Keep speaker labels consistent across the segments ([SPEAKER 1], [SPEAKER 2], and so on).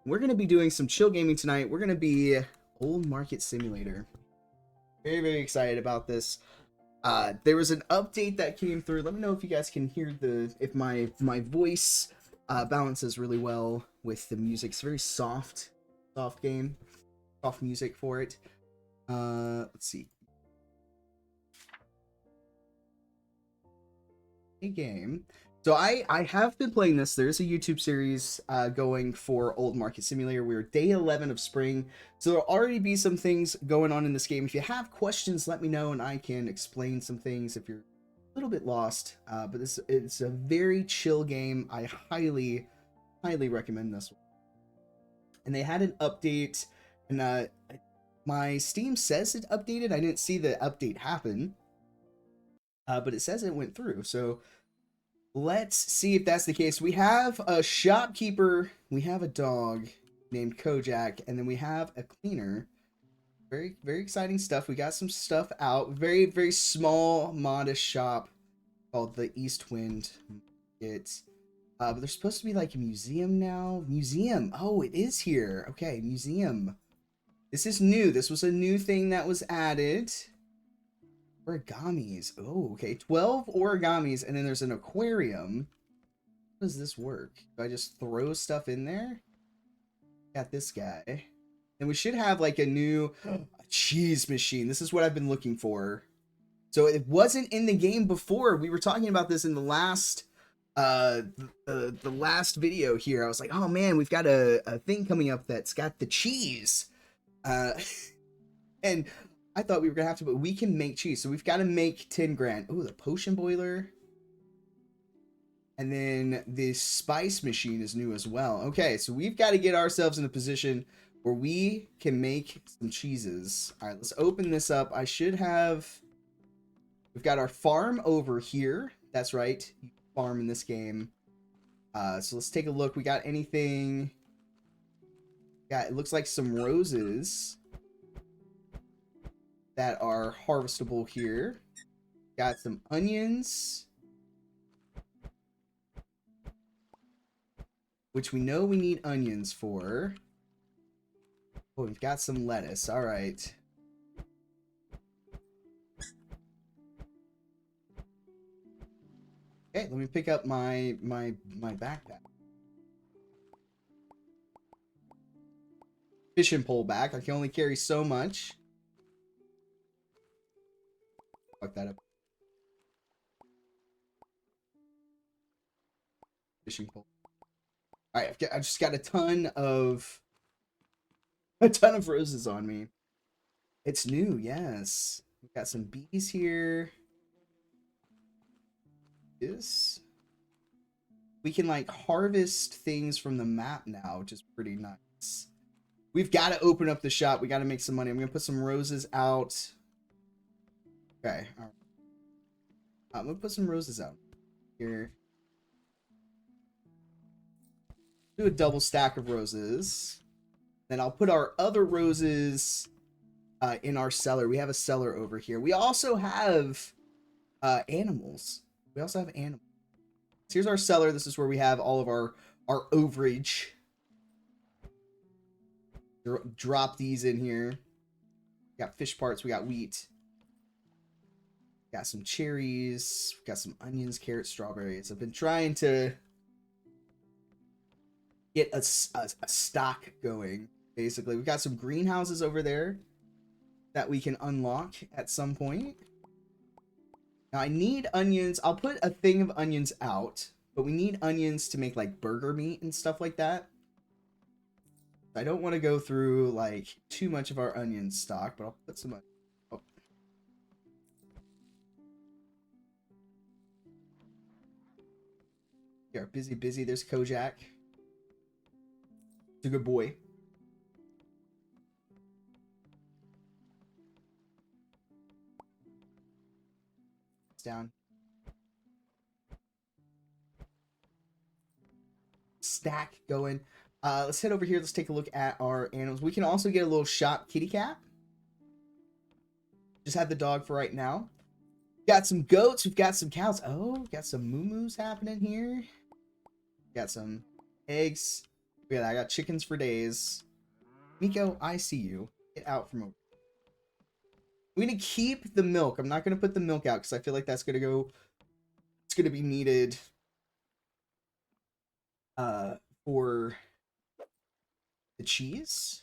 [SPEAKER 1] We're going to be doing some chill gaming tonight. We're going to be Old Market Simulator. Very, very excited about this. There was an update that came through. Let me know if you guys can hear if my voice balances really well with the music. It's very soft game, soft music for it. Let's see. A game. So I have been playing this. There's a YouTube series going for Old Market Simulator. We're day 11 of spring. So there'll already be some things going on in this game. If you have questions, let me know and I can explain some things if you're a little bit lost. But it's a very chill game. I highly recommend this one. And they had an update, and my Steam says it updated. I didn't see the update happen, but it says it went through. So let's see if that's the case. We have a shopkeeper, we have a dog named Kojak, and then we have a cleaner. Very, very exciting stuff. We got some stuff out. Very, very small, modest shop called the East Wind Market. But there's supposed to be like a museum now. Museum. Oh, it is here. Okay, museum. This is new. This was a new thing that was added. Origamis. Oh, okay. 12 origamis, and then there's an aquarium. How does this work? Do I just throw stuff in there? Got this guy. And we should have like a new cheese machine. This is what I've been looking for. So it wasn't in the game before. We were talking about this in the last the last video here. I was like, oh man, we've got a thing coming up that's got the cheese. And I thought we were gonna have to, but we can make cheese. So we've got to make 10 grand. Oh, the potion boiler. And then the spice machine is new as well. Okay, so we've got to get ourselves in a position where we can make some cheeses. All right, let's open this up. I should have... We've got our farm over here. That's right, you farm in this game. So let's take a look. We got anything... Yeah, it looks like some roses that are harvestable here. Got some onions, which we know we need onions for. Oh, we've got some lettuce. All right. Okay, let me pick up my backpack. Fishing pole back. I can only carry so much. Fuck that up. Fishing pole. All right, I've just got a ton of roses on me. It's new, yes. We've got some bees here. This. We can like harvest things from the map now, which is pretty nice. We've got to open up the shop. We got to make some money. I'm gonna put some roses out. Okay, all right. I'm gonna put some roses out here. Do a double stack of roses. Then I'll put our other roses in our cellar. We have a cellar over here. We also have animals. We also have animals. So here's our cellar. This is where we have all of our overage. Drop these in here. We got fish parts. We got wheat. Got some cherries. Got some onions, carrots, strawberries. I've been trying to get a stock going, basically. We've got some greenhouses over there that we can unlock at some point. Now, I need onions. I'll put a thing of onions out, but we need onions to make, like, burger meat and stuff like that. I don't want to go through, like, too much of our onion stock, but I'll put some... Oh. Yeah, busy. There's Kojak. He's a good boy. It's down. Stack going. Let's head over here. Let's take a look at our animals. We can also get a little shop kitty cat. Just have the dog for right now. Got some goats. We've got some cows. Oh, got some moo-moos happening here. Got some eggs. Look at that. I got chickens for days. Miko, I see you. Get out from over. I'm going to keep the milk. I'm not going to put the milk out because I feel like that's going to go... It's going to be needed for the cheese.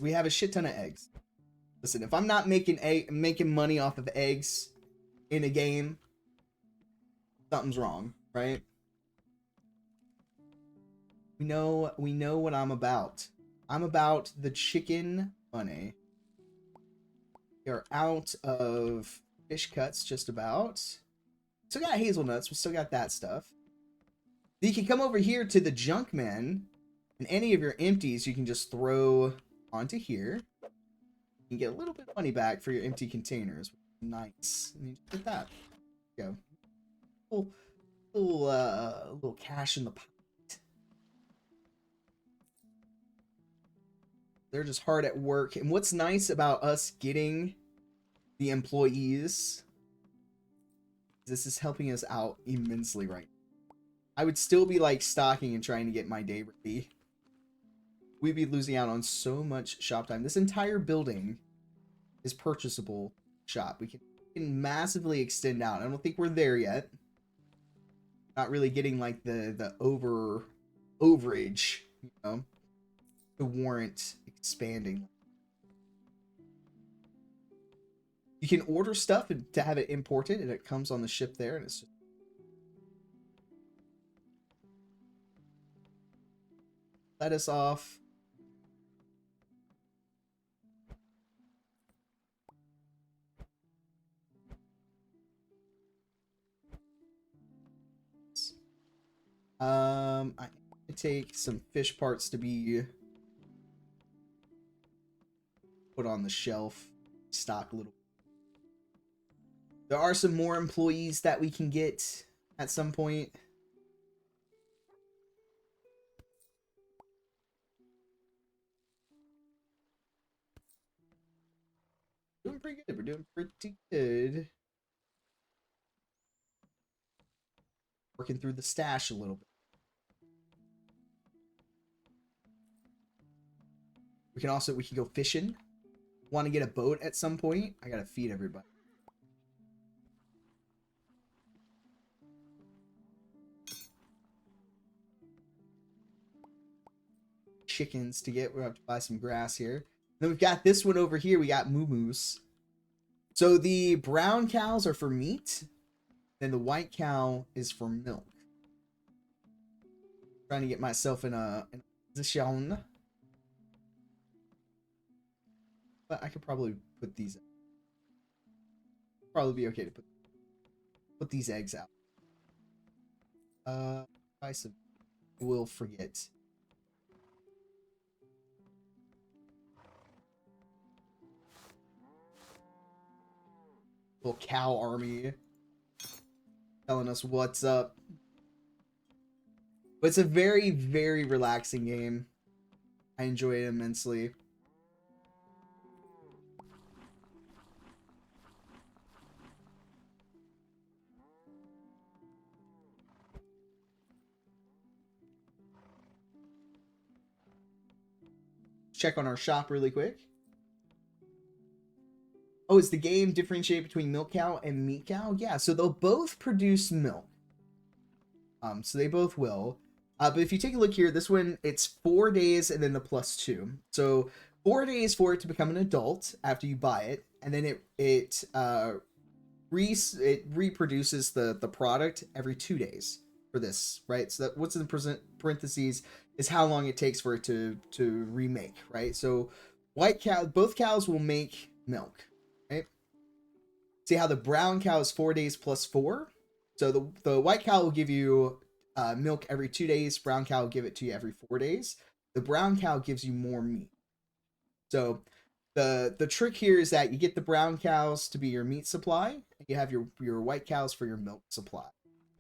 [SPEAKER 1] We have a shit ton of eggs. Listen, if I'm not making money off of eggs in a game, something's wrong, right? We know what I'm about. I'm about the chicken money. We are out of fish cuts just about. Still got hazelnuts. We still got that stuff. You can come over here to the junk man, and any of your empties you can just throw onto here. You can get a little bit of money back for your empty containers. Nice. And you just get that. There you go. Little cash in the pocket. They're just hard at work. And what's nice about us getting the employees, this is helping us out immensely right now. I would still be like stocking and trying to get my day ready. We'd be losing out on so much shop time. This entire building is purchasable shop. We can massively extend out. I don't think we're there yet. Not really getting like the overage, you know, to warrant expanding. You can order stuff to have it imported, and it comes on the ship there, and it's just... Lettuce off. I need to take some fish parts to be put on the shelf. Stock a little. There are some more employees that we can get at some point. Doing pretty good. We're doing pretty good. Working through the stash a little bit. We can go fishing. Want to get a boat at some point? I gotta feed everybody. Chickens to get. We'll have to buy some grass here. Then we've got this one over here. We got moo-moos. So the brown cows are for meat. Then the white cow is for milk. Trying to get myself in a position. But I could probably put these. Probably be okay to put these eggs out. I will forget. Little cow army telling us what's up. But it's a very, very relaxing game. I enjoy it immensely. Check on our shop really quick. Oh, is the game differentiate between milk cow and meat cow? Yeah, so they'll both produce milk. So they both will. But if you take a look here, this one, it's 4 days and then the +2. So 4 days for it to become an adult after you buy it, and then it reproduces the product every 2 days for this, right? So that what's in the parentheses is how long it takes for it to remake, right? So both cows will make milk, right? See how the brown cow is 4 days +4. So the white cow will give you milk every 2 days. Brown cow will give it to you every 4 days. The brown cow gives you more meat. So the trick here is that you get the brown cows to be your meat supply, and you have your white cows for your milk supply.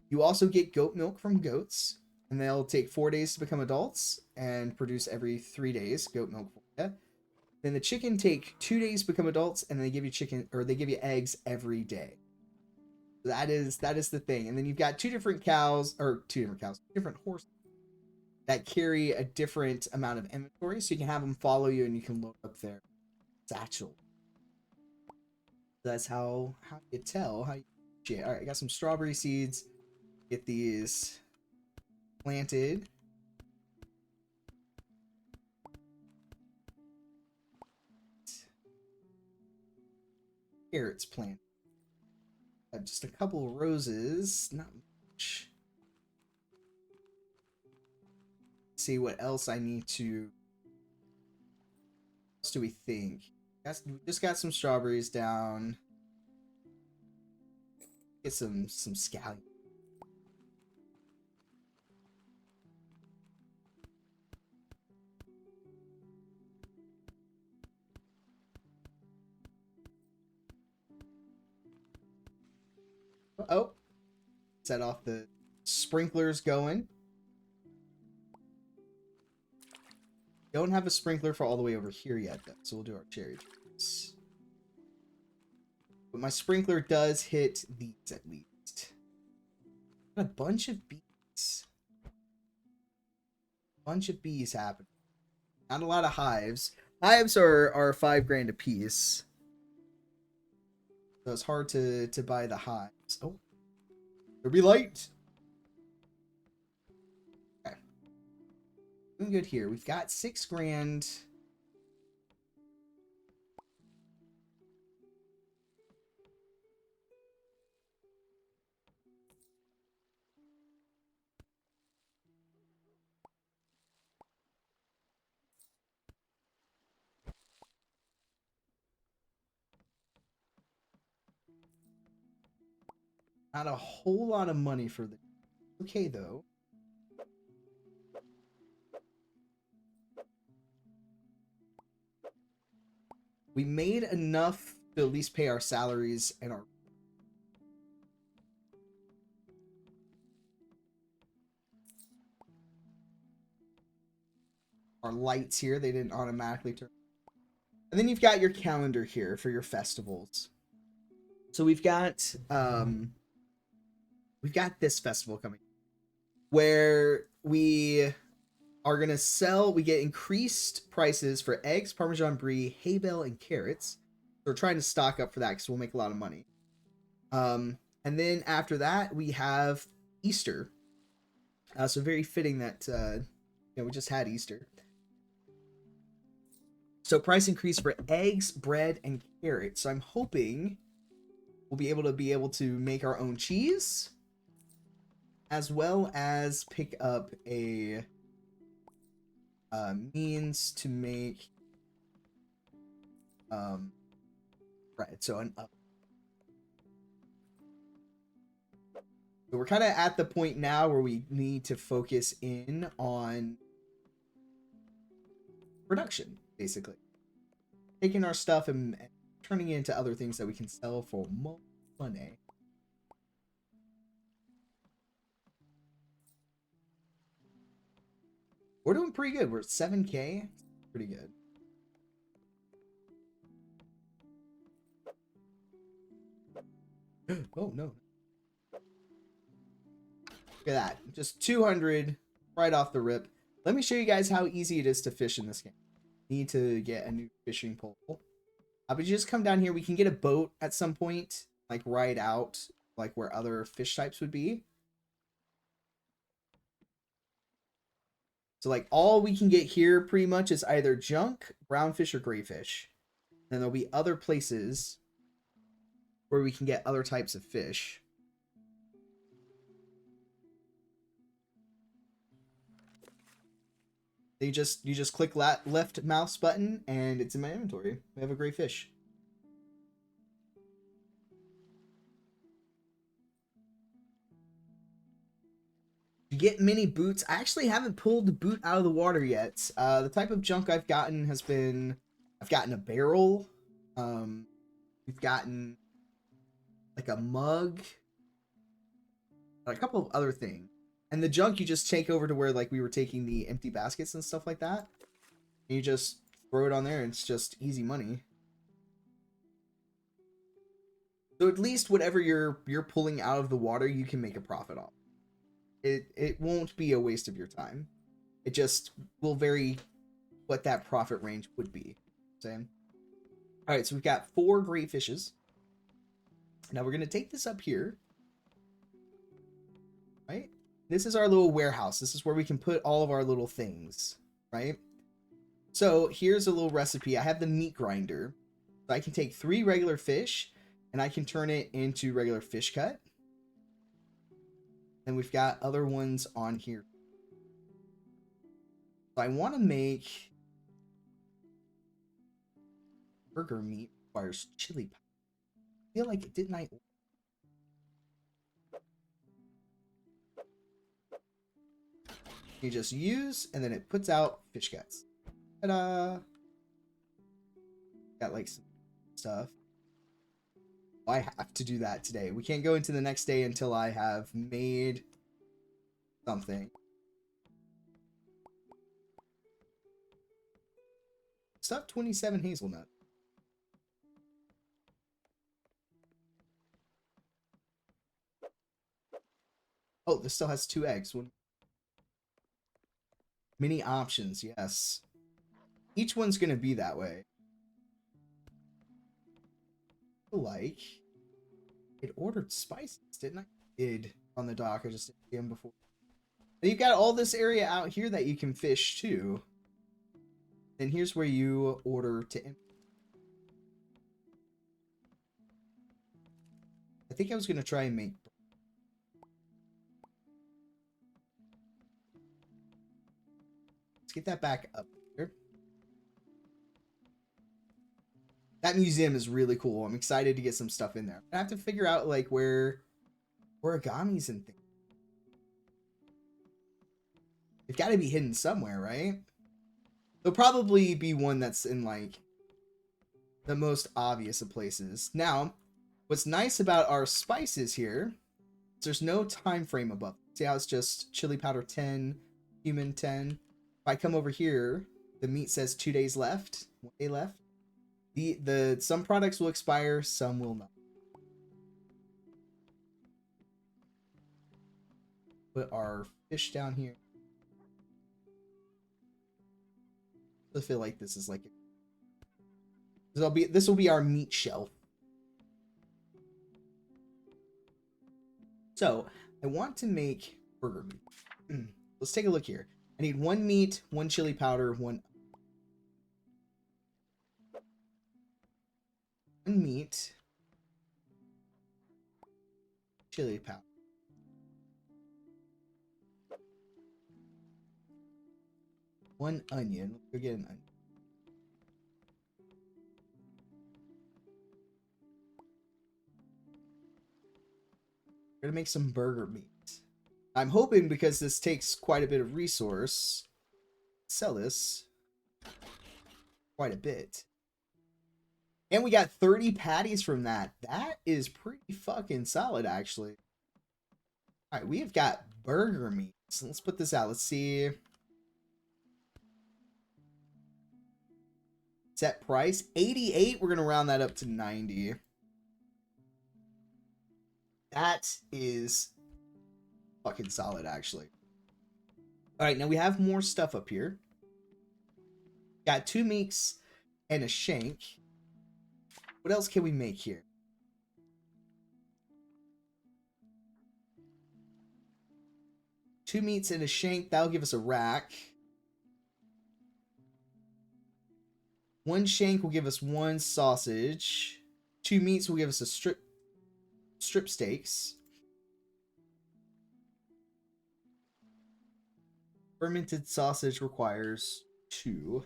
[SPEAKER 1] You also get goat milk from goats, and they'll take 4 days to become adults and produce every 3 days goat milk for you. Then the chicken take 2 days to become adults, and they give you eggs every day. That is the thing. And then you've got two different different horses that carry a different amount of inventory, so you can have them follow you and you can load up their satchel. That's how you tell how you shit. All right, I got some strawberry seeds. Get these planted. Carrots planted. Just a couple of roses, not much. See what else I need to. What else do we think? We just got some strawberries down. Get some scallions. Oh, set off the sprinklers going. Don't have a sprinkler for all the way over here yet, though, so we'll do our cherry trees. But my sprinkler does hit these at least. Got a bunch of bees. Bunch of bees happening. Not a lot of hives. Hives are $5 a piece. So it's hard to buy the hives. Oh, there'll be light. Okay, doing good here. We've got $6,000. Not a whole lot of money for this. Okay, though. We made enough to at least pay our salaries and our lights here. They didn't automatically turn. And then you've got your calendar here for your festivals. So we've got this festival coming where we are going to sell. We get increased prices for eggs, Parmesan brie, hay bale, and carrots. So we're trying to stock up for that because we'll make a lot of money. And then after that, we have Easter. So very fitting that we just had Easter. So price increase for eggs, bread, and carrots. So I'm hoping we'll be able to make our own cheese, as well as pick up a means to make bread. So an up. So we're kind of at the point now where we need to focus in on production, basically. Taking our stuff and turning it into other things that we can sell for more money. We're doing pretty good. We're at 7K. Pretty good. Oh, no. Look at that. Just 200 right off the rip. Let me show you guys how easy it is to fish in this game. Need to get a new fishing pole. But you just come down here. We can get a boat at some point, like right out, like where other fish types would be. So like all we can get here pretty much is either junk, brownfish, or grayfish. And there'll be other places where we can get other types of fish. You just click left mouse button and it's in my inventory. We have a gray fish. You get mini boots. I actually haven't pulled the boot out of the water yet. The type of junk I've gotten has been, I've gotten a barrel. We've gotten like a mug, a couple of other things. And the junk you just take over to where like we were taking the empty baskets and stuff like that. And you just throw it on there and it's just easy money. So at least whatever you're pulling out of the water, you can make a profit off. It won't be a waste of your time. It just will vary what that profit range would be. Same. All right, so we've got 4 great fishes. Now we're gonna take this up here. Right? This is our little warehouse. This is where we can put all of our little things, right? So here's a little recipe. I have the meat grinder. So I can take 3 regular fish and I can turn it into regular fish cut. And we've got other ones on here. So I want to make burger meat requires chili powder. I feel like it didn't. You just use, and then it puts out fish guts. Ta-da! Got like some stuff. I have to do that today. We can't go into the next day until I have made something. Stuff 27 hazelnut. Oh, this still has 2 eggs. Many options, yes. Each one's gonna be that way. Like, it ordered spices, didn't I? Did on the dock. I just didn't see them before. And you've got all this area out here that you can fish too. And here's where you order to. I think I was gonna try and make. Let's get that back up here. That museum is really cool. I'm excited to get some stuff in there. I have to figure out like where origamis and things. They've got to be hidden somewhere, right? There'll probably be one that's in like the most obvious of places. Now, what's nice about our spices here is there's no time frame above. See how it's just chili powder 10, cumin 10. If I come over here, the meat says 2 days left, 1 day left. The some products will expire, some will not. Put our fish down here. I feel like this is like this will be our meat shelf. So I want to make burger meat. Let's take a look here. I need 1 meat, 1 chili powder, 1 meat, chili powder. 1 onion. Let's go get an onion. We're gonna make some burger meat. I'm hoping because this takes quite a bit of resource, sell this quite a bit. And we got 30 patties from that. That is pretty fucking solid, actually. All right, we have got burger meat. So let's put this out. Let's see. Set price 88. We're gonna round that up to 90. That is fucking solid, actually. All right, now we have more stuff up here. Got 2 meats and a shank. What else can we make here? Two meats and a shank. That'll give us a rack. 1 shank will give us 1 sausage. 2 meats will give us a strip steaks. Fermented sausage requires 2.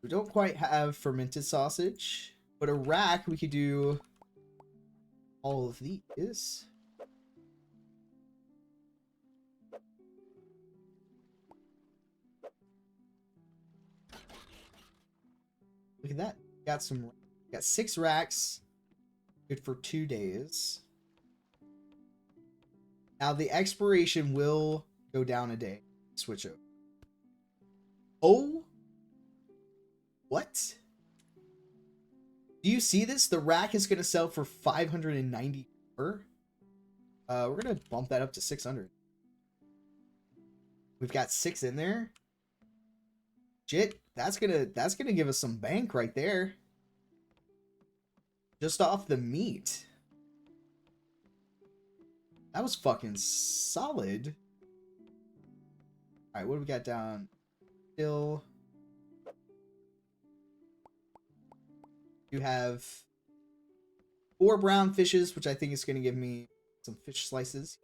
[SPEAKER 1] We don't quite have fermented sausage, but a rack we could do all of these. Look at that. Got 6 racks. Good for 2 days. Now the expiration will go down a day. Switch over. Oh. What? Do you see this? The rack is going to sell for 594. We're going to bump that up to 600. We've got 6 in there. Shit, that's gonna give us some bank right there. Just off the meat. That was fucking solid. Alright, what do we got down? Still. You have 4 brown fishes, which I think is gonna give me some fish slices.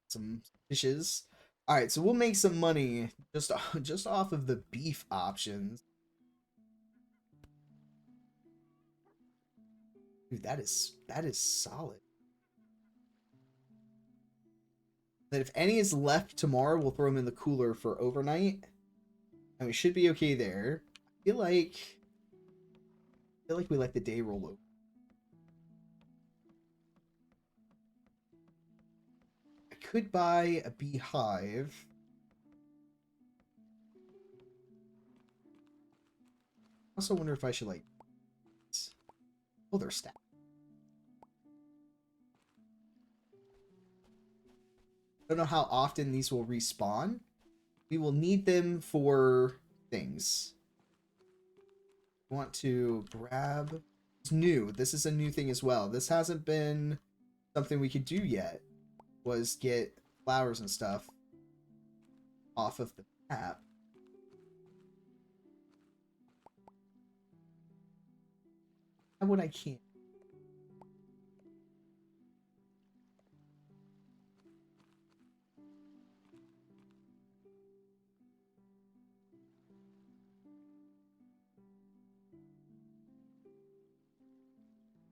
[SPEAKER 1] Some fishes. All right, so we'll make some money just off of the beef options. Dude, that is solid. That if any is left tomorrow, we'll throw them in the cooler for overnight, and we should be okay there. I feel like we let the day roll over. Could buy a beehive. I also wonder if I should like. Oh, they're stacked. I don't know how often these will respawn. We will need them for things. I want to grab. It's new. This is a new thing as well. This hasn't been something we could do yet. Was get flowers and stuff off of the map. How would I can't?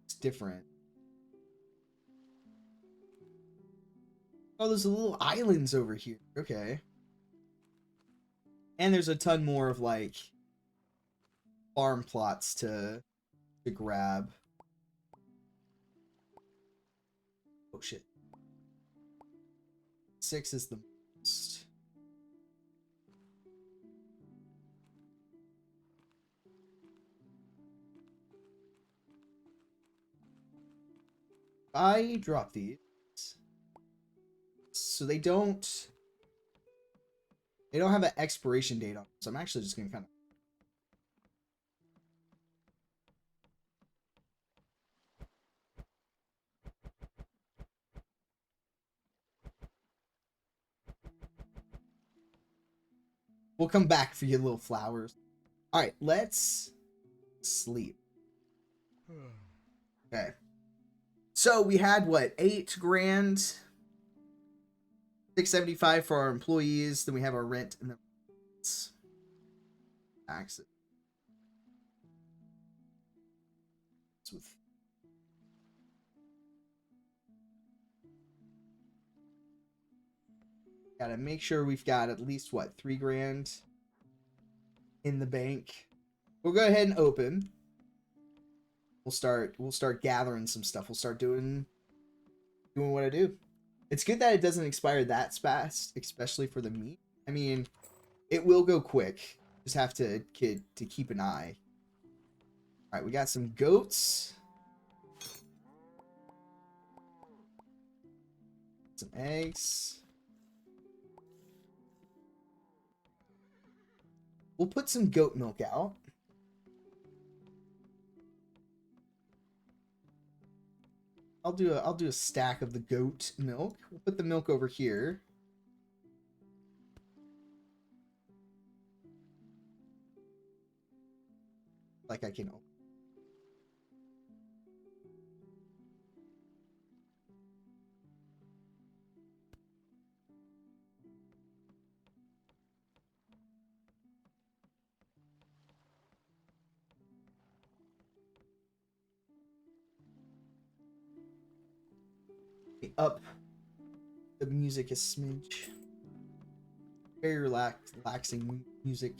[SPEAKER 1] It's different. Oh, there's little islands over here. Okay. And there's a ton more of like farm plots to grab. Oh shit. 6 is the most. I drop these. So they don't have an expiration date on them. So I'm actually just gonna kind of we'll come back for your little flowers. Alright, let's sleep. Okay. So we had what, 8 grand? 675 for our employees, then we have our rent and then taxes. With gotta make sure we've got at least what, 3 grand in the bank. We'll go ahead and open. We'll start gathering some stuff. We'll start doing what I do. It's good that it doesn't expire that fast, especially for the meat. I mean, it will go quick. Just have to keep an eye. All right, we got some goats. Some eggs. We'll put some goat milk out. I'll do a stack of the goat milk. We'll put the milk over here. Like I can open. Up the music a smidge. Very relaxing music.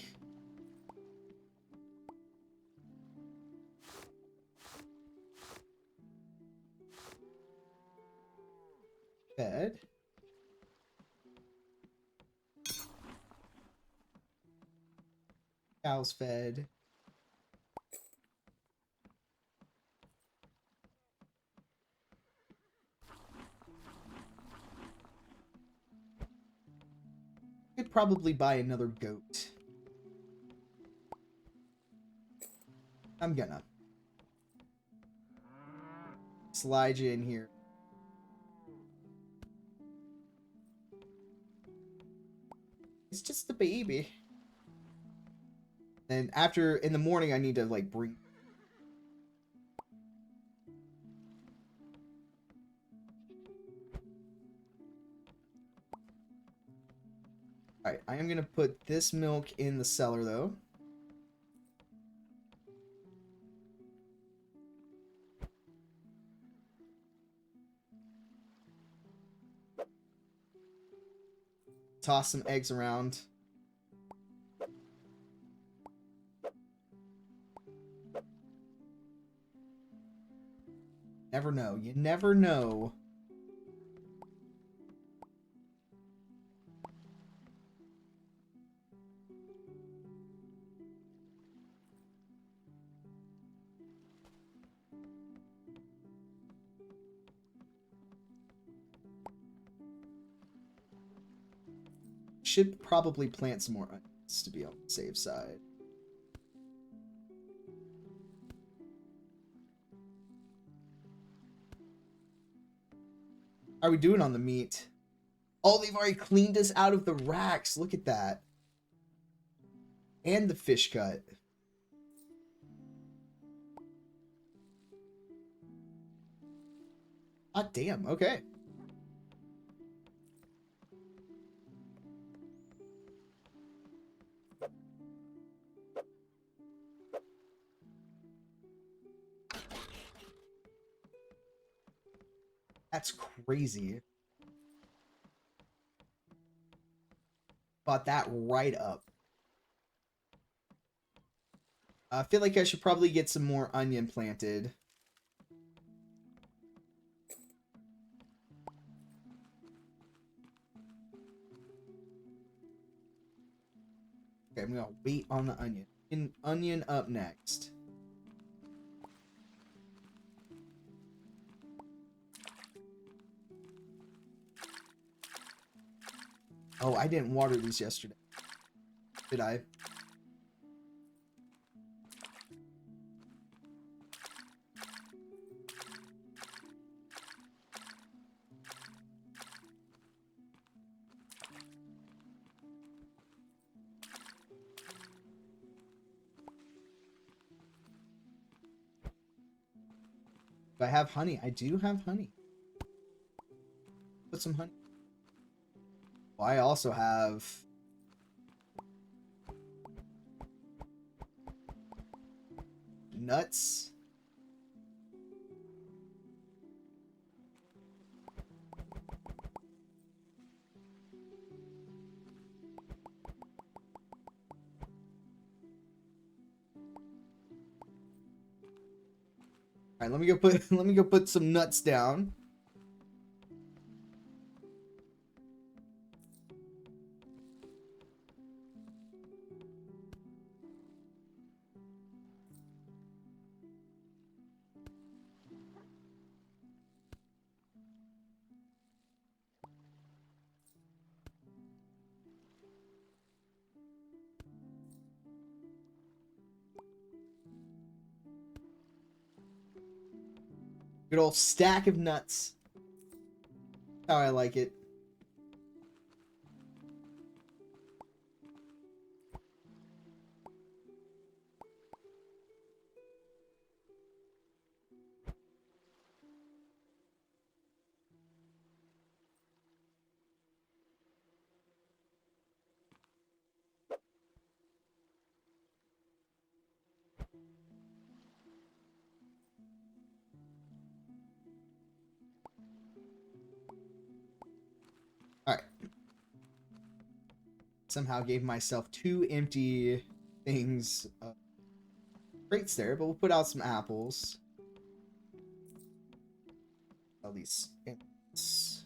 [SPEAKER 1] Bed. Cows fed. Could probably buy another goat. I'm gonna slide you in here. It's just a baby. And after, in the morning, I need to, like, bring... Alright, I am gonna put this milk in the cellar, though. Toss some eggs around. Never know. You never know. Should probably plant some more onions to be on the safe side. How are we doing on the meat? Oh, they've already cleaned us out of the racks. Look at that. And the fish cut. Ah, damn. Okay. That's crazy. Bought that right up. I feel like I should probably get some more onion planted. Okay, I'm gonna wait on the onion. Onion up next. Oh, I didn't water these yesterday. Did I? Do I have honey? I do have honey. Put some honey. Well, I also have... nuts. All right, let me go put some nuts down. Good old stack of nuts. How I like it. All right. Somehow gave myself 2 empty things. Crates there, but we'll put out some apples. At least it's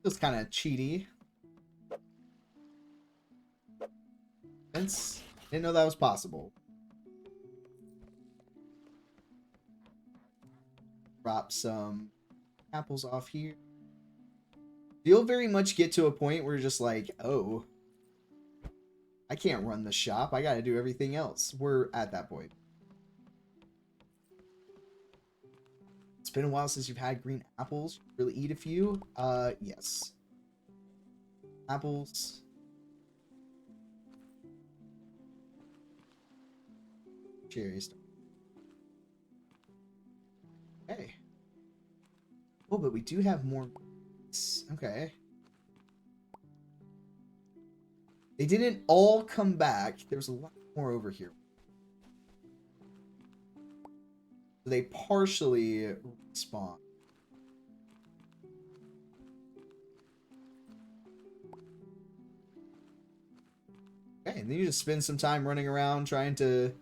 [SPEAKER 1] feels kind of cheaty. Fence. Didn't know that was possible. Drop some apples off here. You'll very much get to a point where you're just like, oh, I can't run the shop. I got to do everything else. We're at that point. It's been a while since you've had green apples. Really eat a few? Yes. Apples. Cherries. Okay. Oh, but we do have more. Okay. They didn't all come back. There's a lot more over here. They partially respawn. Okay, and then you just spend some time running around trying to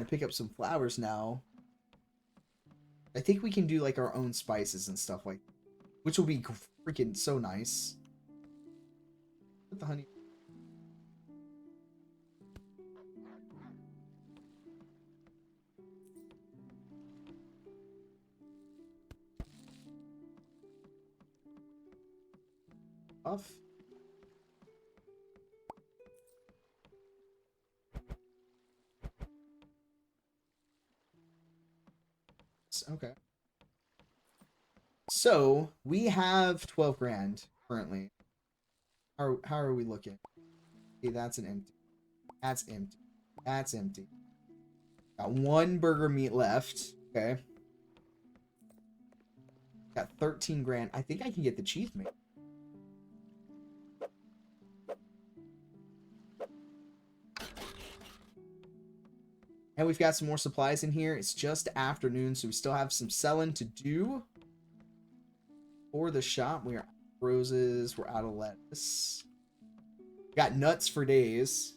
[SPEAKER 1] pick up some flowers now. I think we can do like our own spices and stuff like that, which will be freaking so nice. Put the honey. Off. Okay. So we have 12 grand currently. How are we looking? Okay, that's an empty. That's empty. That's empty. Got one burger meat left. Okay. Got 13 grand. I think I can get the cheese made. And we've got some more supplies in here. It's just afternoon, so we still have some selling to do. For the shop, we are out of roses. We're out of lettuce. Got nuts for days.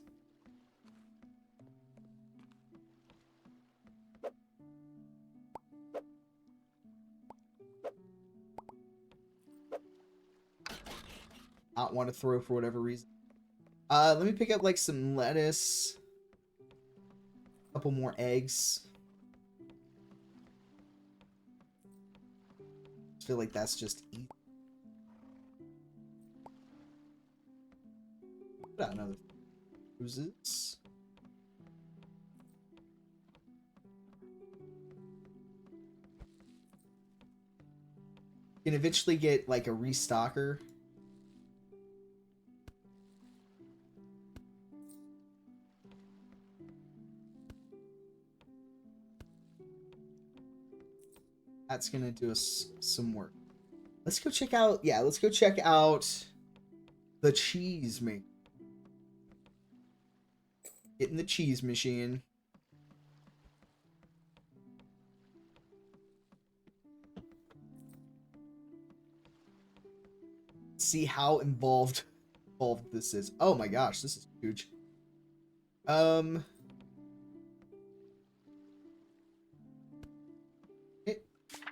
[SPEAKER 1] Not want to throw for whatever reason. Let me pick up like some lettuce. A couple more eggs. I feel like that's just easy. Put out another roses. Can eventually get like a restocker. That's gonna do us some work. Let's go check out. Yeah, let's go check out the cheese maker. Getting the cheese machine. See how involved this is. Oh my gosh, this is huge.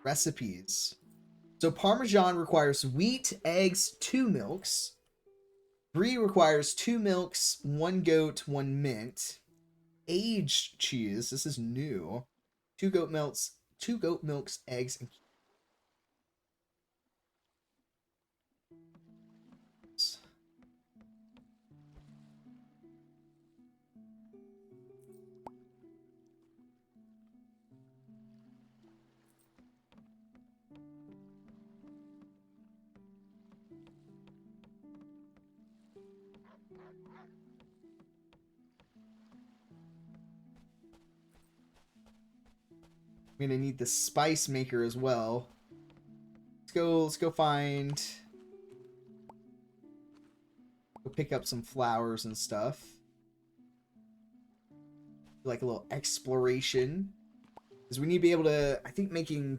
[SPEAKER 1] Recipes. So Parmesan requires wheat, eggs, 2 milks. Brie requires 2 milks, 1 goat, 1 mint. Aged cheese. This is new. 2 goat milks, eggs, and I'm gonna need the spice maker as well. Let's go find. Go pick up some flowers and stuff. Like a little exploration. Because we need to be able to, I think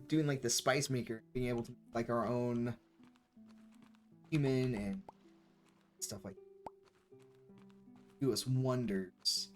[SPEAKER 1] doing like the spice maker, being able to make like our own human and stuff like that. Do us wonders.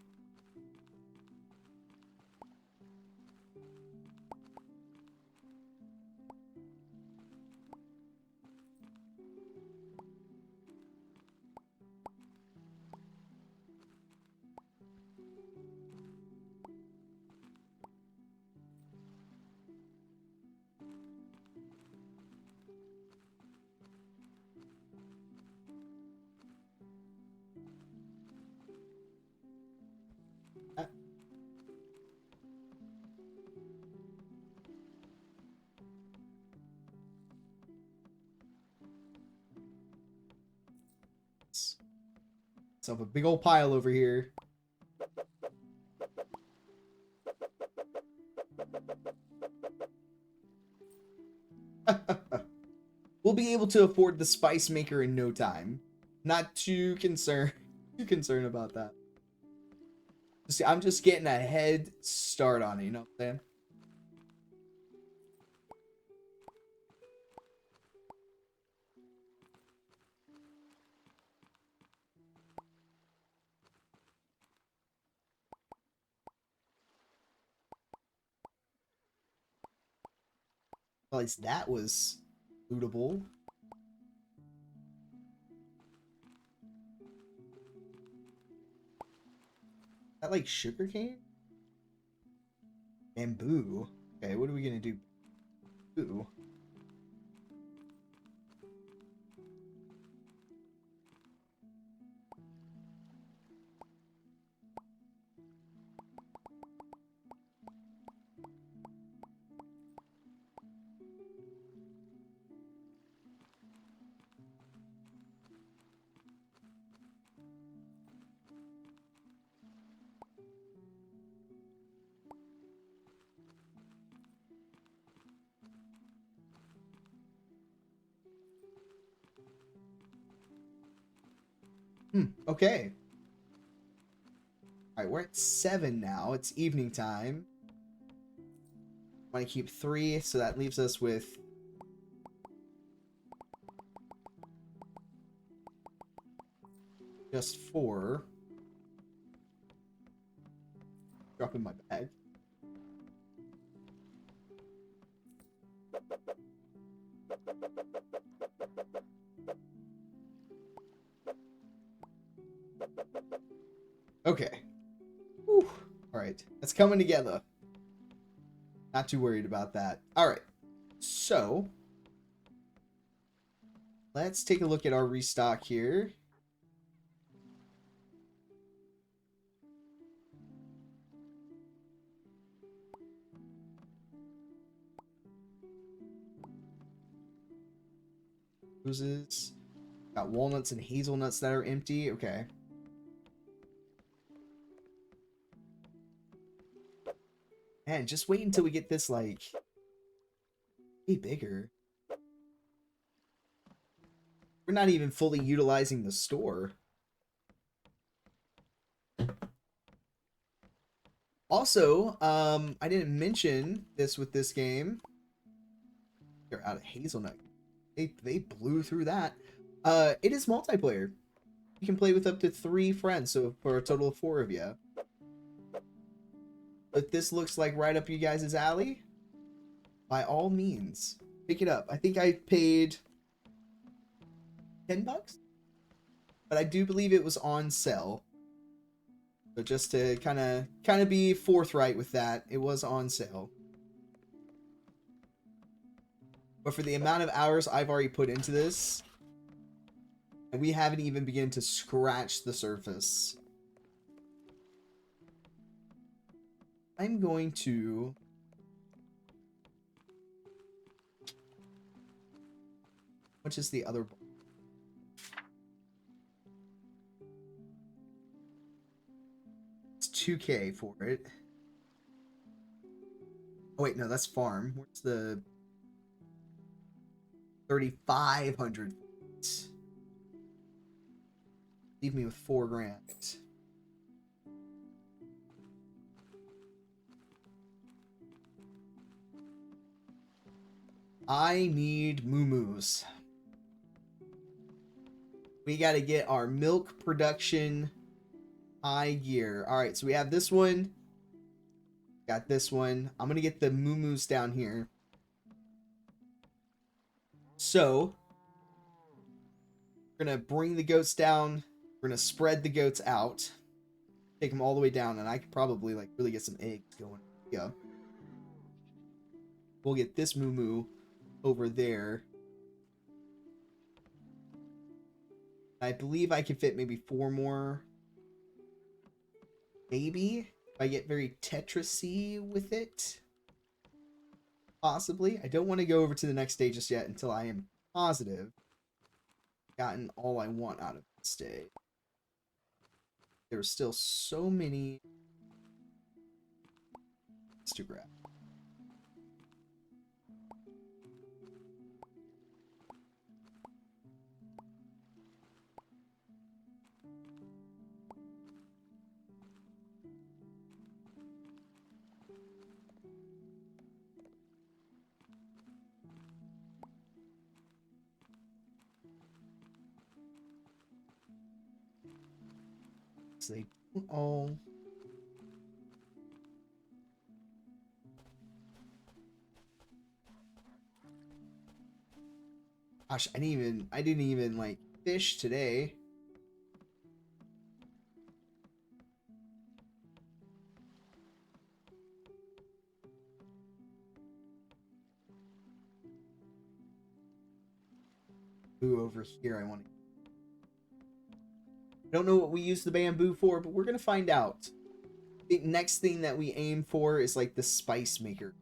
[SPEAKER 1] myself a big old pile over here. We'll be able to afford the spice maker in no time. Not too concerned about that. See, I'm just getting a head start on it, you know what I'm saying? Well, at least that was lootable. Is that like sugarcane? Bamboo. Okay, what are we gonna do? Bamboo. Okay. Alright, we're at 7 now. It's evening time. I want to keep 3, so that leaves us with just 4. Drop in my bag. Okay. Whew. All right. It's coming together. Not too worried about that. All right. So, let's take a look at our restock here. Roses. Got walnuts and hazelnuts that are empty. Okay. Man, just wait until we get this, like, way bigger. We're not even fully utilizing the store. Also, I didn't mention this with this game. They're out of hazelnut. They blew through that. It is multiplayer. You can play with up to 3 friends, so for a total of 4 of you. But this looks like right up you guys' alley. By all means, pick it up. I think I paid $10, but I do believe it was on sale. So just to kind of be forthright with that, it was on sale. But for the amount of hours I've already put into this, and we haven't even begun to scratch the surface, I'm going to what is the other ball? It's 2K for it. Oh wait, no, that's farm. Where's the 3,500? Leave me with 4 grand. I need moo-moos. We got to get our milk production high gear. All right, so we have this one. Got this one. I'm going to get the moo-moos down here. So, we're going to bring the goats down. We're going to spread the goats out. Take them all the way down, and I could probably, like, really get some eggs going. Yeah. We'll get this moo-moo over there. I believe I can fit maybe 4 more. Maybe. If I get very Tetris-y with it. Possibly. I don't want to go over to the next stage just yet until I am positive I've gotten all I want out of this stage. There's still so many to grab. So they don't all. Gosh, I didn't even like fish today. Ooh, over here I want to. I don't know what we use the bamboo for, but we're gonna find out. The next thing that we aim for is like the spice maker.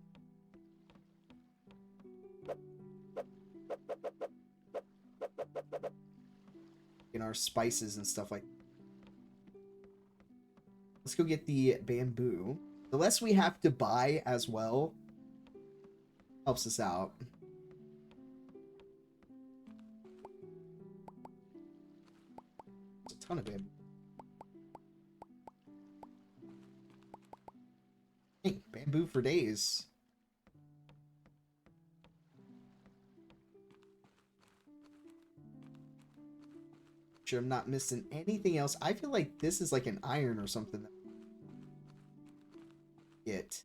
[SPEAKER 1] In our spices and stuff like that. Let's go get the bamboo. The less we have to buy as well helps us out. There's a ton of bamboo. Hey, bamboo for days. Sure I'm not missing anything else. I feel like this is like an iron or something. It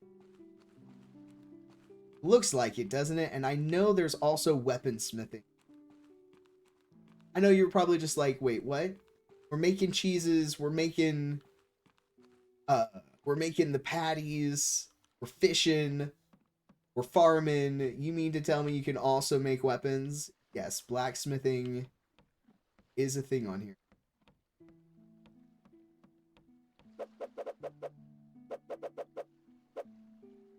[SPEAKER 1] looks like it, doesn't it? And I know there's also weaponsmithing. I know you're probably just like, wait, what? We're making cheeses, we're making the patties, we're fishing, we're farming. You mean to tell me you can also make weapons? Yes, blacksmithing is a thing on here.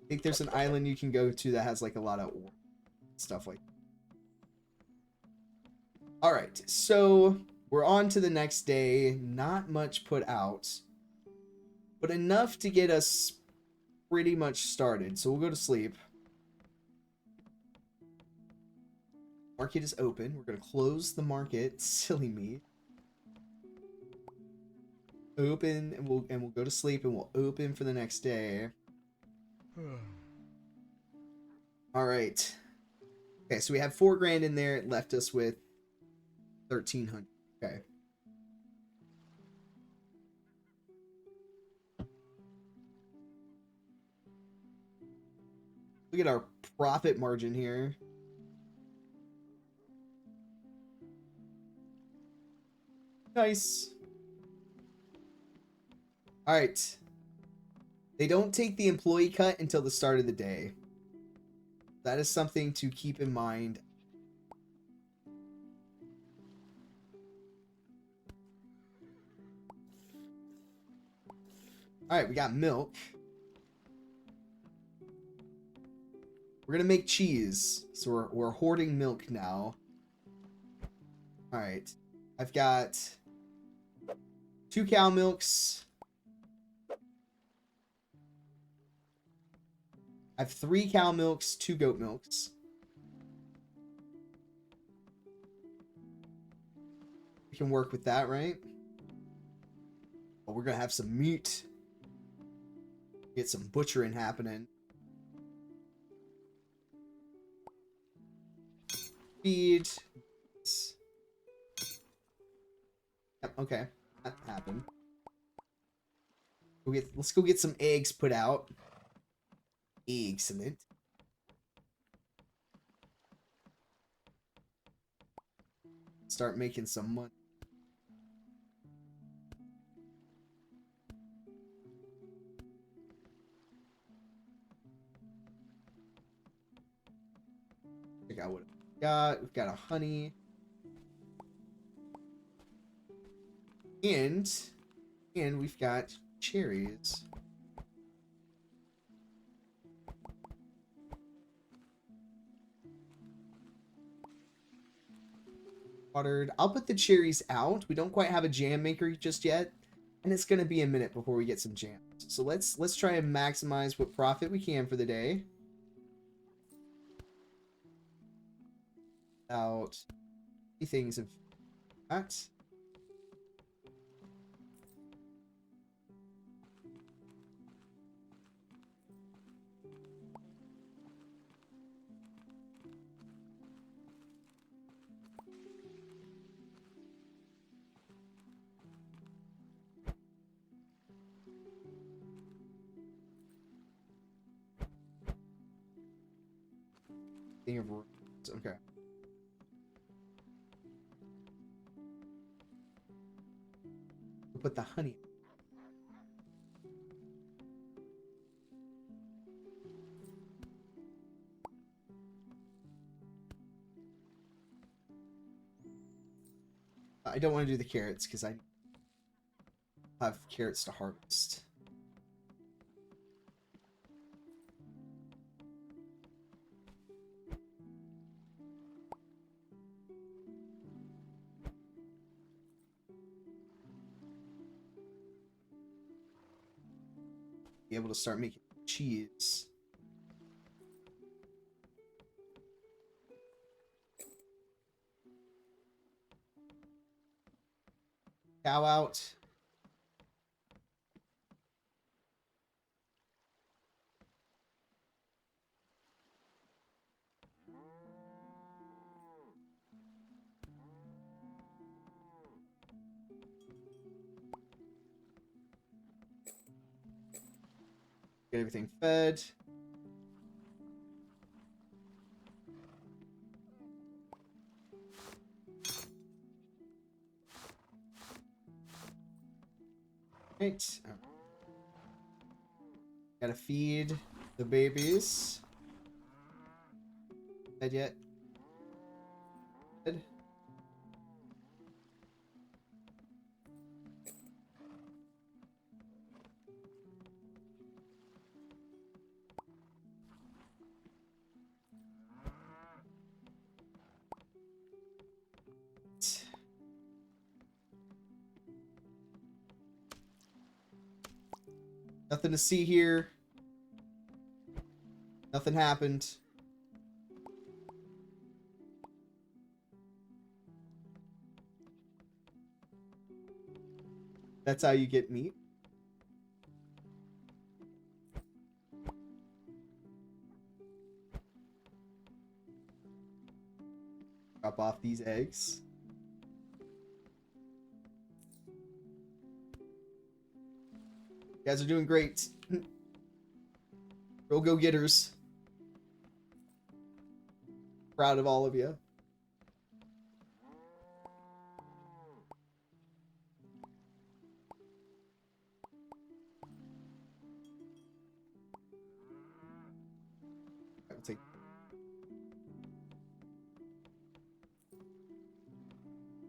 [SPEAKER 1] I think there's an island you can go to that has like a lot of stuff like that. All right, so we're on to the next day. Not much put out, but enough to get us pretty much started. So we'll go to sleep. Market is open. We're gonna close the market. Silly me. Open, and we'll go to sleep, and we'll open for the next day. All right. Okay, so we have 4 grand in there. It left us with 1,300. Okay. Look at our profit margin here. Nice. All right. They don't take the employee cut until the start of the day. That is something to keep in mind. All right, we got milk. We're gonna make cheese, so we're hoarding milk now. All right, I've got 2 cow milks. I have 3 cow milks, 2 goat milks. We can work with that, right? But we're gonna have some meat. Get some butchering happening. Feed. Yep, okay, that happened. Let's go get some eggs put out. Excellent. Start making some money. Check out what we got. We've got a honey. And we've got cherries. Watered. I'll put the cherries out. We don't quite have a jam maker just yet. and it's gonna be a minute before we get some jams. So let's try and maximize what profit we can for the day. Out things of that. Thing of okay. We'll put the honey. I don't want to do the carrots because I have carrots to harvest. Be able to start making cheese. Cow out. Get everything fed. Right. Gotta feed the babies. Fed yet? Fed. Nothing to see here. Nothing happened. That's how you get meat. Drop off these eggs. You guys are doing great. Real go-getters. Proud of all of you. I will take.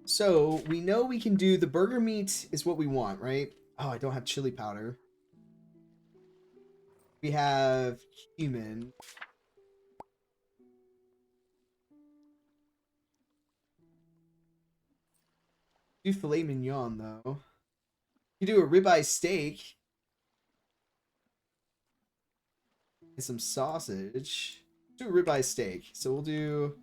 [SPEAKER 1] So we know we can do the burger meat is what we want, right? Oh, I don't have chili powder. We have cumin. Do filet mignon though. You do a ribeye steak and some sausage. Do a ribeye steak. So we'll do.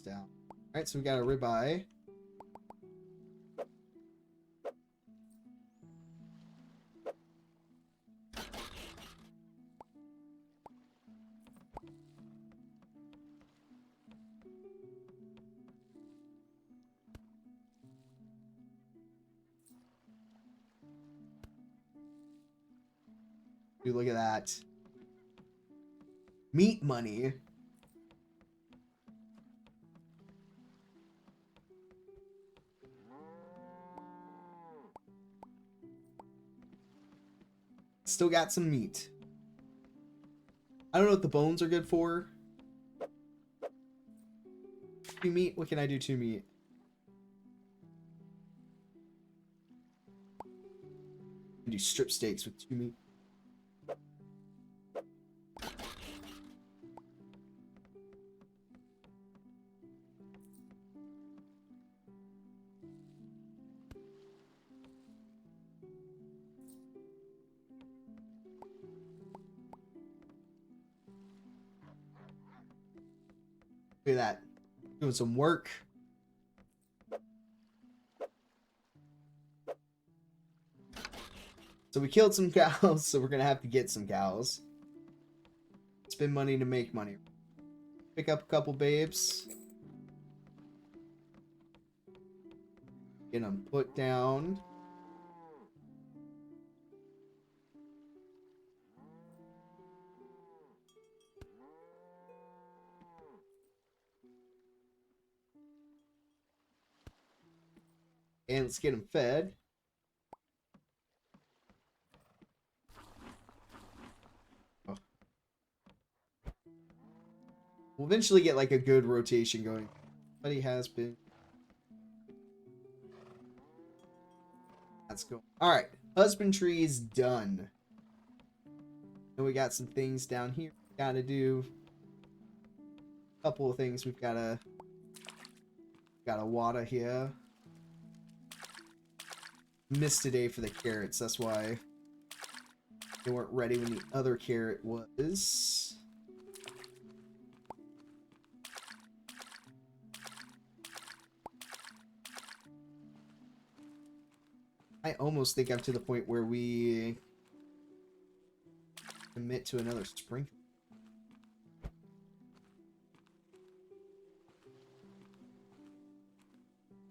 [SPEAKER 1] Down. All right, so we got a ribeye. Dude, look at that. Meat money. Still got some meat. I don't know what the bones are good for. 2 meat? What can I do 2 meat? I can do strip steaks with 2 meat. Look at that. Doing some work. So we killed some cows, so we're gonna have to get some cows. Spend money to make money. Pick up a couple babes. Get them put down. And let's get them fed. Oh. We'll eventually get like a good rotation going. But he has been. Let's go. Alright. Husbandry is done. And we got some things down here we gotta do. A couple of things we've gotta water here. Missed today for the carrots, that's why they weren't ready when the other carrot was. I almost think I'm to the point where we commit to another sprinkler.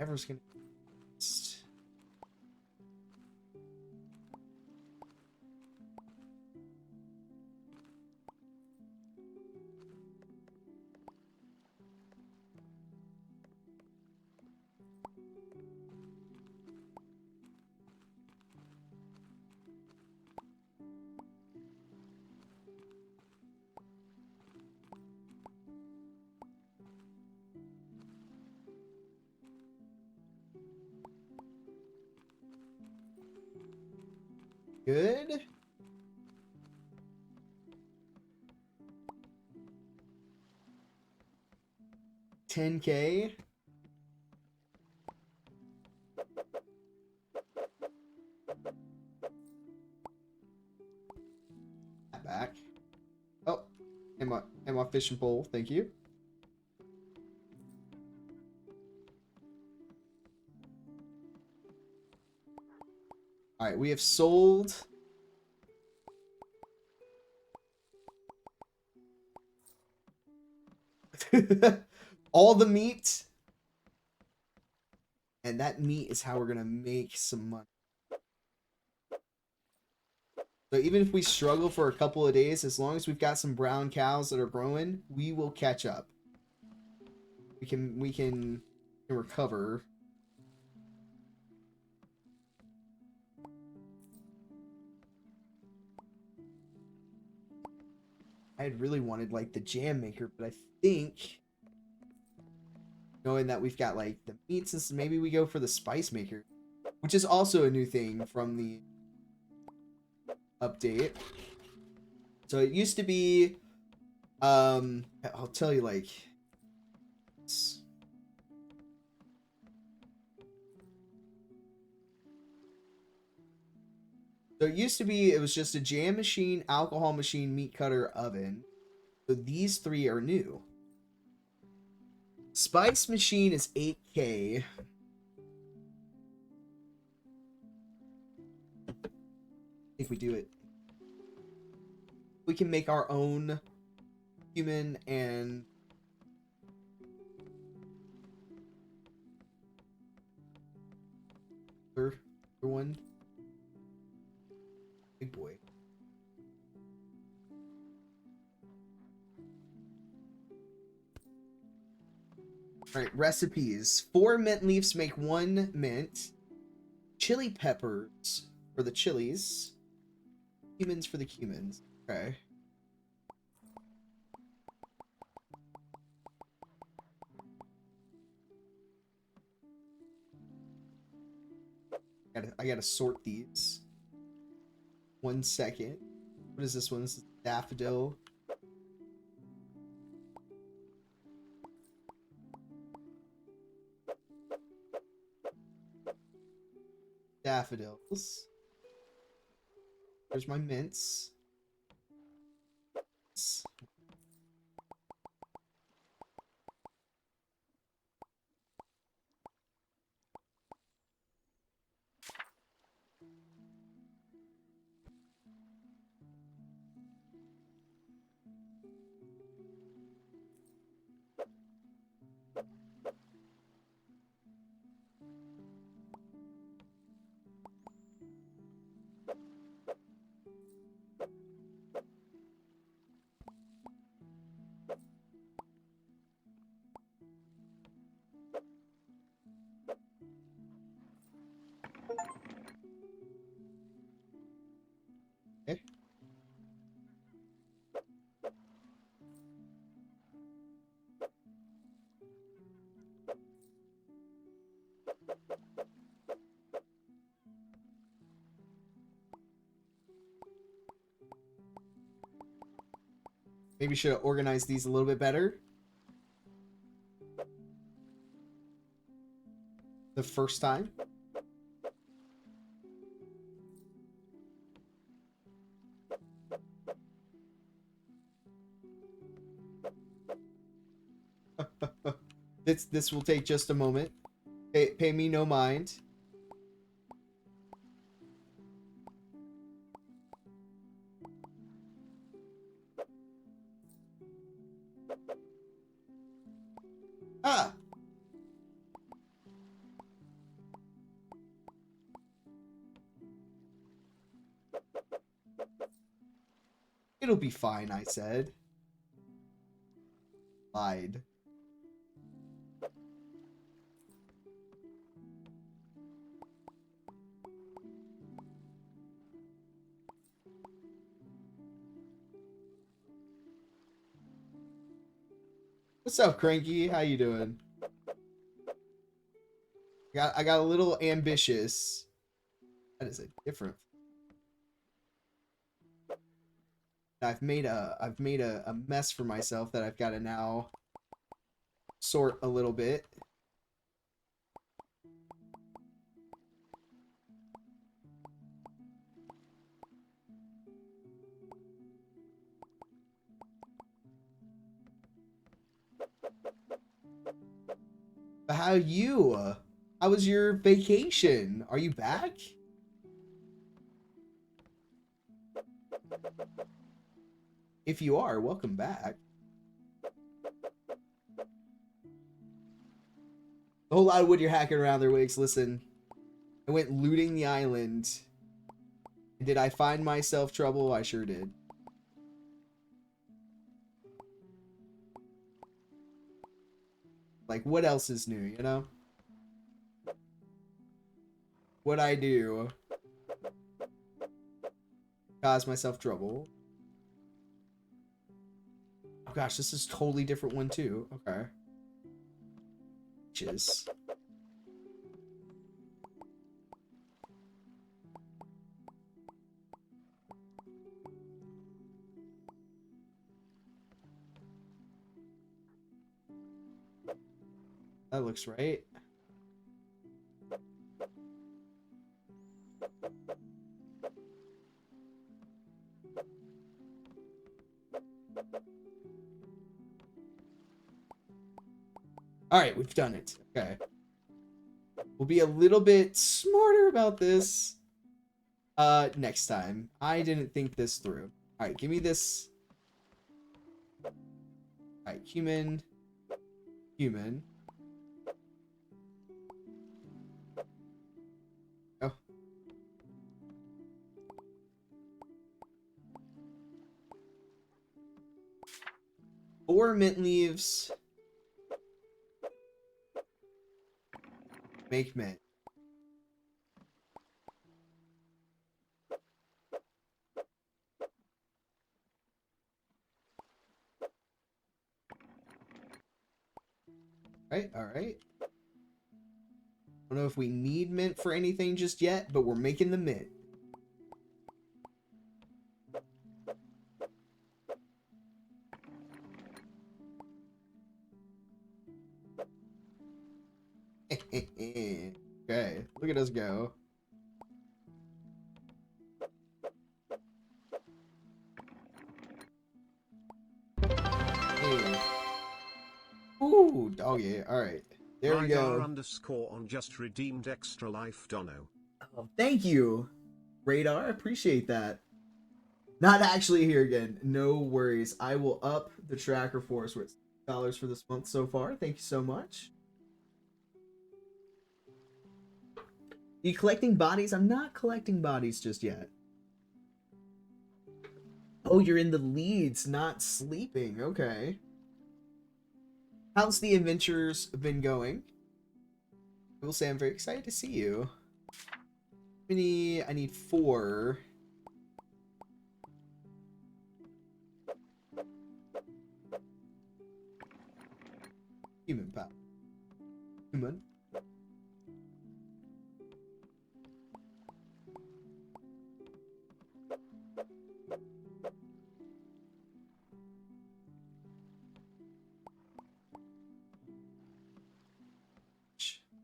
[SPEAKER 1] Ever's gonna. Good. $10K. Back. Oh, and my fishing pole. Thank you. All right, we have sold. All the meat. And that meat is how we're going to make some money. So even if we struggle for a couple of days, as long as we've got some brown cows that are growing, we will catch up. We can recover. I had really wanted like the jam maker, but I think knowing that we've got like the meats and maybe we go for the spice maker, which is also a new thing from the update. So it used to be I'll tell you like so it used to be it was just a jam machine, alcohol machine, meat cutter, oven. So these three are new. Spice machine is 8K. I think we do it. We can make our own human and other one. Big boy. Alright, recipes. 4 mint leaves make 1 mint. Chili peppers for the chilies. Cumins for the cumins. Okay. I gotta sort these. 1 second. What is this one? This is daffodil. Daffodils. There's my mints. Maybe should have organized these a little bit better the first time. This will take just a moment. Pay me no mind. Ah! It'll be fine, I said. Lied. What's up, Cranky? How you doing? I got a little ambitious. That is a different. I've made a mess for myself that I've got to now sort a little bit. But how you? How was your vacation? Are you back? If you are, welcome back. A whole lot of wood you're hacking around there, Wigs. Listen, I went looting the island. Did I find myself trouble? I sure did. Like, what else is new, you know? What I do? Cause myself trouble. Oh gosh, this is a totally different one too. Okay. Cheers. That looks right. All right, we've done it. Okay. We'll be a little bit smarter about this next time. I didn't think this through. All right, give me this. All right, human. Oh. 4 mint leaves. Make mint. All right. I don't know if we need mint for anything just yet, but we're making the mint. Okay, look at us go. Hey. Ooh, doggy. All right. There we go.
[SPEAKER 2] Radar_ on just redeemed extra life dono.
[SPEAKER 1] Oh, thank you, Radar. Appreciate that. Not actually here again. No worries. I will up the tracker for us. We're at $6 for this month so far. Thank you so much. You collecting bodies? I'm not collecting bodies just yet. Oh, you're in the leads, not sleeping. Okay. How's the adventures been going? I will say I'm very excited to see you. I need 4. Human pal. Human.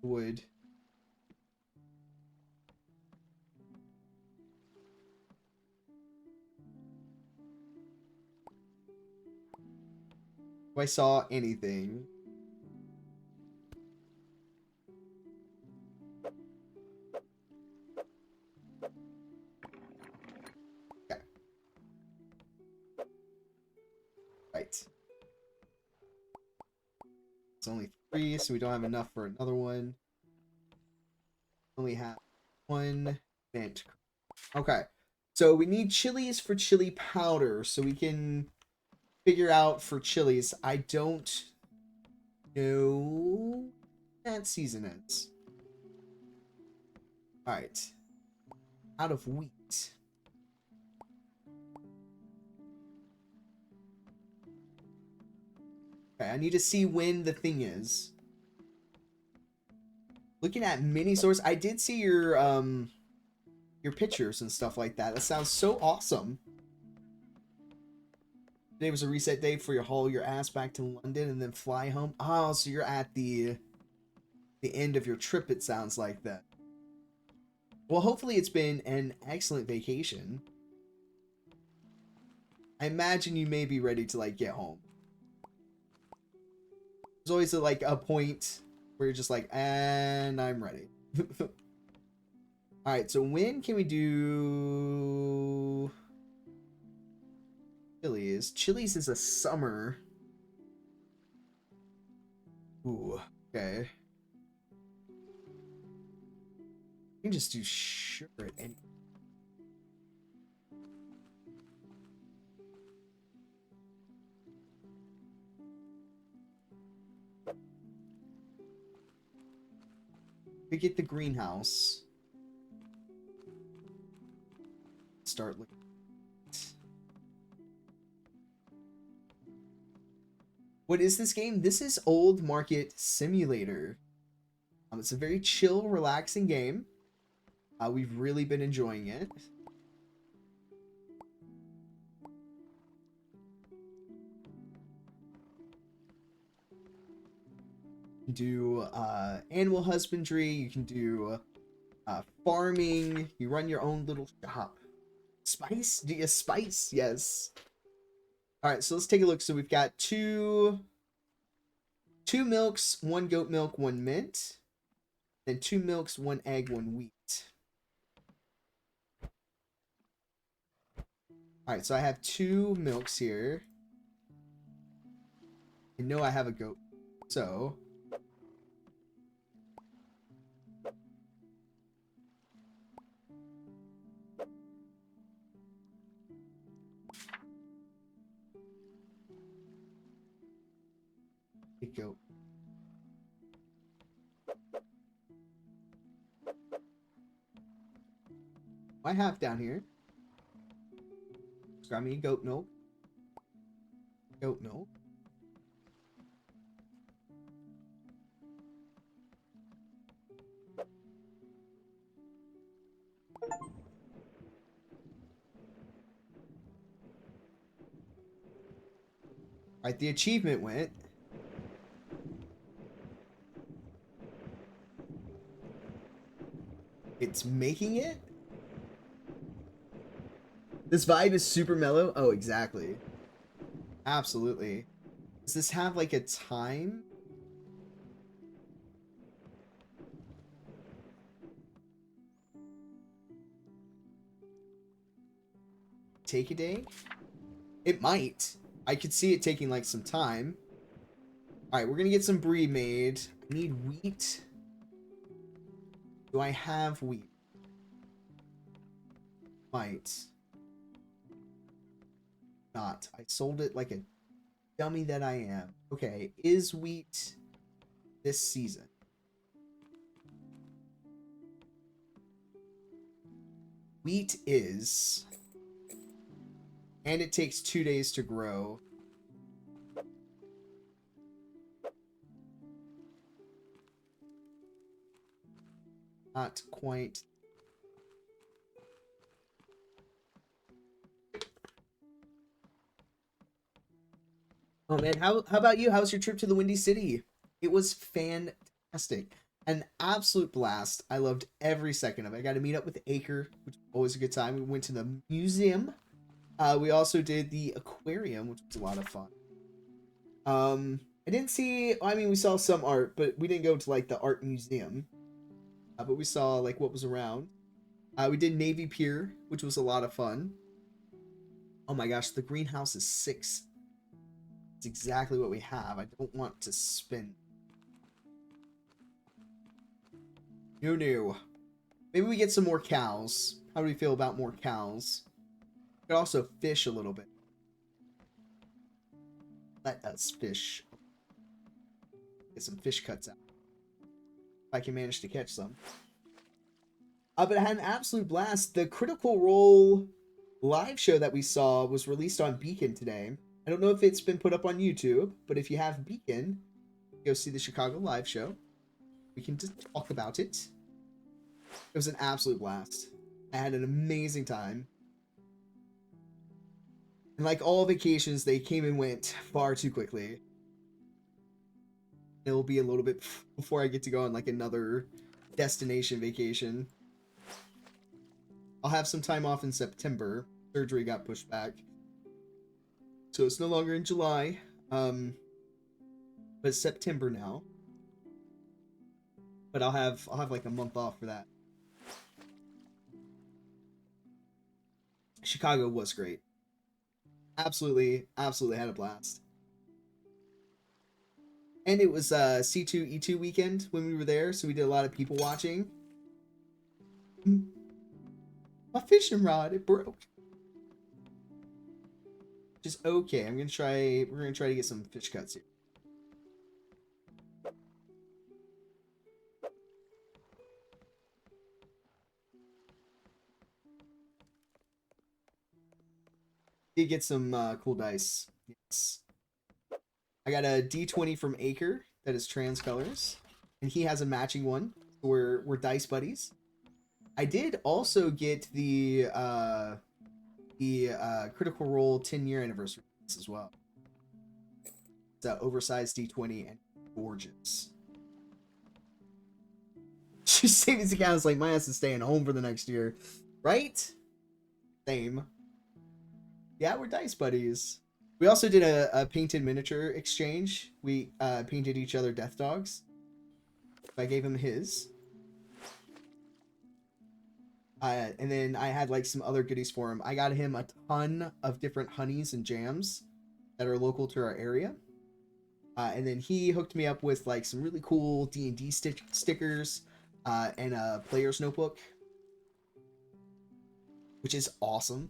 [SPEAKER 1] wood. If I saw anything. Okay. Right. It's only 3, so we don't have enough for another one. Only have 1 mint. Okay. So we need chilies for chili powder, so we can figure out for chilies. I don't know that season is. Alright. Out of wheat. Okay, I need to see when the thing is. Looking at mini source, I did see your pictures and stuff like that. That sounds so awesome. Today was a reset day for you to haul your ass back to London and then fly home. Oh, so you're at the end of your trip, it sounds like that. Well, hopefully it's been an excellent vacation. I imagine you may be ready to, like, get home. There's always, like, a point where you're just like, and I'm ready. Alright, so when can we do... Chili's? Chili's is a summer. Ooh, okay. We can just do sure at any... We get the greenhouse. Start looking. What is this game? This is Old Market Simulator. It's a very chill, relaxing game. We've really been enjoying it. You can do animal husbandry. You can do farming. You run your own little shop. Spice? Do you spice? Yes. All right, so let's take a look. So we've got two milks, 1 goat milk, 1 mint, and 2 milks, 1 egg, 1 wheat. All right, so I have 2 milks here. I know I have a goat, so a goat. I have down here. Grab me goat milk. Goat milk. Alright, the achievement went. It's making it? This vibe is super mellow? Oh, exactly. Absolutely. Does this have, like, a time? Take a day? It might. I could see it taking, like, some time. Alright, we're gonna get some brie made. I need wheat. Do I have wheat? Might. Not. I sold it like a dummy that I am. Okay, is wheat this season? Wheat is. And it takes 2 days to grow. Not quite. Oh man, how about you? How's your trip to the Windy City? It was fantastic. An absolute blast. I loved every second of it. I got to meet up with Acre, which was always a good time. We went to the museum. We also did the aquarium, which was a lot of fun. I didn't see, I mean, we saw some art, but we didn't go to like the art museum. But we saw like what was around. We did Navy Pier, which was a lot of fun. Oh my gosh, the greenhouse is 6. It's exactly what we have. I don't want to spin. No. Maybe we get some more cows. How do we feel about more cows? We could also fish a little bit. Let us fish. Get some fish cuts out. If I can manage to catch some. But I had an absolute blast. The Critical Role live show that we saw was released on Beacon today. I don't know if it's been put up on YouTube, but if you have Beacon, go see the Chicago live show. We can just talk about it. It was an absolute blast. I had an amazing time. And like all vacations, they came and went far too quickly. It'll be a little bit before I get to go on like another destination vacation. I'll have some time off in September. Surgery got pushed back. So it's no longer in July. But it's September now. But I'll have like a month off for that. Chicago was great. Absolutely had a blast. And it was C2E2 weekend when we were there, so we did a lot of people watching. My fishing rod, it broke. Which is okay. We're gonna try to get some fish cuts here. Did get some cool dice. Yes. I got a D20 from Acre that is trans colors, and he has a matching one. We're dice buddies. I did also get the Critical Role 10-year anniversary as well. It's an oversized D20 and gorgeous. Savings account is like, my ass is staying home for the next year, right? Same. Yeah, we're dice buddies. We also did a painted miniature exchange. We painted each other death dogs. I gave him his. And then I had like some other goodies for him. I got him a ton of different honeys and jams that are local to our area. And then he hooked me up with like some really cool D&D stickers and a player's notebook, which is awesome.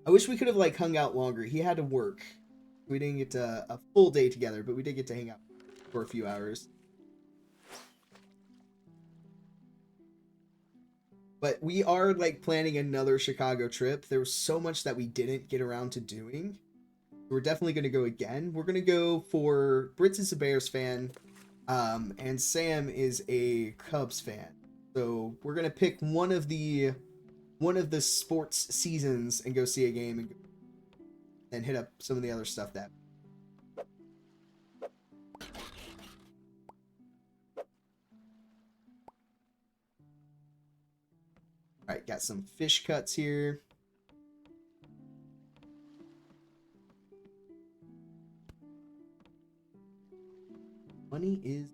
[SPEAKER 1] I wish we could have like hung out longer. He had to work. We didn't get a full day together, but we did get to hang out for a few hours. But we are like planning another Chicago trip. There was so much that we didn't get around to doing. We're definitely going to go again. We're going to go for Brits is a Bears fan, and Sam is a Cubs fan. So we're going to pick one of the sports seasons and go see a game and hit up some of the other stuff that. All right, got some fish cuts here. Money is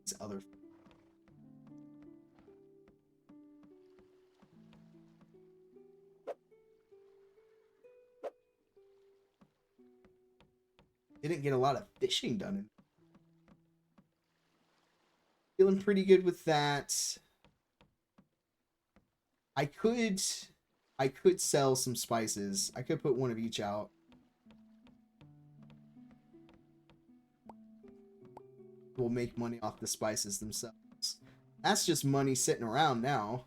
[SPEAKER 1] these other. Didn't get a lot of fishing done. Feeling pretty good with that. I could sell some spices. I could put one of each out. We'll make money off the spices themselves. That's just money sitting around now.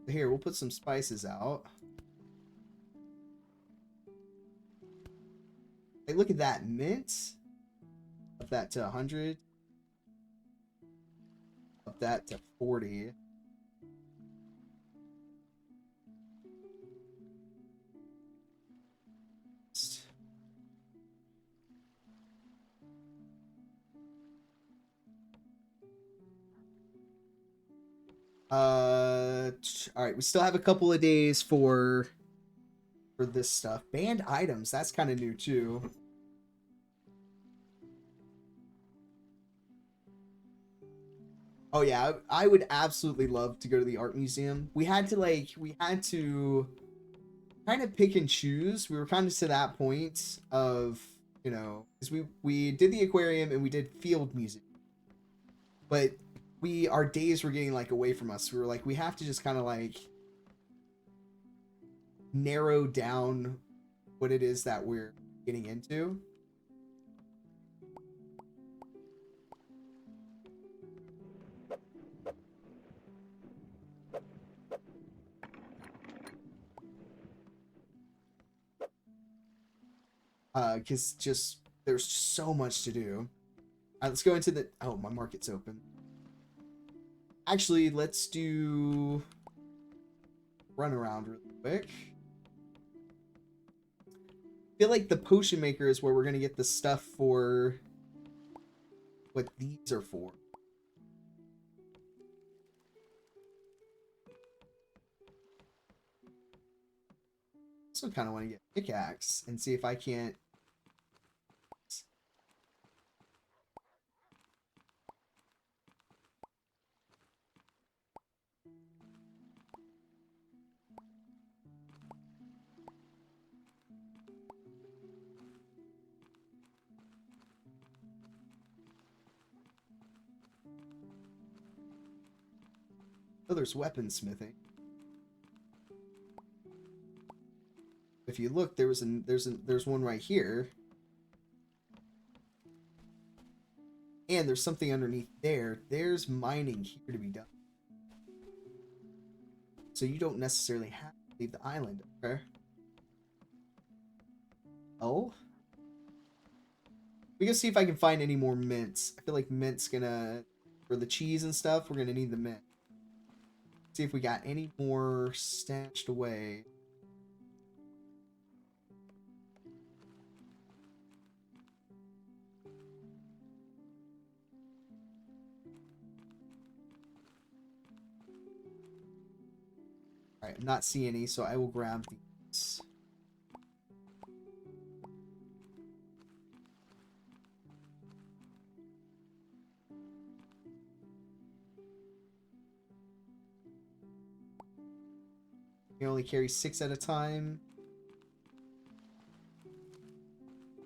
[SPEAKER 1] Here, we'll put some spices out. Hey, look at that mint. Up that to 100. Up that to 40. All right, we still have a couple of days for this stuff. Banned items, that's kind of new too. Oh yeah, I would absolutely love to go to the art museum. We had to kind of pick and choose. We were kind of to that point of, you know, because we did the aquarium and we did field music, but our days were getting like away from us. We were like, we have to just kind of like narrow down what it is that we're getting into. Because just there's so much to do. All right, let's go into the... Oh, my market's open. Actually, let's do... Run around really quick. I feel like the potion maker is where we're going to get the stuff for what these are for. Also kind of want to get pickaxe and see if I can't... Oh, there's weaponsmithing. If you look, there's one right here. And there's something underneath there. There's mining here to be done. So you don't necessarily have to leave the island, okay? Oh? We can see if I can find any more mints. I feel like mint's gonna... For the cheese and stuff, we're gonna need the mint. See if we got any more stashed away. Alright, I'm not seeing any, so I will grab these. You only carry 6 at a time.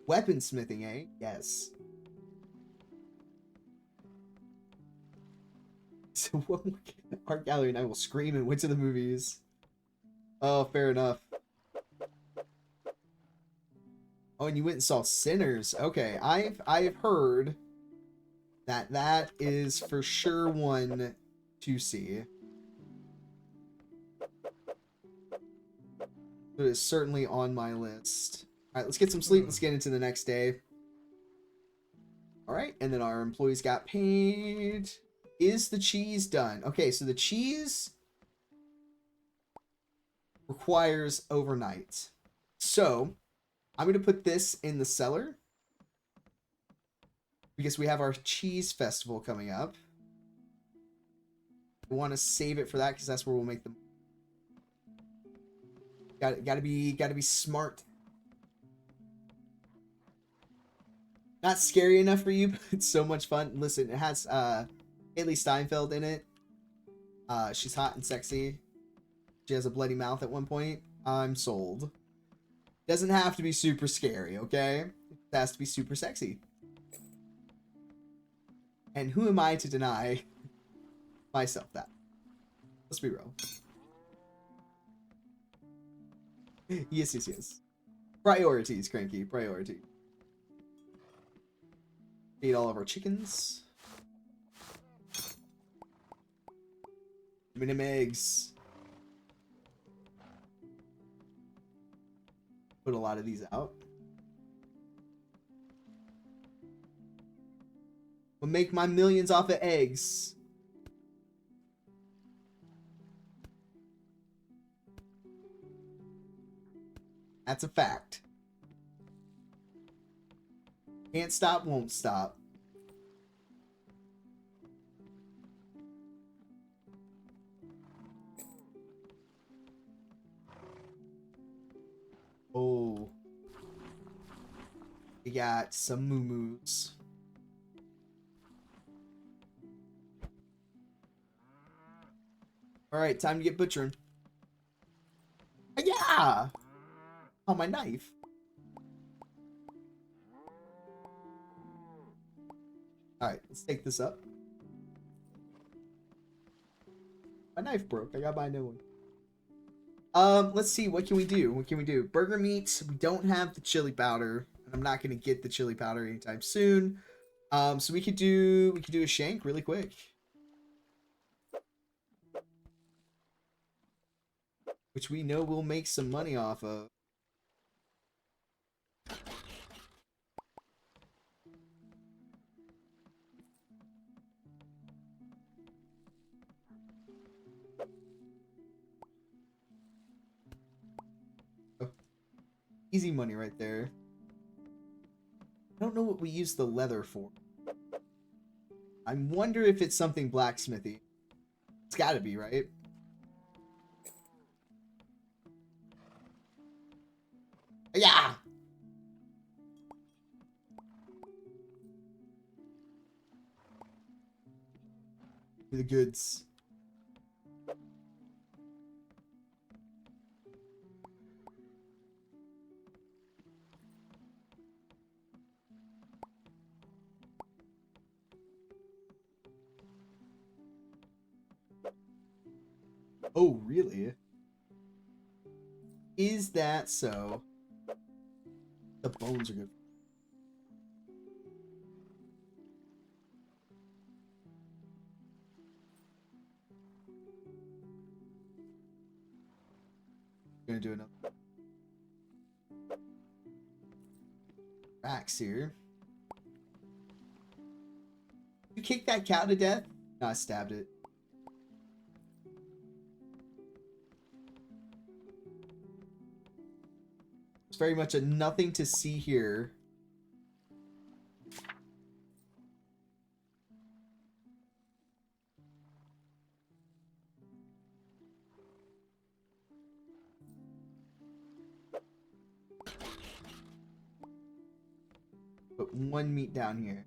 [SPEAKER 1] Weaponsmithing, eh? Yes. So art gallery and I will scream and went to the movies. Oh, fair enough. Oh, and you went and saw Sinners. Okay, I've heard that is for sure one to see. It is certainly on my list. All right, let's get some sleep. Let's get into the next day. All right, and then our employees got paid. Is the cheese done? Okay, so the cheese requires overnight. So I'm going to put this in the cellar because we have our cheese festival coming up. We want to save it for that because that's where we'll make them. Gotta be smart. Not scary enough for you, but it's so much fun. Listen, it has Hailee Steinfeld in it. She's hot and sexy. She has a bloody mouth at one point. I'm sold. Doesn't have to be super scary, okay? It has to be super sexy. And who am I to deny myself that? Let's be real. Yes. Priorities, Cranky. Priority. Feed all of our chickens. Give me them eggs. Put a lot of these out. We'll make my millions off of eggs. That's a fact. Can't stop, won't stop. We got some moo-moos. Alright, time to get butchering. Yeah! Oh, my knife. Alright, let's take this up. My knife broke. I gotta buy a new one. Let's see. What can we do? What can we do? Burger meat. We don't have the chili powder. I'm not gonna get the chili powder anytime soon. So we could do a shank really quick. Which we know we'll make some money off of. Oh. Easy money right there. I don't know what we use the leather for. I wonder if it's something blacksmithy. It's gotta be, right? Yeah! The goods. Oh, really? Is that so? The bones are good. Gonna do another axe here. You kicked that cow to death? No, I stabbed it. It's very much a nothing to see here. Put one meat down here.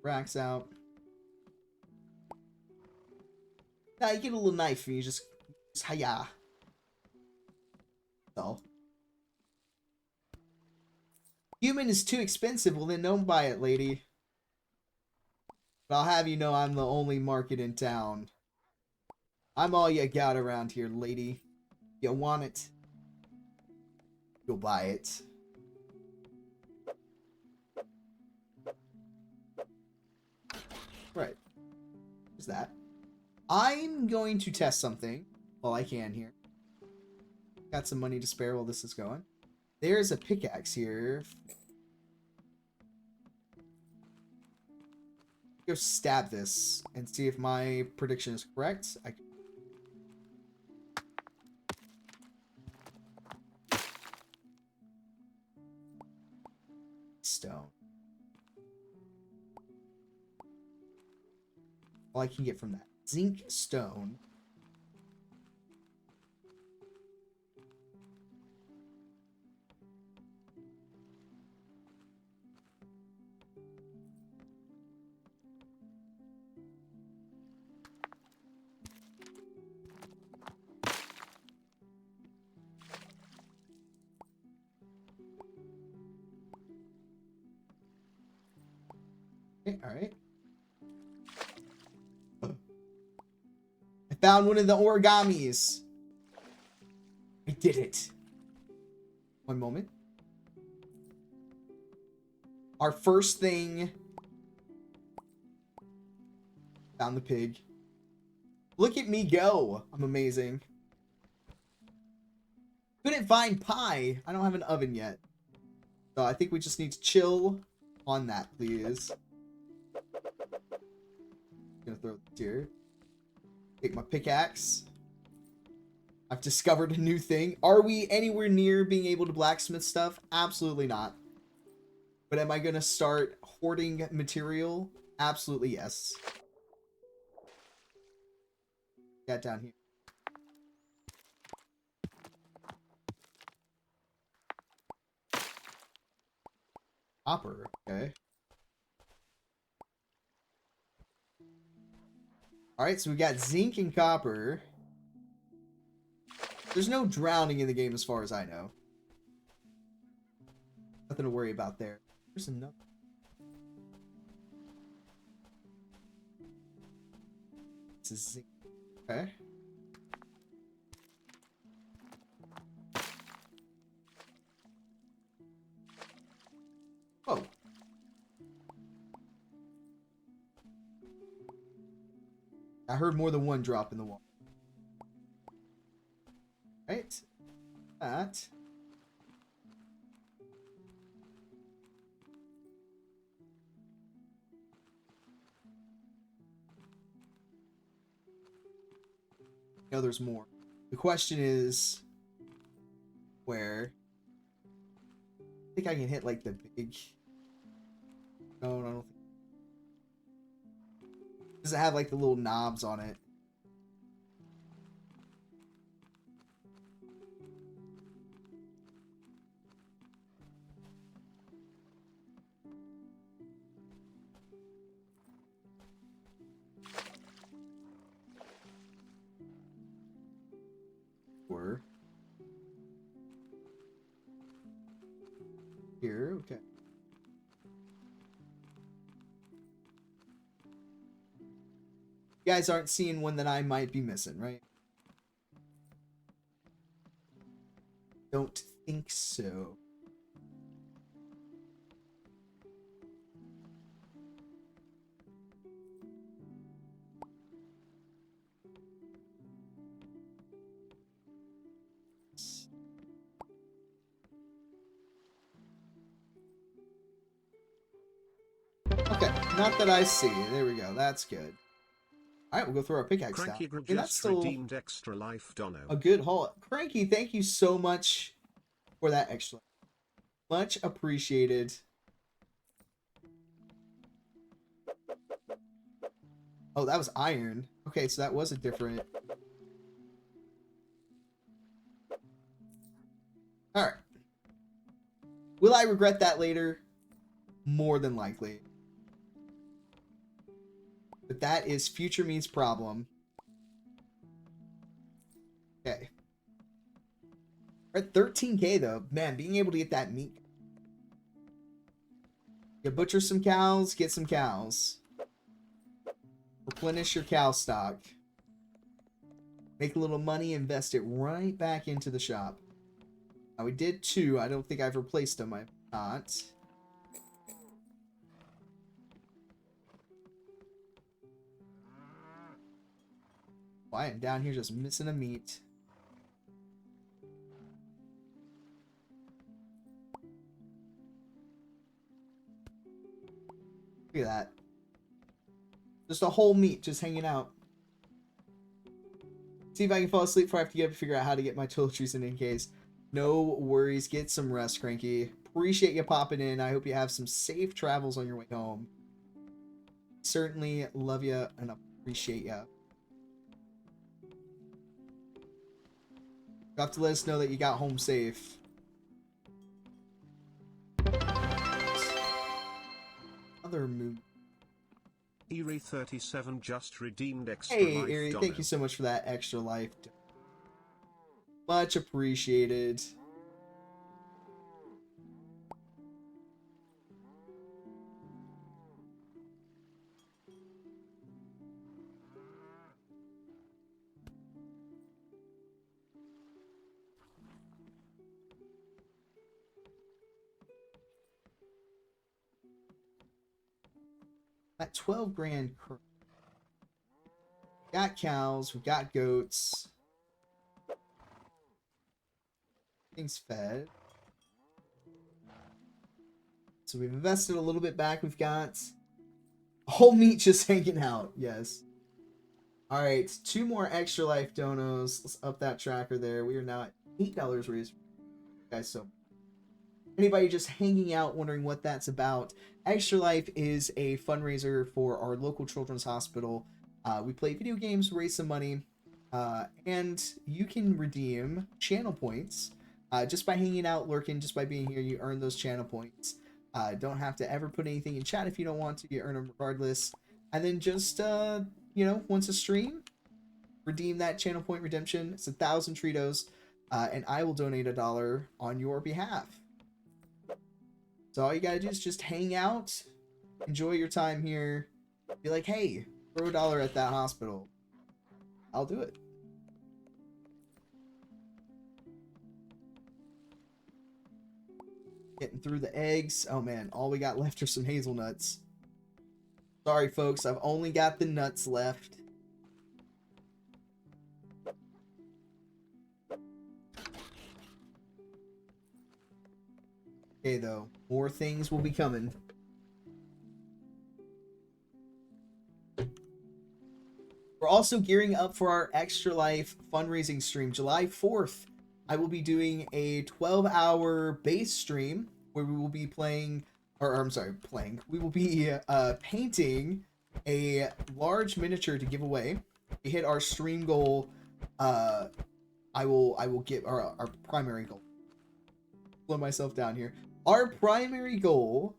[SPEAKER 1] Racks out. Now you get a little knife and you just hiya. So. Human is too expensive. Well, then don't buy it, lady. But I'll have you know I'm the only market in town. I'm all you got around here, lady. You want it? You'll buy it. Right. What's that? I'm going to test something while I can here. Got some money to spare while this is going. There's a pickaxe here. Go stab this and see if my prediction is correct. Stone. All I can get from that. Zinc stone. Okay, alright. I found one of the origamis. I did it. One moment. Our first thing. Found the pig. Look at me go. I'm amazing. Couldn't find pie. I don't have an oven yet. So I think we just need to chill on that, please. Gonna throw this here. Take my pickaxe. I've discovered a new thing. Are we anywhere near being able to blacksmith stuff? Absolutely not. But am I gonna start hoarding material? Absolutely yes. Got down here. Copper, okay. Alright, so we got zinc and copper. There's no drowning in the game as far as I know. Nothing to worry about there. There's another. This is zinc. Okay. Oh. I heard more than one drop in the wall. Right. That. No, there's more. The question is where? I think I can hit like the big. No, I don't think. Does it have like the little knobs on it? Or here, okay. You guys aren't seeing one that I might be missing, right? Don't think so. Okay, not that I see. There we go. That's good. All right, we'll go through our pickaxe down.
[SPEAKER 2] Cranky
[SPEAKER 1] And that's
[SPEAKER 2] just
[SPEAKER 1] still
[SPEAKER 2] redeemed extra life, Dono.
[SPEAKER 1] a good haul. Cranky, thank you so much for that extra. Much appreciated. Oh, that was iron. Okay, so that was a different. All right. Will I regret that later? More than likely. But that is future me's problem. Okay. We're at 13K though. Man, being able to get that meat. You butcher some cows, get some cows. Replenish your cow stock. Make a little money, invest it right back into the shop. Now we did 2. I don't think I've replaced them. I've not. I am down here just missing a meat. Look at that. Just a whole meat just hanging out. See if I can fall asleep before I have to get up to figure out how to get my toiletries in case. No worries. Get some rest, Cranky. Appreciate you popping in. I hope you have some safe travels on your way home. Certainly love you and appreciate you. You have to let us know that you got home safe. Other move.
[SPEAKER 2] Erie37 just redeemed extra
[SPEAKER 1] Hey,
[SPEAKER 2] life,
[SPEAKER 1] Erie,
[SPEAKER 2] Dono.
[SPEAKER 1] thank you so much for that extra life. Much appreciated. At 12 grand. We got cows, we got goats. Things fed. So we've invested a little bit back. We've got whole meat just hanging out. Yes. All right, 2 more extra life donos. Let's up that tracker there. We are now at $8 raised. Guys, so anybody just hanging out wondering what that's about, Extra Life is a fundraiser for our local children's hospital. We play video games, raise some money, and you can redeem channel points just by hanging out, lurking, just by being here. You earn those channel points. Don't have to ever put anything in chat if you don't want to. You earn them regardless. And then just, once a stream, redeem that channel point redemption. It's 1,000 Tritos, and I will donate $1 on your behalf. So all you gotta do is just hang out, enjoy your time here, be like, hey, throw $1 at that hospital. I'll do it. Getting through the eggs. Oh man, all we got left are some hazelnuts. Sorry folks, I've only got the nuts left. Okay though, more things will be coming. We're also gearing up for our Extra Life fundraising stream. July 4th, I will be doing a 12-hour base stream where we will be playing, we will be painting a large miniature to give away. We hit our stream goal. I will get our primary goal. Slow myself down here. Our primary goal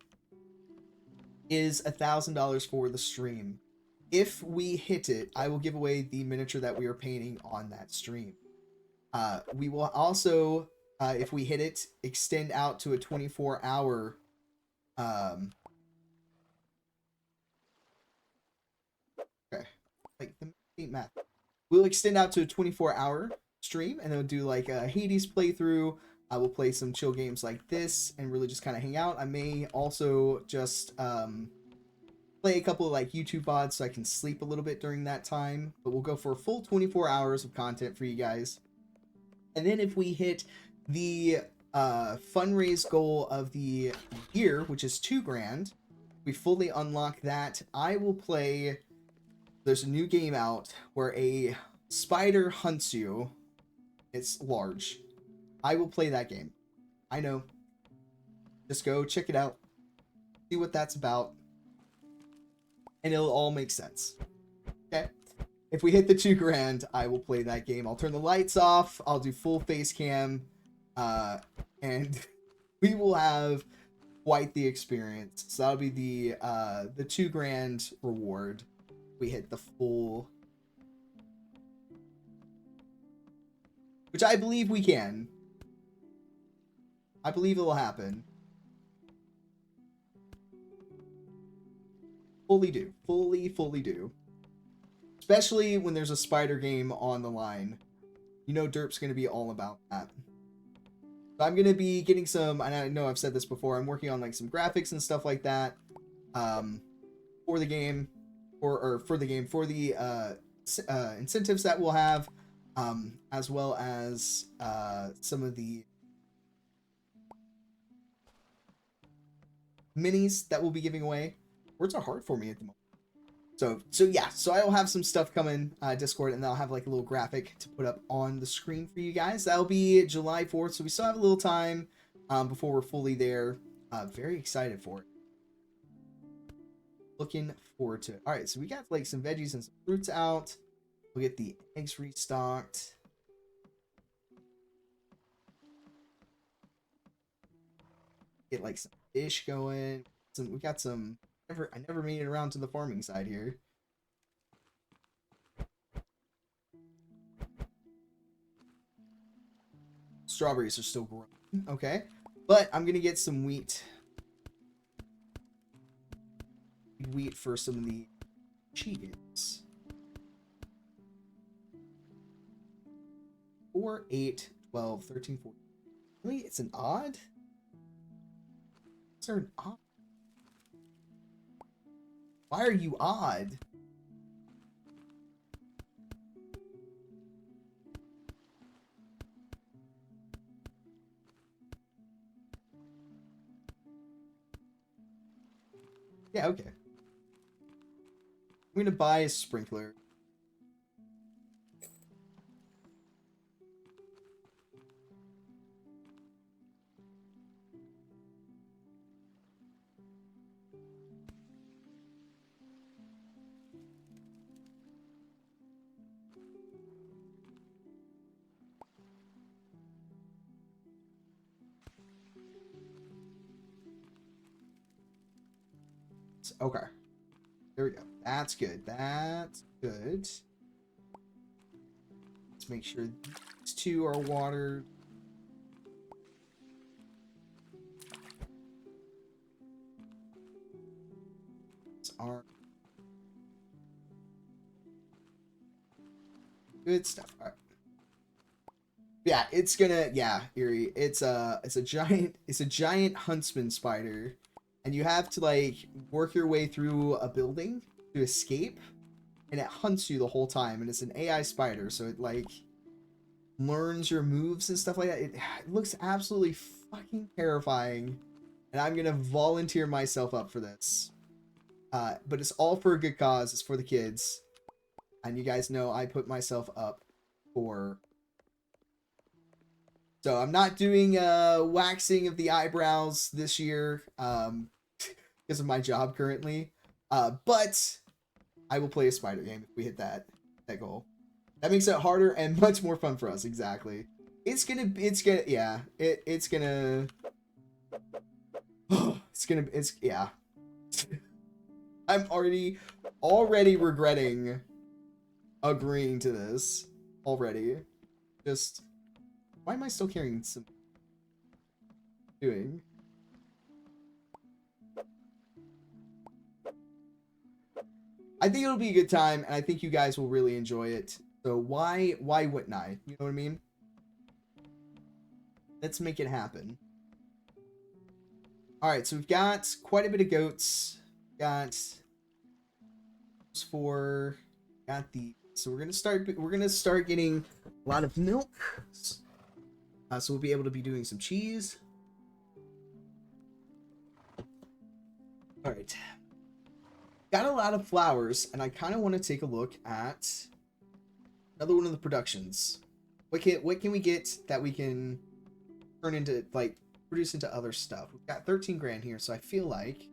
[SPEAKER 1] is $1,000 for the stream. If we hit it, I will give away the miniature that we are painting on that stream. We will also, if we hit it, extend out to a 24-hour okay, like the math. We'll extend out to a 24-hour stream, and then we'll do like a Hades playthrough. I will play some chill games like this and really just kind of hang out. I may also just play a couple of like YouTube VODs so I can sleep a little bit during that time. But we'll go for a full 24 hours of content for you guys. And then if we hit the fundraise goal of the year, which is $2,000, we fully unlock that. I will play. There's a new game out where a spider hunts you. It's large. I will play that game. I know. Just go check it out. See what that's about. And it'll all make sense. Okay? If we hit the $2,000, I will play that game. I'll turn the lights off. I'll do full face cam. And we will have quite the experience. So that'll be the $2,000 reward. We hit the full, which I believe we can. I believe it will happen. Fully do. Fully do. Especially when there's a spider game on the line. You know Derp's going to be all about that. So I'm going to be getting some, and I know I've said this before, I'm working on like some graphics and stuff like that for the game, for the incentives that we'll have, as well as some of the minis that we'll be giving away. Words are hard for me at the moment. So I will have some stuff coming Discord, and then I'll have like a little graphic to put up on the screen for you guys. That'll be July 4th, so we still have a little time before we're fully there. Very excited for it. Looking forward to it. All right, so we got like some veggies and some fruits out. We'll get the eggs restocked. Get like some fish going. We got some. I never made it around to the farming side here. Strawberries are still growing. Okay. But I'm going to get some wheat. Wheat for some of the cheese. 4, 8, 12, 13, 14. Really? It's an odd? Is there an odd? Why are you odd? Yeah, okay. I'm gonna buy a sprinkler. Okay. There we go. That's good. That's good. Let's make sure these two are watered. Are good stuff. All right. Yeah, it's gonna, yeah, Eerie. It's a giant huntsman spider, and you have to like work your way through a building to escape, and it hunts you the whole time. And it's an AI spider, so it like learns your moves and stuff like that. It looks absolutely fucking terrifying, and I'm gonna volunteer myself up for this. But it's all for a good cause. It's for the kids. And you guys know I put myself up for... So I'm not doing waxing of the eyebrows this year because of my job currently. But I will play a spider game if we hit that goal. That makes it harder and much more fun for us. Exactly. It's gonna, yeah. Yeah. I'm already regretting agreeing to this already. Just, why am I still carrying some doing? I think it'll be a good time, and I think you guys will really enjoy it. So why wouldn't I? You know what I mean? Let's make it happen. All right, so we've got quite a bit of goats. Got so we're gonna start getting a lot of milk. So we'll be able to be doing some cheese. All right. Got a lot of flowers, and I kind of want to take a look at another one of the productions. What can we get that we can turn into, like, produce into other stuff? We've got 13 grand here, so I feel like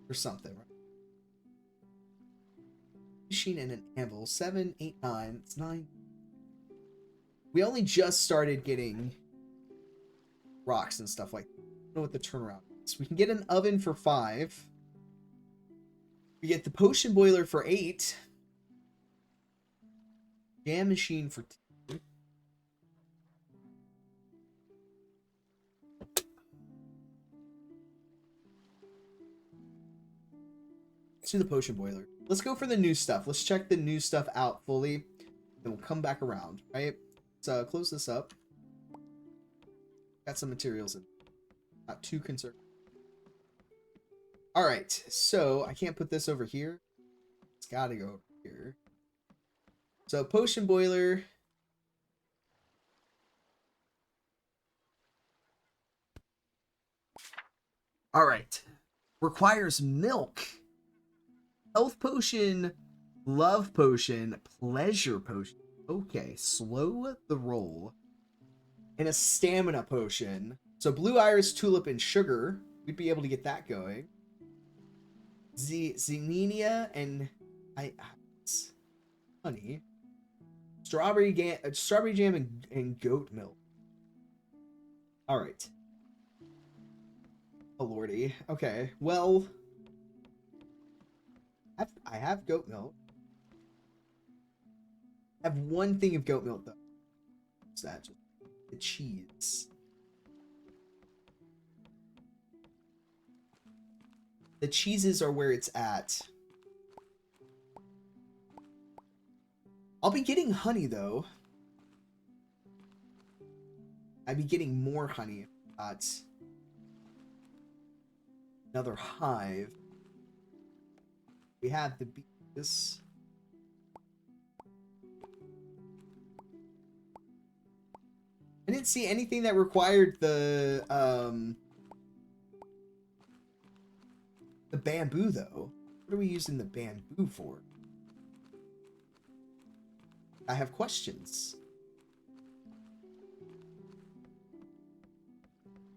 [SPEAKER 1] there's something, right? Machine and an anvil. 7, 8, 9. It's 9. We only just started getting rocks and stuff like that. I don't know what the turnaround is. We can get an oven for 5. We get the potion boiler for 8. Jam machine for 2. Let's do the potion boiler. Let's go for the new stuff. Let's check the new stuff out fully. Then we'll come back around, right? So close this up. Got some materials in. Not too concerned. All right, so I can't put this over here. It's got to go over here. So potion boiler. All right. Requires milk. Health potion, love potion, pleasure potion. Okay, slow the roll. And a stamina potion. So blue iris, tulip, and sugar. We'd be able to get that going. Zinnia and honey. Strawberry jam and goat milk. All right. Oh lordy. Okay. Well, I have goat milk. I have one thing of goat milk though. What's that? Just the cheese. The cheeses are where it's at. I'll be getting honey though. I'd be getting more honey if not another hive. We have the bees. I didn't see anything that required the bamboo though. What are we using the bamboo for? I have questions.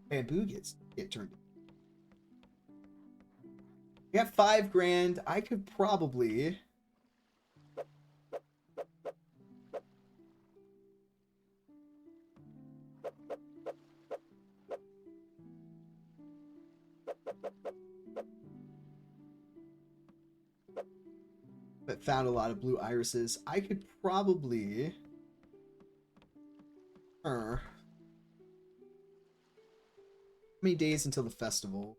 [SPEAKER 1] Bamboo get turned. We have 5 grand. I could probably... found a lot of blue irises. I could probably... How many days until the festival?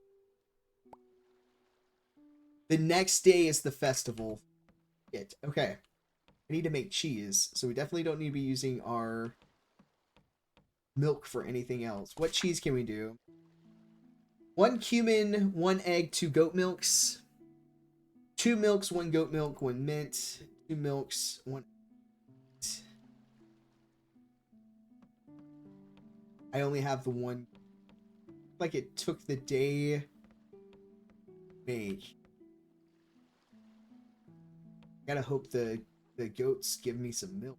[SPEAKER 1] The next day is the festival. Okay. I need to make cheese, so we definitely don't need to be using our milk for anything else. What cheese can we do? 1 cumin, 1 egg, 2 goat milks. 2 milks, 1 goat milk, 1 mint. 2 milks, 1... I only have the one... Like it took the day... Make. Gotta hope the goats give me some milk.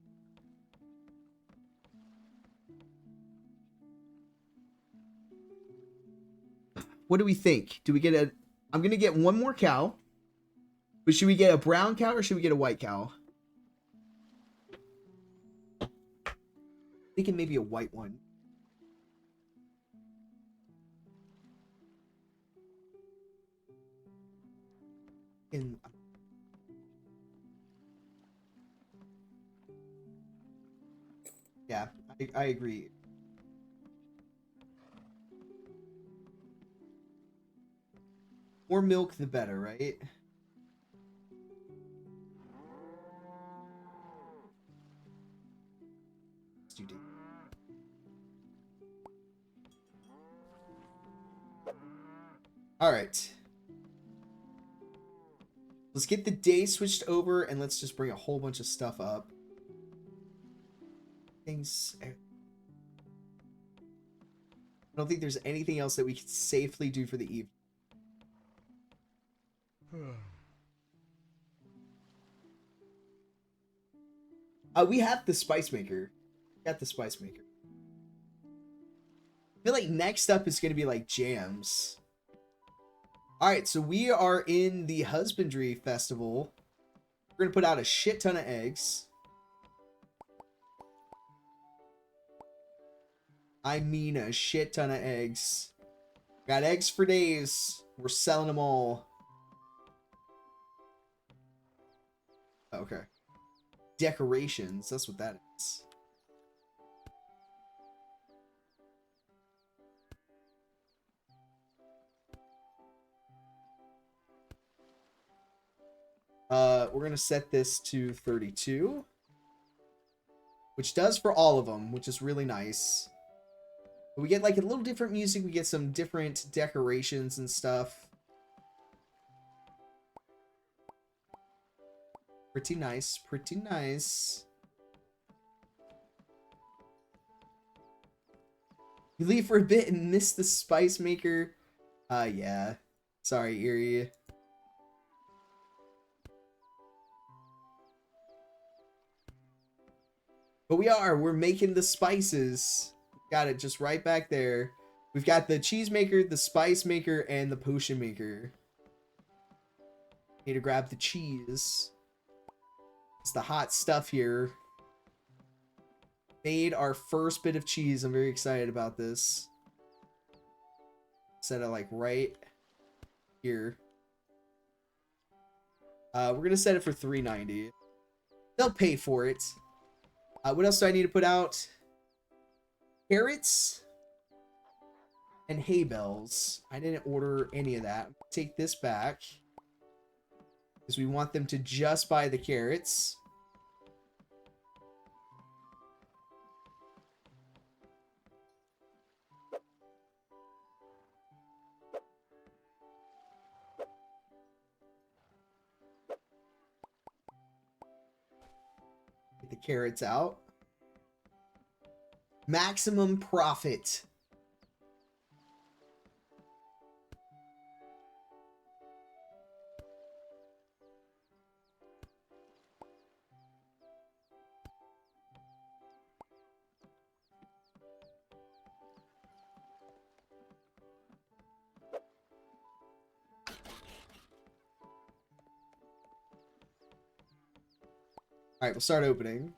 [SPEAKER 1] What do we think? Do we get a... I'm gonna get 1 more cow. But should we get a brown cow or should we get a white cow? Thinking maybe a white one. And yeah, I agree. More milk, the better, right? Let's do all right. Let's get the day switched over and let's just bring a whole bunch of stuff up. Things. I don't think there's anything else that we can safely do for the evening. We have the spice maker. Got the spice maker. I feel like next up is going to be like jams. Alright, so we are in the husbandry festival. We're going to put out a shit ton of eggs. I mean a shit ton of eggs. Got eggs for days. We're selling them all. Okay. Decorations, that's what that is. We're gonna set this to 32, which does for all of them, which is really nice. But we get like a little different music. We get some different decorations and stuff. Pretty nice, pretty nice. You leave for a bit and miss the spice maker. Yeah. Sorry, Erie. But we're making the spices. Got it just right back there. We've got the cheese maker, the spice maker, and the potion maker. Need to grab the cheese. It's the hot stuff here. Made our first bit of cheese. I'm very excited about this. Set it like right here. We're gonna set it for $3.90. They'll pay for it. What else do I need to put out? Carrots and hay bales. I didn't order any of that. Take this back because we want them to just buy the carrots. Get the carrots out. Maximum profit. All right, we'll start opening.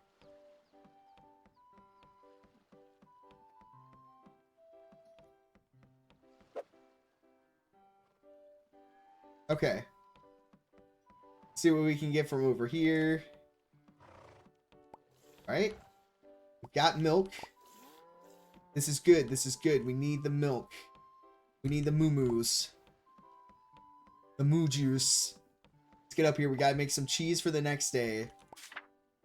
[SPEAKER 1] Okay. See what we can get from over here. All right. We've got milk. This is good. This is good. We need the milk. We need the moo-moos. The moo juice. Let's get up here. We gotta make some cheese for the next day.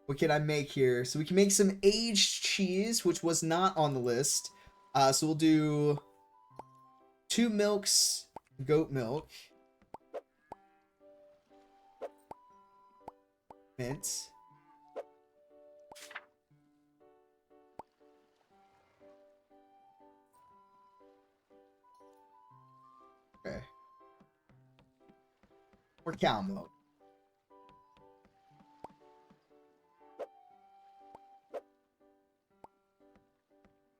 [SPEAKER 1] What can I make here? So we can make some aged cheese, which was not on the list. So we'll do 2 milks, goat milk. Mint. Okay. Or cow milk.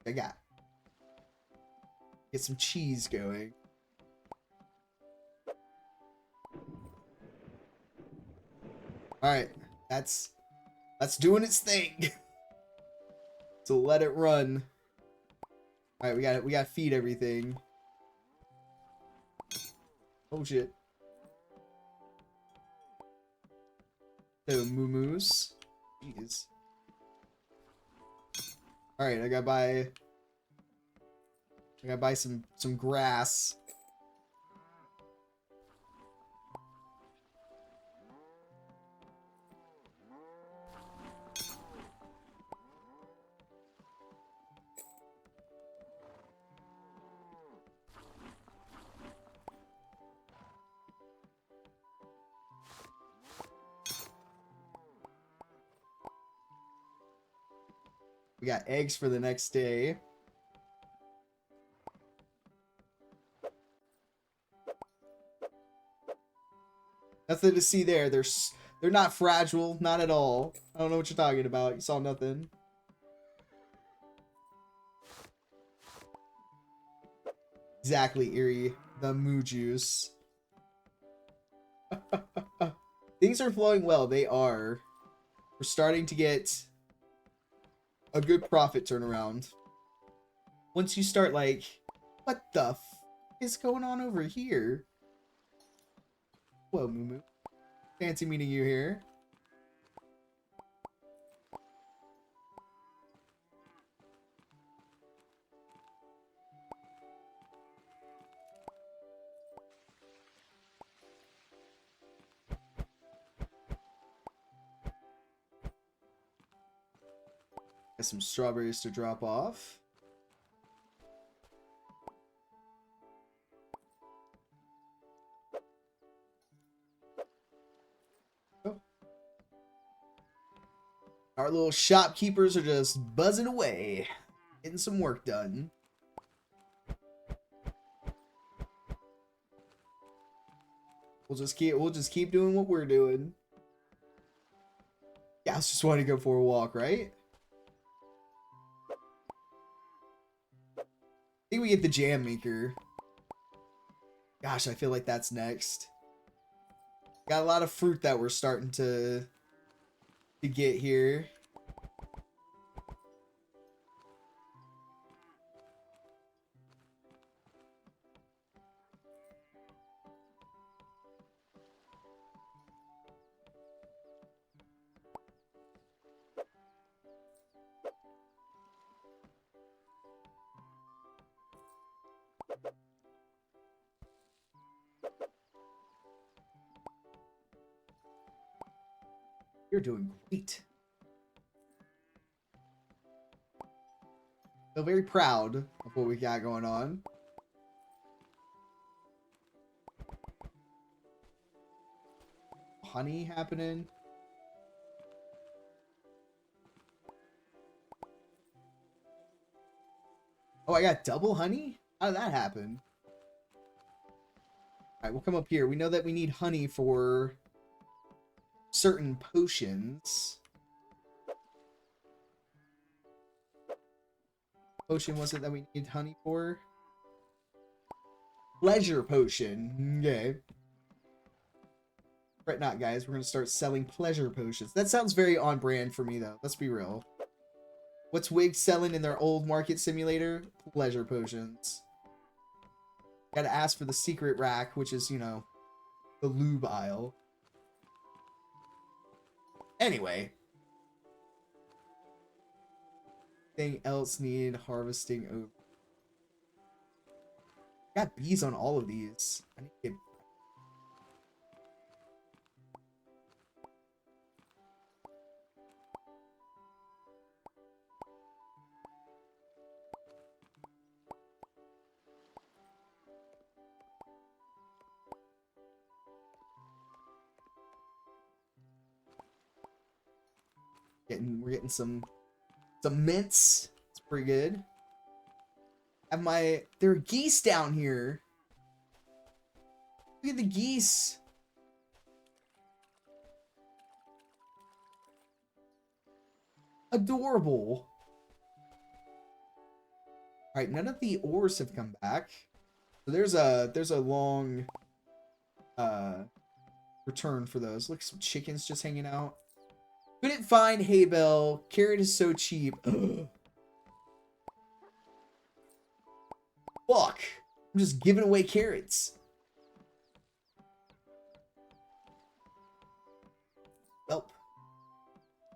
[SPEAKER 1] I got. Get some cheese going. All right, that's doing its thing. So let it run. All right, we got to feed everything. Oh shit. So moo-moos. Jeez. All right, I gotta buy some grass. We got eggs for the next day. Nothing to see there. They're not fragile, not at all. I don't know what you're talking about. You saw nothing. Exactly, Eerie. The moo juice. Things are flowing well. They are. We're starting to get a good profit turnaround. Once you start like, what the f is going on over here? Whoa, Moo Moo. Fancy meeting you here. Got some strawberries to drop off. Oh. Our little shopkeepers are just buzzing away, getting some work done. We'll just keep doing what we're doing. Yeah, I just want to go for a walk, right? I think we get the jam maker. Gosh, I feel like that's next. Got a lot of fruit that we're starting to get here. You're doing great. Feel very proud of what we got going on. Honey happening. Oh, I got double honey? How did that happen? Alright, we'll come up here. We know that we need honey for certain potions. Potion was it that we need honey for? Pleasure potion. Okay. Fret not, guys. We're going to start selling pleasure potions. That sounds very on brand for me, though. Let's be real. What's Wig selling in their old market simulator? Pleasure potions. Gotta ask for the secret rack, which is, you know, the lube aisle. Anyway. Anything else need harvesting over? Got bees on all of these. I need to get... We're getting some mints. It's pretty good. There are geese down here. Look at the geese. Adorable. All right, none of the ores have come back. So there's a long return for those. Look, some chickens just hanging out. Couldn't find hay bale. Carrot is so cheap. Fuck. I'm just giving away carrots. Welp.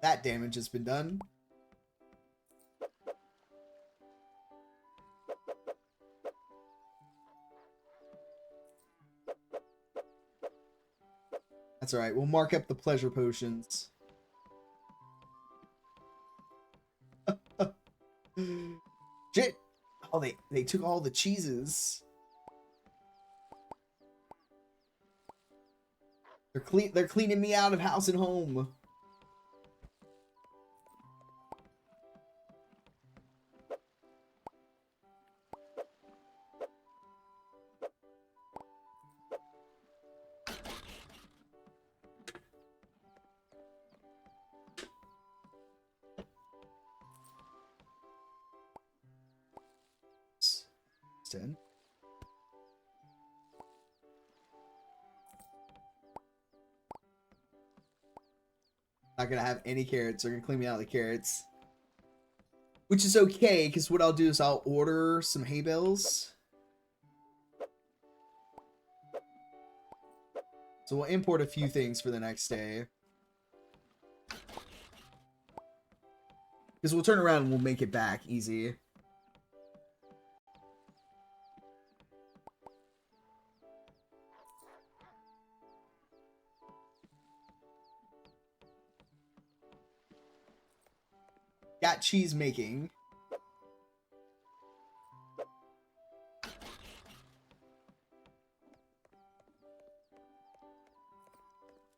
[SPEAKER 1] That damage has been done. That's alright. We'll mark up the pleasure potions. Shit! Oh, they took all the cheeses. They're cleaning me out of house and home. Not gonna have any carrots. They're gonna clean me out of the carrots. Which is okay, because what I'll do is I'll order some hay bales. So we'll import a few things for the next day. Because we'll turn around and we'll make it back easy. Got cheese making.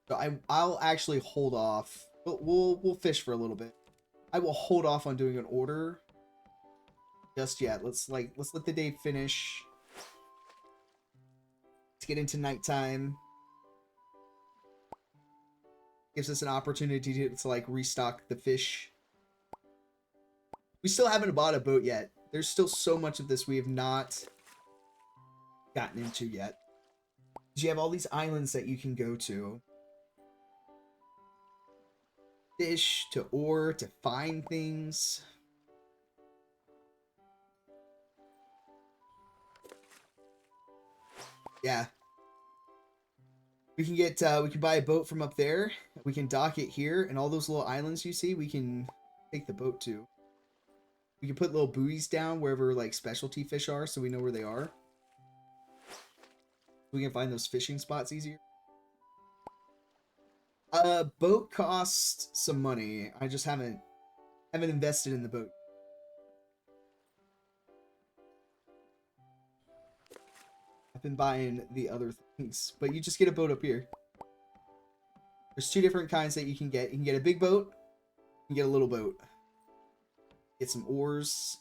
[SPEAKER 1] So I'll actually hold off. We'll fish for a little bit. I will hold off on doing an order just yet. Let's let the day finish. Let's get into nighttime. Gives us an opportunity to like restock the fish. We still haven't bought a boat yet. There's still so much of this we have not gotten into yet. You have all these islands that you can go to. Fish, to ore, to find things. Yeah. We can get, we can buy a boat from up there. We can dock it here, and all those little islands you see, we can take the boat to. We can put little buoys down wherever like specialty fish are, so we know where they are. We can find those fishing spots easier. Boat costs some money. I just haven't invested in the boat. I've been buying the other things, but you just get a boat up here. There's two different kinds that you can get. You can get a big boat, you can get a little boat. Get some oars.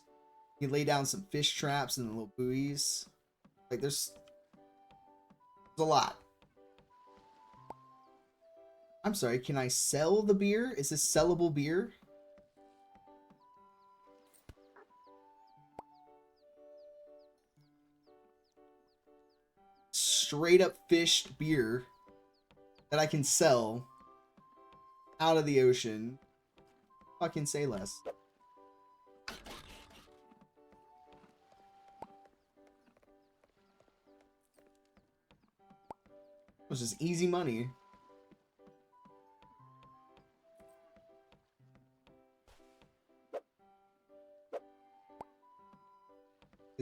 [SPEAKER 1] You can lay down some fish traps and the little buoys. Like there's a lot. I'm sorry, can I sell the beer? Is this sellable beer? Straight up fished beer that I can sell out of the ocean. Fucking say less. It was just easy money.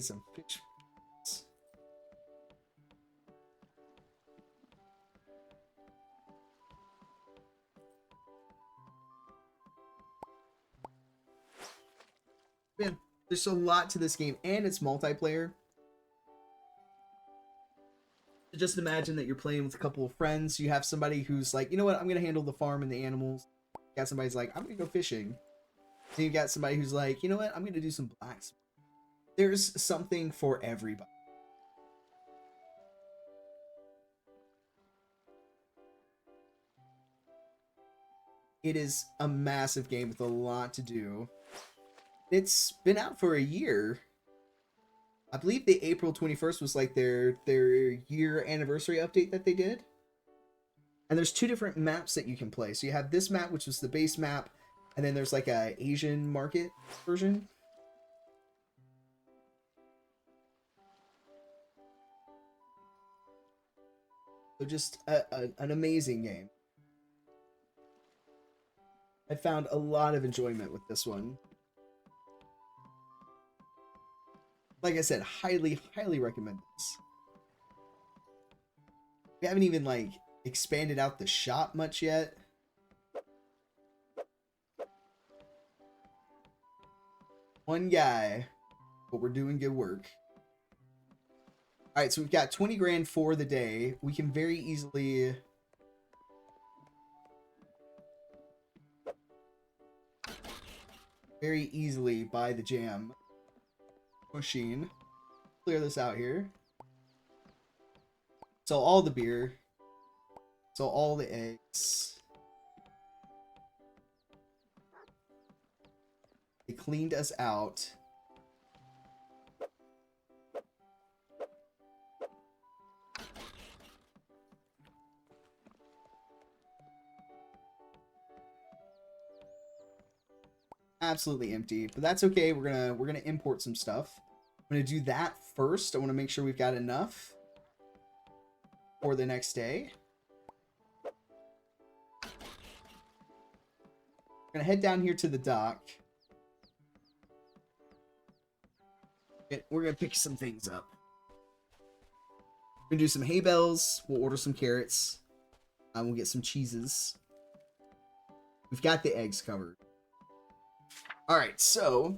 [SPEAKER 1] Get some fish. Man, there's a lot to this game, and it's multiplayer. Just imagine that you're playing with a couple of friends. You have somebody who's like, you know what, I'm gonna handle the farm and the animals. You got somebody's like, I'm gonna go fishing. Then you got somebody who's like, you know what, I'm gonna do some blacksmithing. There's something for everybody. It is a massive game with a lot to do. It's been out for a year. I believe the April 21st was like their year anniversary update that they did. And there's two different maps that you can play. So you have this map, which was the base map, and then there's like a Asian market version. So just an amazing game. I found a lot of enjoyment with this one. Like I said, highly, highly recommend this. We haven't even, like, expanded out the shop much yet. One guy, but we're doing good work. Alright, so we've got 20 grand for the day. We can very easily... buy the jam machine. Clear this out here. So all the beer. So all the eggs. They cleaned us out. Absolutely empty, but that's okay. We're gonna import some stuff. I'm gonna do that first. I want to make sure we've got enough for the next day. We're gonna head down here to the dock. We're gonna pick some things up. We're gonna do some hay bales. We'll order some carrots. We'll get some cheeses. We've got the eggs covered. All right, so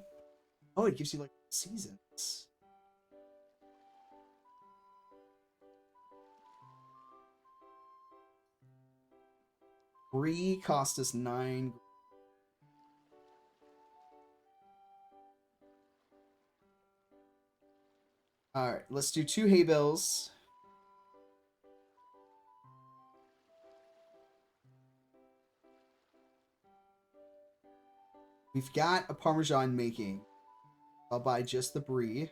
[SPEAKER 1] it gives you like seasons. Brie cost us 9. All right, let's do 2 hay bales. We've got a Parmesan making. I'll buy just the brie.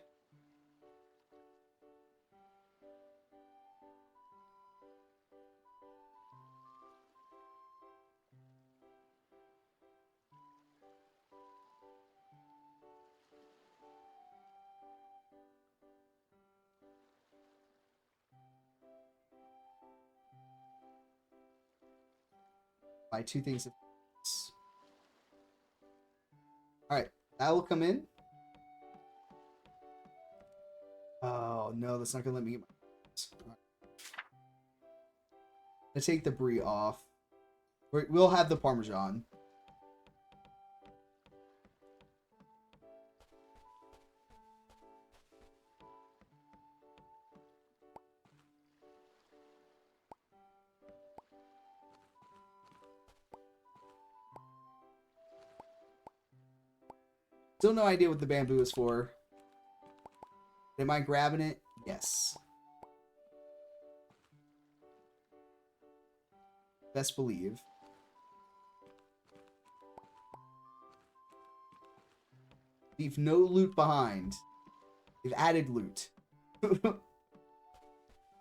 [SPEAKER 1] Buy 2 things of this. Alright, that will come in. Oh no, that's not gonna let me get my... Right. Let's take the brie off. We'll have the Parmesan. Still no idea what the bamboo is for. Am I grabbing it? Yes. Best believe. Leave no loot behind. They've added loot.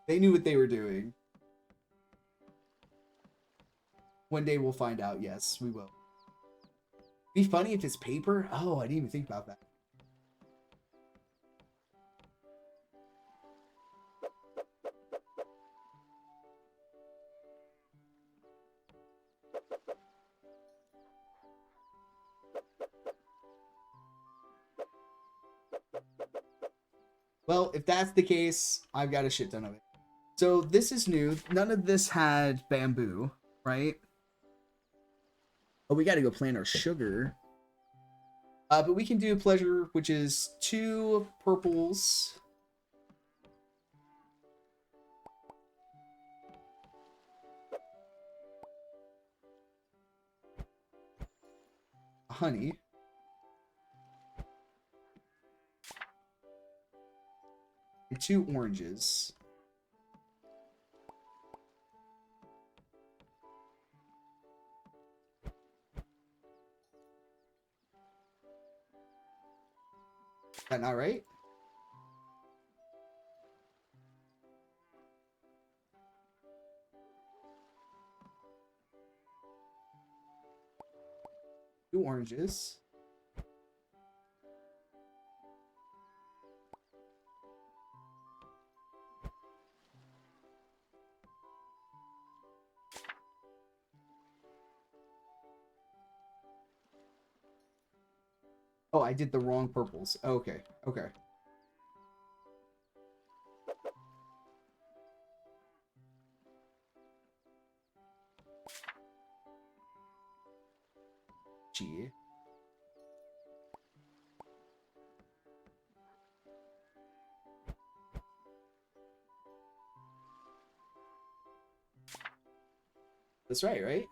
[SPEAKER 1] They knew what they were doing. One day we'll find out. Yes, we will. Be funny if it's paper. Oh, I didn't even think about that. Well, if that's the case, I've got a shit ton of it. So this is new. None of this had bamboo, right? Oh, we got to go plant our sugar. But we can do pleasure, which is 2 purples. Honey. And 2 oranges. Is that not right? Two oranges. Oh, I did the wrong purples. Okay, okay. G. That's right, right?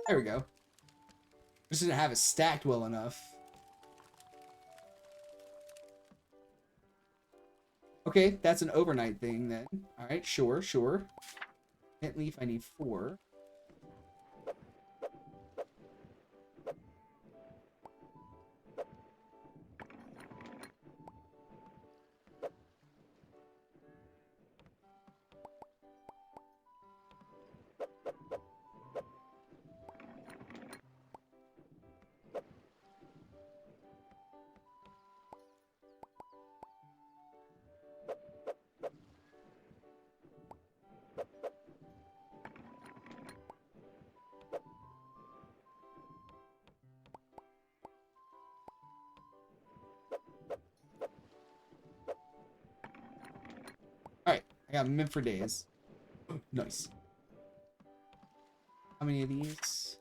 [SPEAKER 1] There we go. Just didn't have it stacked well enough. Okay, that's an overnight thing then. Alright, sure, sure. Mint leaf, I need 4. Alright, I got mint for days. Nice. How many of these?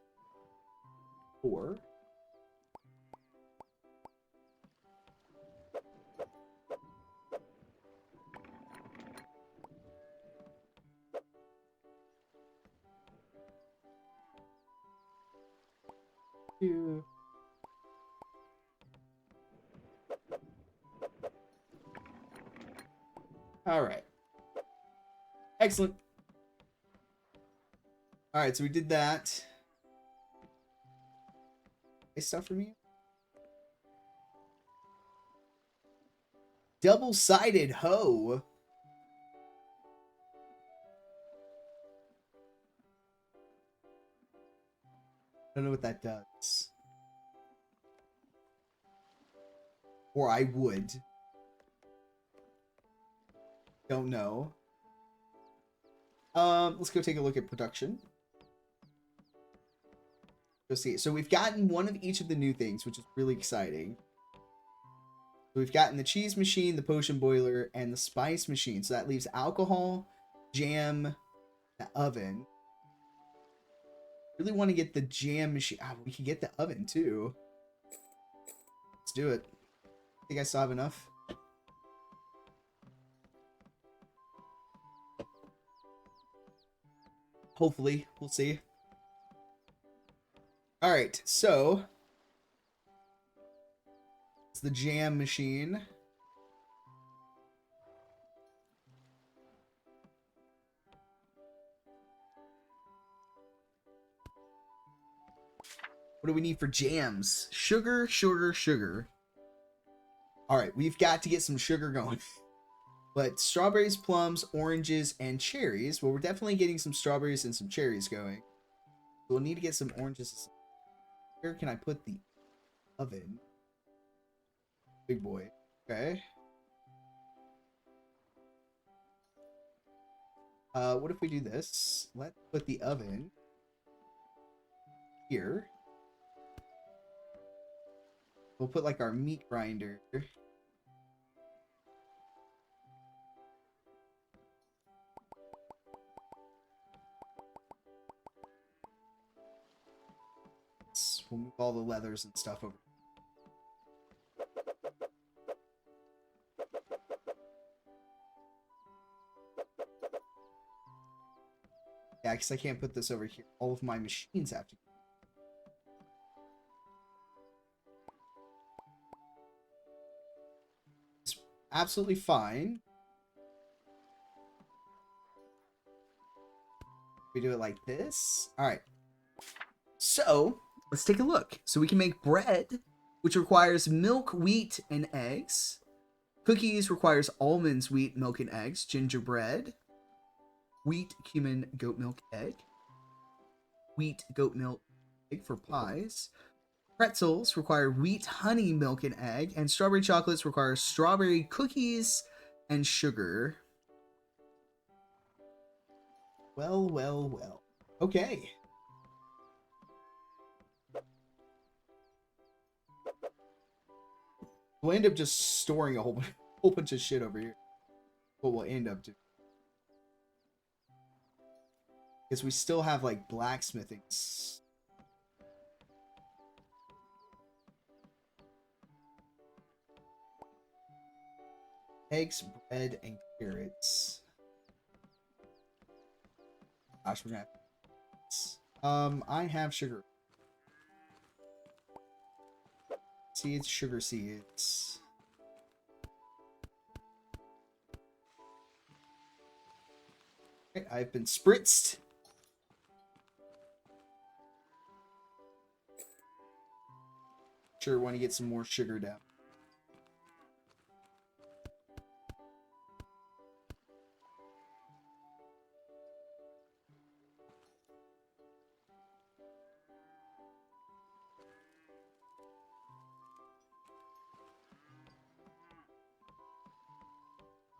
[SPEAKER 1] 4. Two. Alright. Excellent. Alright, so we did that. Is stuff for me? Double-sided hoe. I don't know what that does. Or I would. Don't know. Let's go take a look at production. Go see it. So we've gotten one of each of the new things, which is really exciting. So we've gotten the cheese machine, the potion boiler, and the spice machine. So that leaves alcohol, jam, the oven. Really want to get the jam machine. Ah, we can get the oven too. Let's do it. I think I still have enough. Hopefully, we'll see. All right, so it's the jam machine. What do we need for jams? Sugar, sugar, sugar. All right, we've got to get some sugar going. But strawberries, plums, oranges, and cherries. Well, we're definitely getting some strawberries and some cherries going. We'll need to get some oranges. Where can I put the oven? Big boy. Okay. What if we do this? Let's put the oven here. We'll put like our meat grinder. We'll move all the leathers and stuff over. Yeah, because I can't put this over here. All of my machines have to. It's absolutely fine. We do it like this. All right. So let's take a look. So we can make bread, which requires milk, wheat, and eggs. Cookies requires almonds, wheat, milk, and eggs. Gingerbread, wheat, cumin, goat milk, egg. Wheat, goat milk, egg for pies. Pretzels require wheat, honey, milk, and egg. And strawberry chocolates require strawberry cookies and sugar. Well, well, well. Okay. We'll end up just storing a whole bunch of shit over here. What we'll end up doing. Because we still have, like, blacksmithing. Eggs, bread, and carrots. Gosh, we're gonna have... I have sugar. Seeds, sugar seeds. Okay, I've been spritzed. Sure, want to get some more sugar down.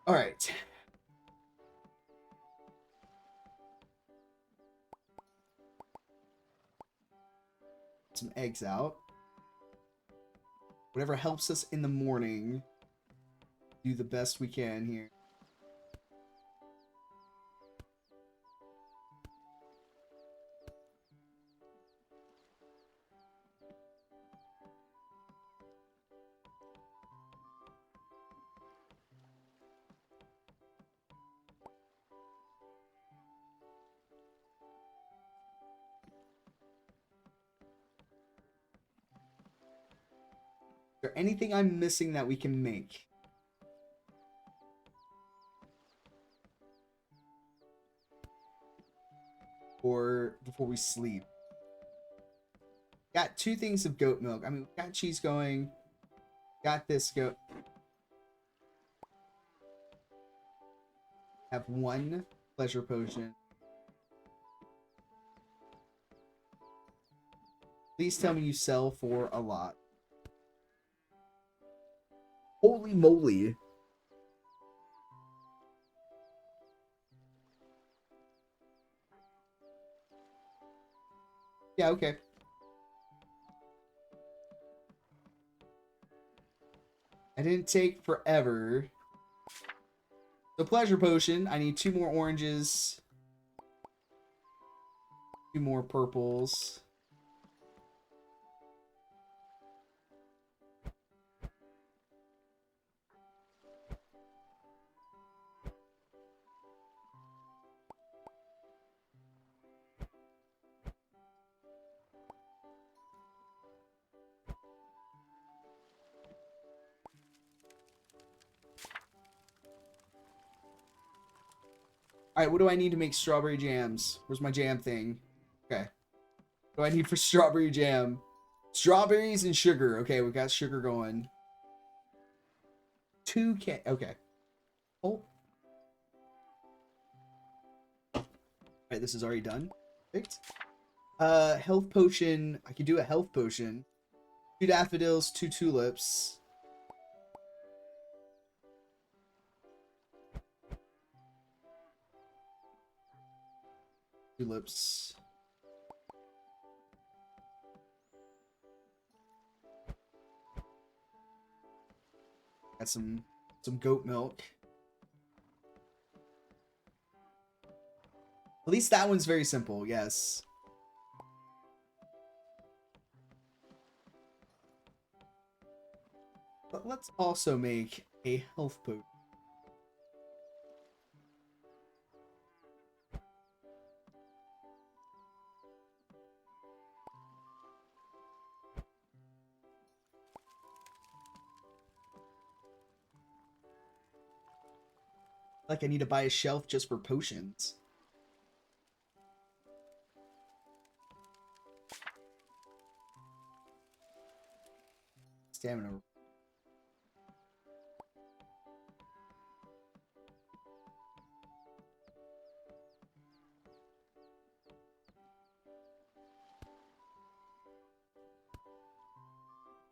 [SPEAKER 1] All right. Some eggs out. Whatever helps us in the morning. Do the best we can here. Is there anything I'm missing that we can make? Or before we sleep? Got 2 things of goat milk. I mean, we got cheese going. Got this goat. Have 1 pleasure potion. Please tell me you sell for a lot. Holy moly. Yeah, okay. I didn't take forever. The pleasure potion, I need 2 more oranges. 2 more purples. Alright, what do I need to make strawberry jams? Where's my jam thing? Okay. What do I need for strawberry jam? Strawberries and sugar. Okay, we got sugar going. 2 can... Okay. Oh. Alright, this is already done. Perfect. Health potion. I can do a health potion. 2 daffodils, 2 tulips. Tulips. Got some goat milk. At least that one's very simple, yes. But let's also make a health potion. Like I need to buy a shelf just for potions. Stamina.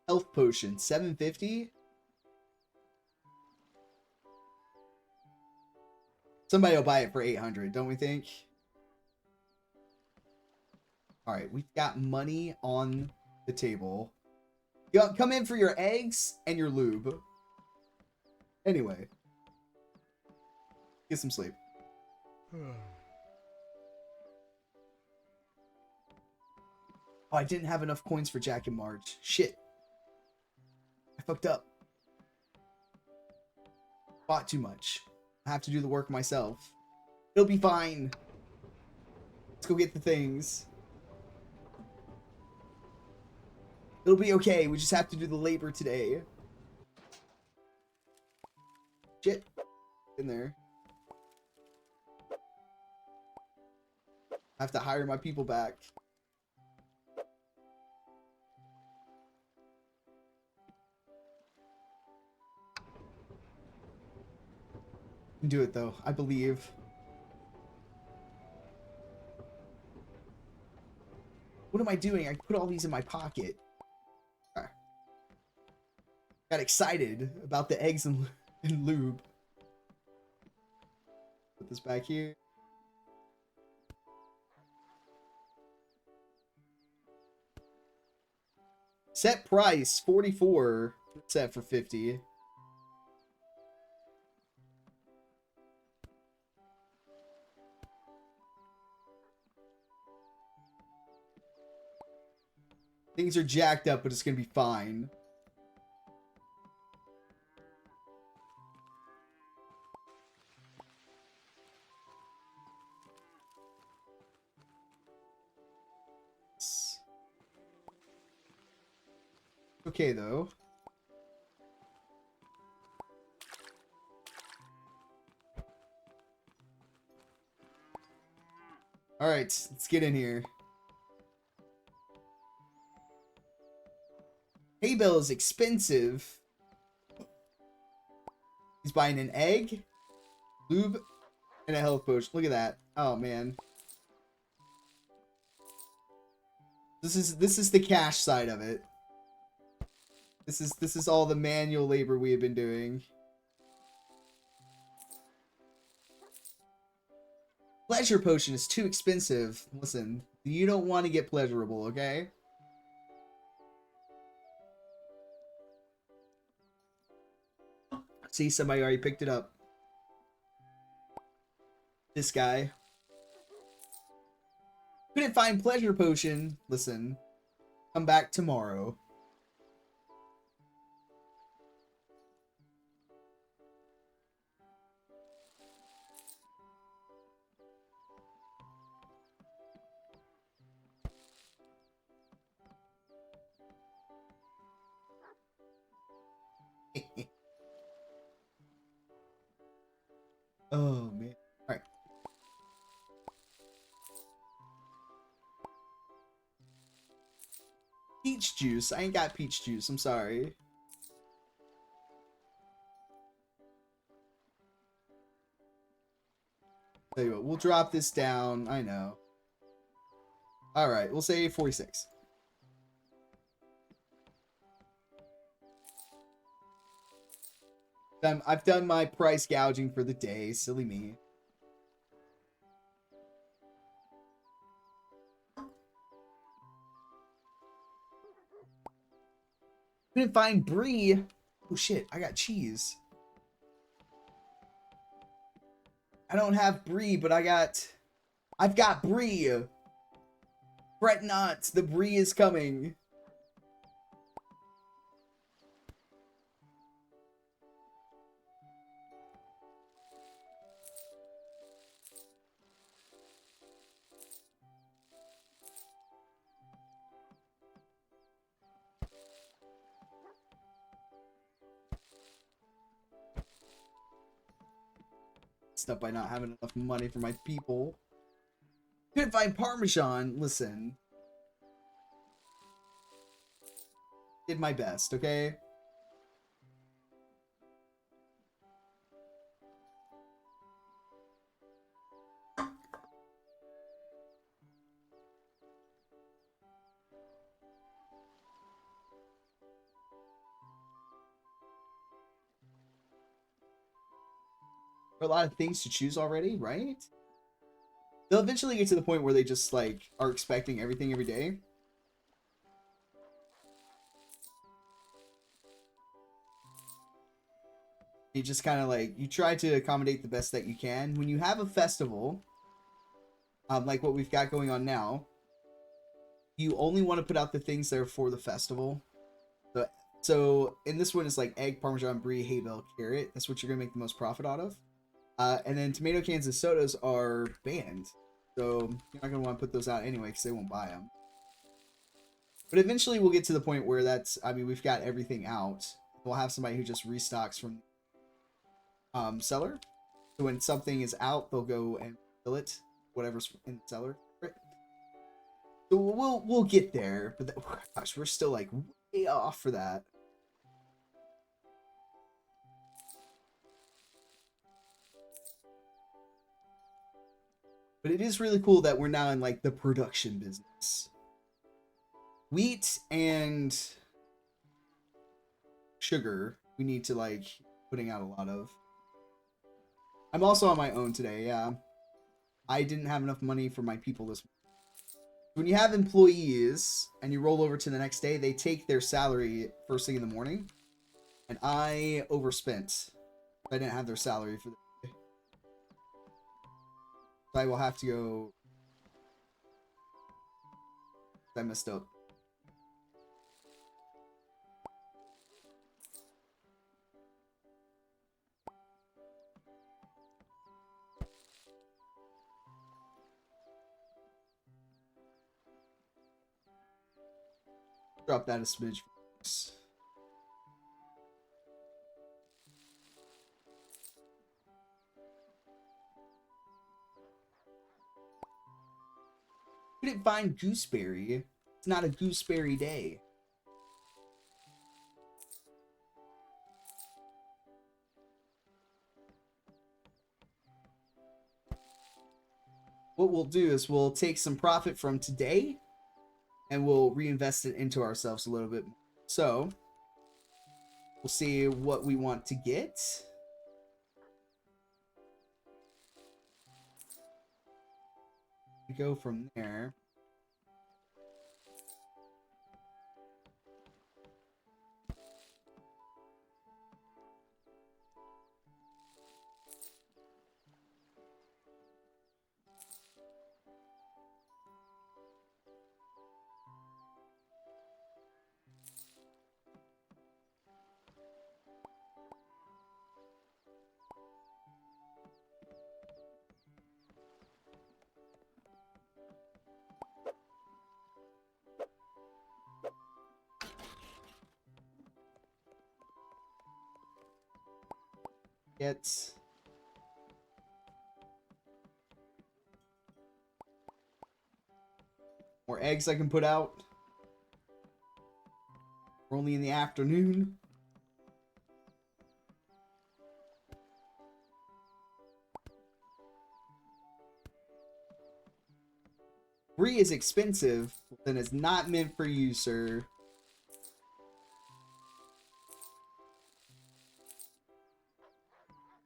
[SPEAKER 1] Health potion, 750. Somebody will buy it for 800, don't we think? All right, we've got money on the table. Come in for your eggs and your lube. Anyway. Get some sleep. Oh, I didn't have enough coins for Jack and Marge. Shit. I fucked up. Bought too much. I have to do the work myself. It'll be fine. Let's go get the things. It'll be okay. We just have to do the labor today. Shit. In there. I have to hire my people back. Do it though. I believe. What am I doing? I put all these in my pocket. Got excited about the eggs and lube. Put this back here. Set price 44. Set for 50. Things are jacked up, but it's gonna be fine. Okay, though. All right, let's get in here. Hay bale is expensive. He's buying an egg, lube, and a health potion. Look at that. Oh man. This is the cash side of it. This is all the manual labor we have been doing. Pleasure potion is too expensive. Listen, you don't want to get pleasurable, okay? See, somebody already picked it up. This guy. Couldn't find pleasure potion. Listen, come back tomorrow. Oh man. All right. Peach juice. I ain't got peach juice. I'm sorry. Tell you what, we'll drop this down. I know. All right, we'll say 46. I've done my price gouging for the day. Silly me. Couldn't find brie. Oh shit, I got cheese. I don't have brie, but I've got brie. Fret not, the brie is coming. Stuff by not having enough money for my people. Couldn't find Parmesan. Listen. Did my best, okay? A lot of things to choose already, right? They'll eventually get to the point where they just like are expecting everything every day. You just kind of like, you try to accommodate the best that you can. When you have a festival, like what we've got going on now, you only want to put out the things that are for the festival. So in this one, it's like egg, Parmesan, brie, hay bale, carrot. That's what you're gonna make the most profit out of. And then tomato cans and sodas are banned. So you're not gonna want to put those out anyway because they won't buy them. But eventually we'll get to the point where we've got everything out. We'll have somebody who just restocks from cellar. So when something is out, they'll go and fill it, whatever's in the cellar. Right? So we'll get there, but gosh, we're still like way off for that. But it is really cool that we're now in like the production business. Wheat and sugar, we need to like putting out a lot of. I'm also on my own today, yeah. I didn't have enough money for my people this month. When you have employees and you roll over to the next day, they take their salary first thing in the morning. And I overspent. I didn't have their salary for the day. So I will have to go. I messed up. Drop that a smidge. Couldn't find gooseberry. It's not a gooseberry day. What we'll do is we'll take some profit from today and we'll reinvest it into ourselves a little bit. So we'll see what we want to get. We go from there. Get more eggs I can put out. We're only in the afternoon. Brie is expensive, then it's not meant for you, sir.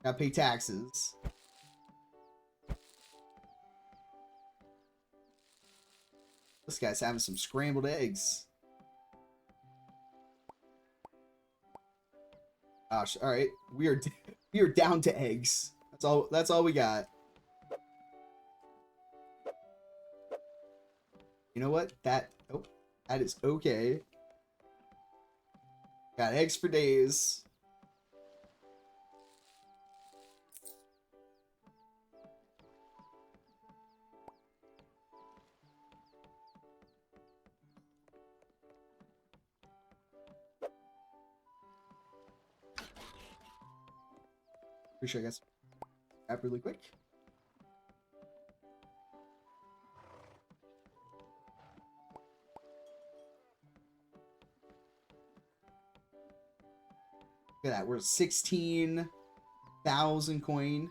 [SPEAKER 1] Gotta pay taxes. This guy's having some scrambled eggs. Gosh, all right, we are we are down to eggs. That's all we got. You know what? That is okay. Got eggs for days. Pretty sure I got some app really quick. Look at that. We're 16,000 coin.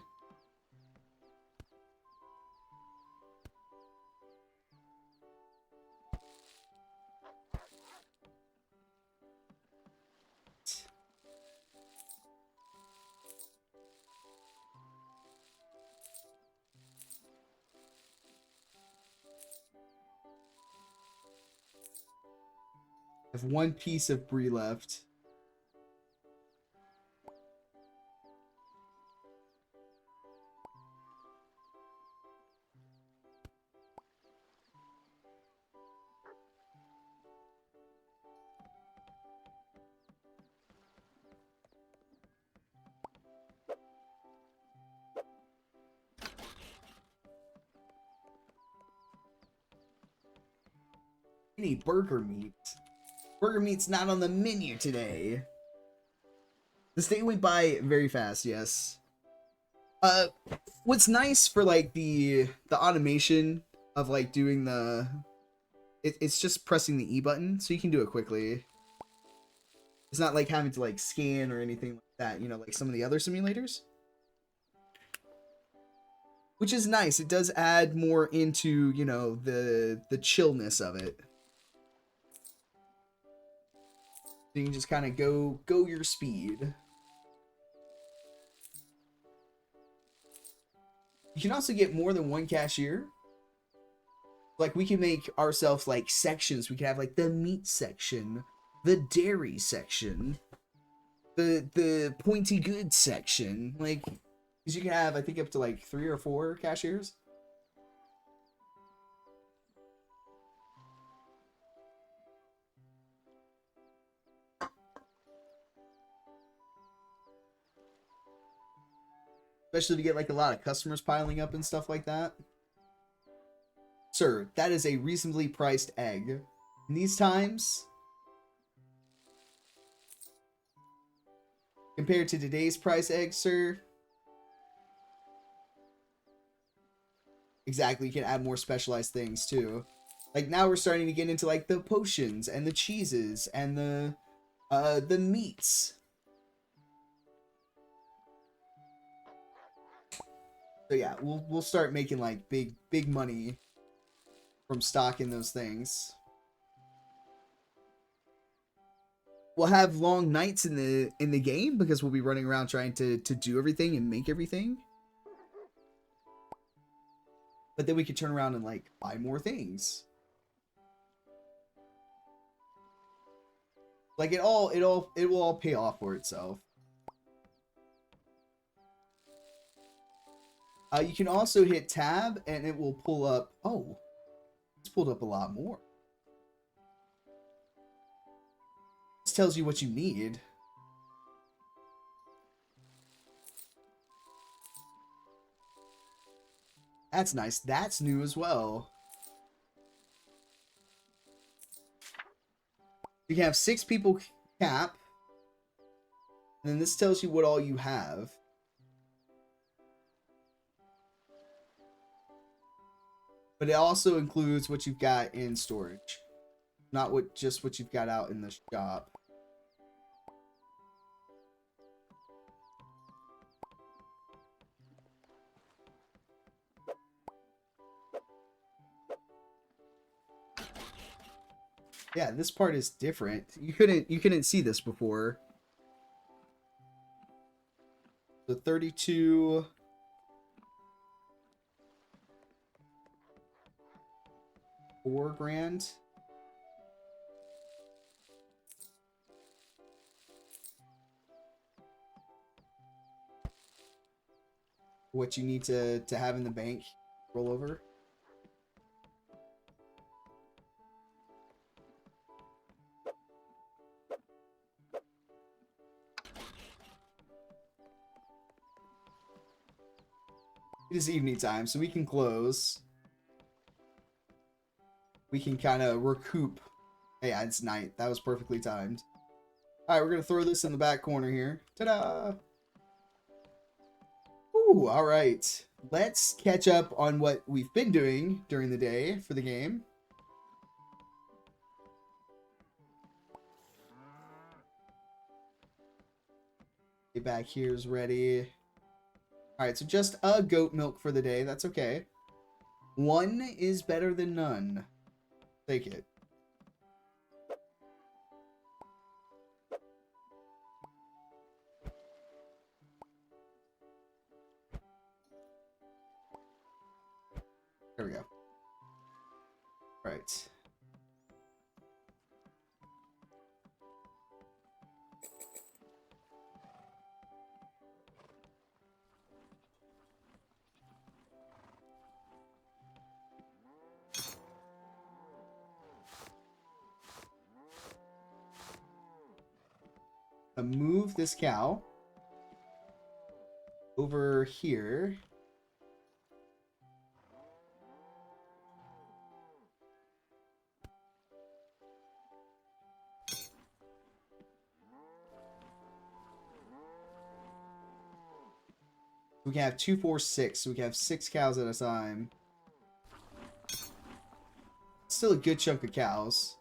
[SPEAKER 1] I have one piece of brie left. Any burger meat. Burger meat's not on the menu today. This day went by very fast, yes. What's nice for like the automation of like doing the it's just pressing the E button, so you can do it quickly. It's not like having to like scan or anything like that, you know, like some of the other simulators. Which is nice. It does add more into, you know, the chillness of it. So you can just kind of go your speed. You can also get more than one cashier. Like we can make ourselves like sections. We can have like the meat section, the dairy section, the pointy goods section. Like, because you can have, I think, up to like 3 or 4 cashiers. Especially to get like a lot of customers piling up and stuff like that. Sir, that is a reasonably priced egg. In these times, compared to today's price egg, sir. Exactly, you can add more specialized things too. Like now we're starting to get into like the potions and the cheeses and the meats. So yeah, we'll start making like big money from stocking those things. We'll have long nights in the game because we'll be running around trying to do everything and make everything. But then we could turn around and like buy more things. Like it will all pay off for itself. You can also hit tab and it will pull up. Oh, it's pulled up a lot more. This tells you what you need. That's nice. That's new as well. You can have 6 people cap. And then this tells you what all you have. But it also includes what you've got in storage. Not just what you've got out in the shop. Yeah, this part is different. You couldn't see this before. So 32 4 grand. what you need to have in the bank roll over. It is evening time, so we can close. We can kind of recoup. Yeah, it's night. That was perfectly timed. All right, we're going to throw this in the back corner here. Ta-da! Ooh, all right. Let's catch up on what we've been doing during the day for the game. Get back here is ready. All right, so just a goat milk for the day. That's okay. One is better than none. Take it. There we go. All right. Move this cow over here. We can have 2, 4, 6. So we can have 6 cows at a time. Still a good chunk of cows.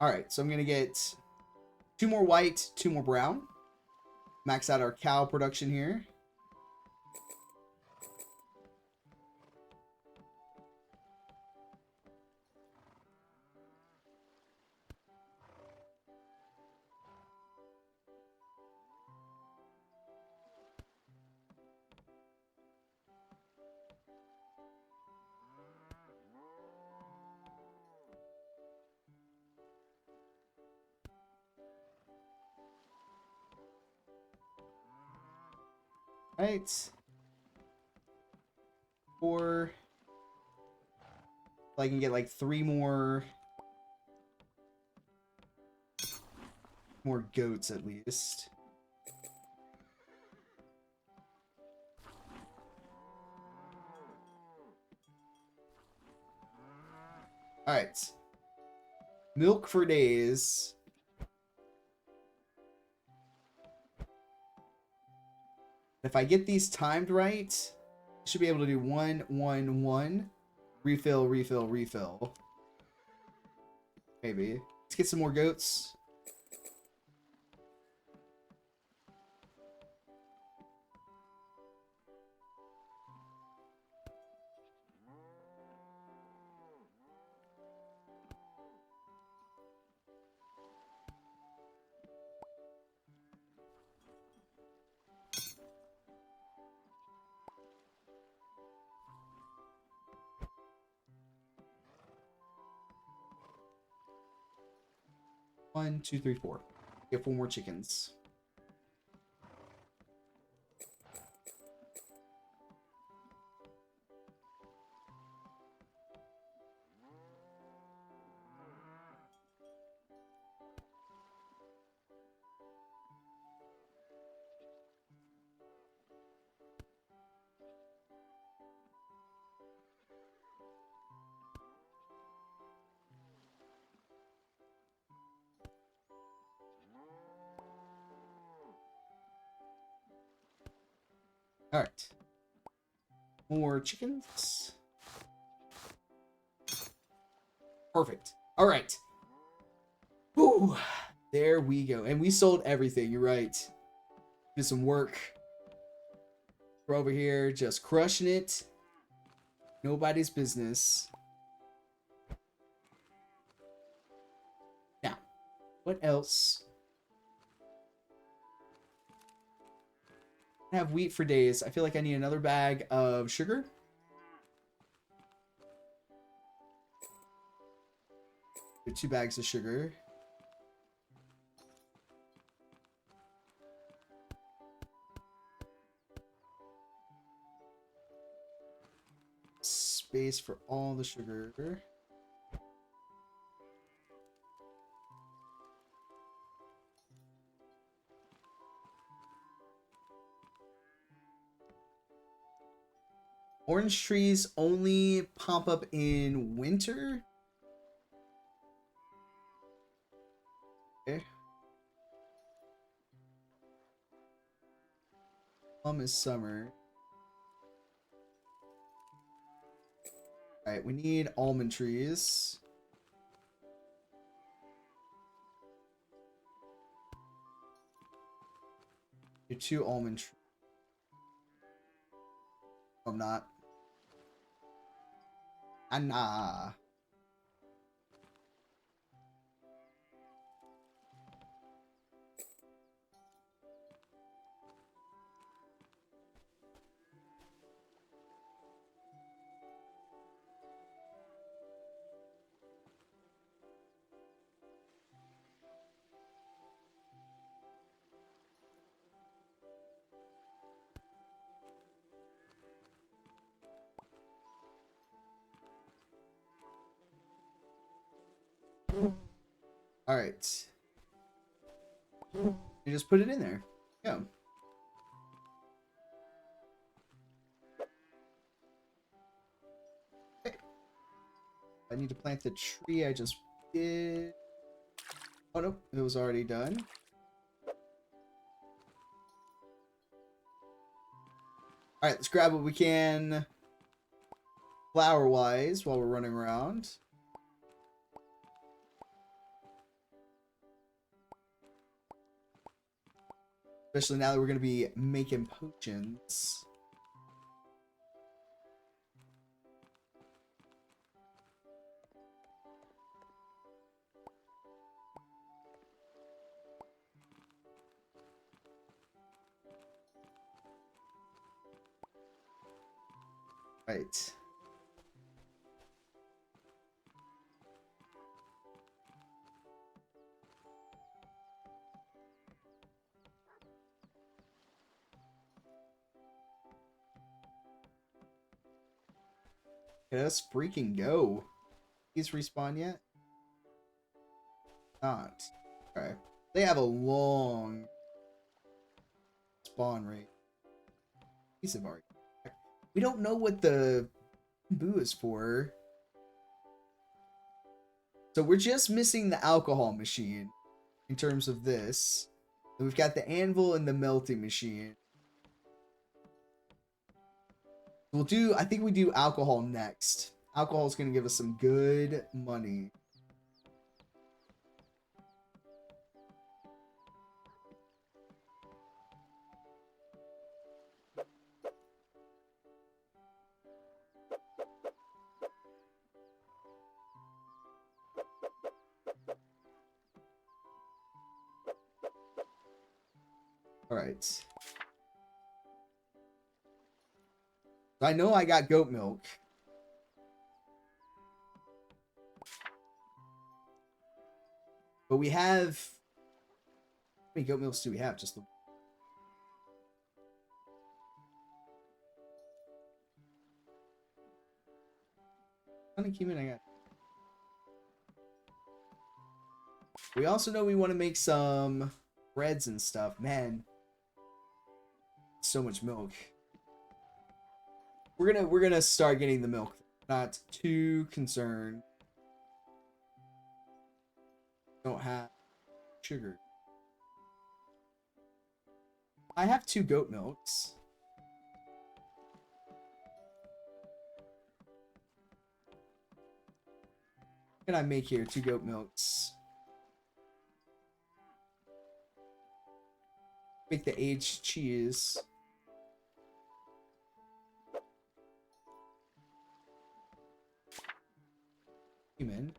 [SPEAKER 1] Alright, so I'm going to get 2 more white, 2 more brown. Max out our cow production here. Right. 4. So I can get like 3 more goats at least. All right. Milk for days. If I get these timed right, I should be able to do 1, 1, 1. Refill, refill, refill. Maybe. Let's get some more goats. One, two, three, 4. Get 4 more chickens. All right. More chickens. Perfect. All right. Whew. There we go. And we sold everything. You're right. Did some work. We're over here just crushing it. Nobody's business. Now, what else? I have wheat for days. I feel like I need another bag of sugar. With 2 bags of sugar. Space for all the sugar. Orange trees only pop up in winter. Okay. Plum is summer. Alright, we need almond trees. You're 2 almond trees. I'm not. Nah. All right. You just put it in there. Yeah. Okay. I need to plant the tree I just did. Oh no, it was already done. All right, let's grab what we can flower-wise while we're running around. Especially now that we're going to be making potions. Right. Let's freaking go. He's respawn yet? Not. Okay. They have a long spawn rate. Piece of art. We don't know what the boo is for. So we're just missing the alcohol machine in terms of this. And we've got the anvil and the melting machine. We'll do, I think we do alcohol next. Alcohol is going to give us some good money. All right. I know I got goat milk. But we have... How many goat milks do we have? Just the... How many cumin I got? We also know we want to make some breads and stuff. Man. So much milk. We're gonna start getting the milk. Not too concerned. Don't have sugar. I have 2 goat milks. What can I make here? 2 goat milks. Make the aged cheese. Human.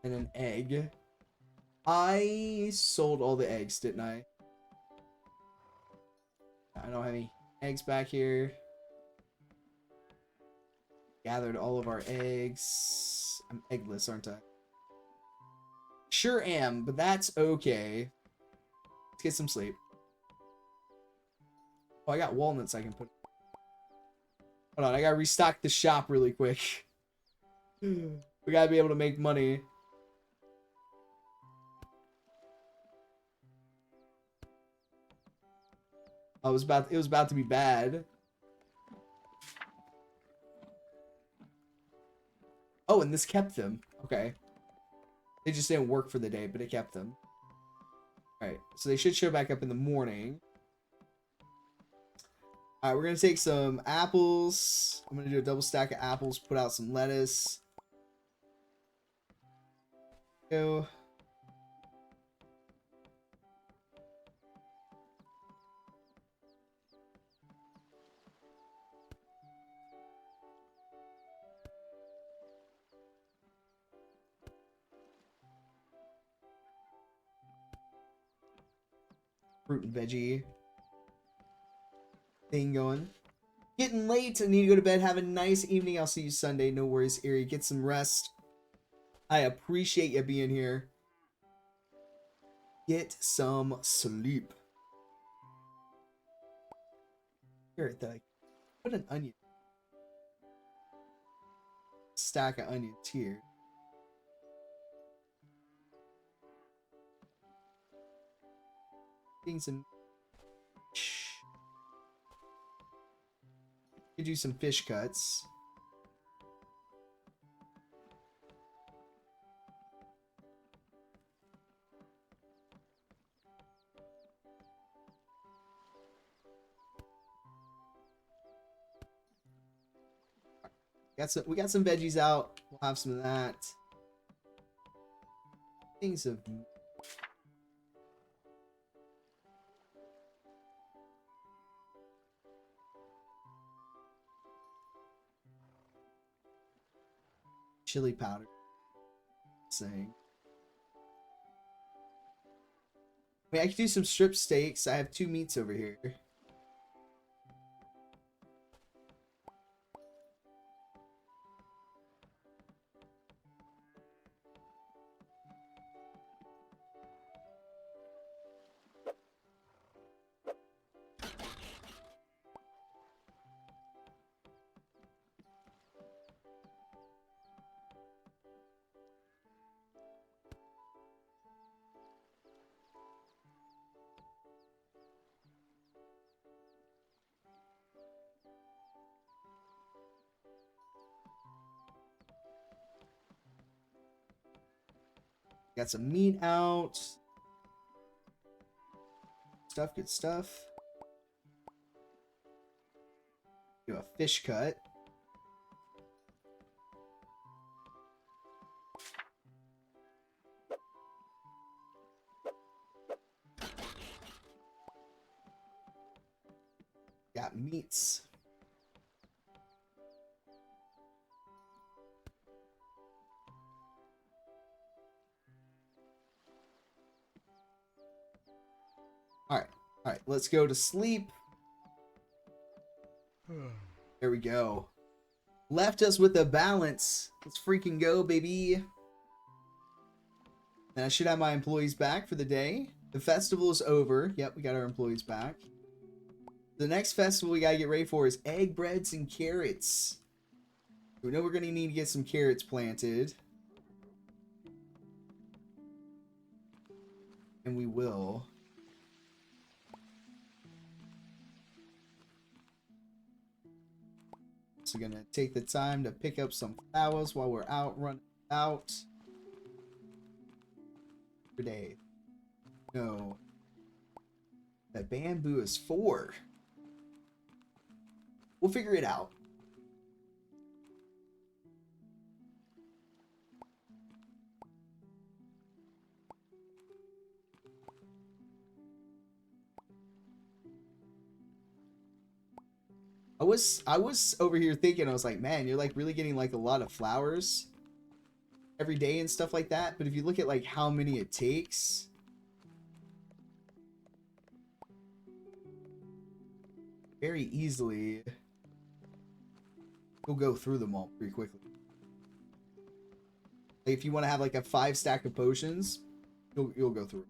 [SPEAKER 1] And an egg. I sold all the eggs, didn't I? I don't have any eggs back here. Gathered all of our eggs. I'm eggless, aren't I? Sure am, but that's okay. Let's get some sleep. Oh, I got walnuts I can put. Hold on, I gotta restock the shop really quick. We gotta be able to make money. Oh, it was about to be bad. Oh, and this kept them. Okay. They just didn't work for the day, but it kept them. Alright, so they should show back up in the morning. Alright, we're gonna take some apples. I'm gonna do a double stack of apples, put out some lettuce. Go. Fruit and veggie thing going. Getting late. I need to go to bed. Have a nice evening. I'll see you Sunday. No worries, Erie. Get some rest. I appreciate you being here. Get some sleep. Here, put an onion. Stack of onions here. Getting some. Could do some fish cuts. We got some veggies out. We'll have some of that. Things of chili powder. Saying. I mean, I could do some strip steaks. I have 2 meats over here. Got some meat out. Good stuff. Do a fish cut. Got meats. All right, let's go to sleep. There we go. Left us with a balance. Let's freaking go, baby. And I should have my employees back for the day. The festival is over. Yep, we got our employees back. The next festival we gotta get ready for is egg breads and carrots. We know we're gonna need to get some carrots planted. And we will. So gonna take the time to pick up some flowers while we're out running out. Today. No. That bamboo is 4. We'll figure it out. I was over here thinking, I was like, man, you're like really getting like a lot of flowers every day and stuff like that. But if you look at like how many it takes, very easily you'll go through them all pretty quickly. Like, if you want to have like a 5 stack of potions, you'll go through.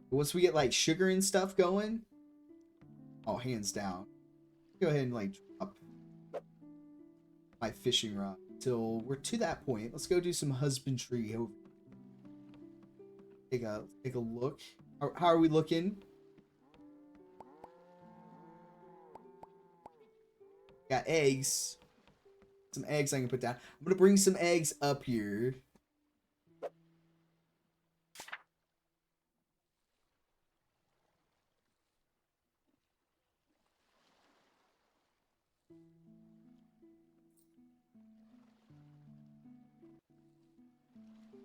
[SPEAKER 1] Once we get like sugar and stuff going, oh, hands down. Go ahead and like drop my fishing rod till we're to that point. Let's go do some husbandry over. Take a look. How are we looking? Got eggs. Some eggs I can put down. I'm gonna bring some eggs up here.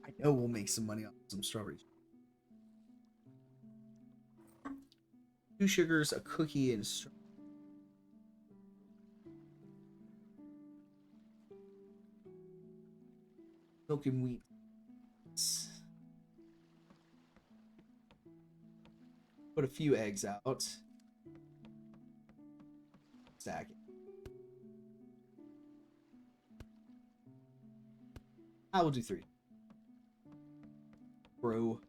[SPEAKER 1] I know we'll make some money off some strawberries. 2 sugars, a cookie, and milk and wheat. Put a few eggs out. Stack it. I will do 3. Bro.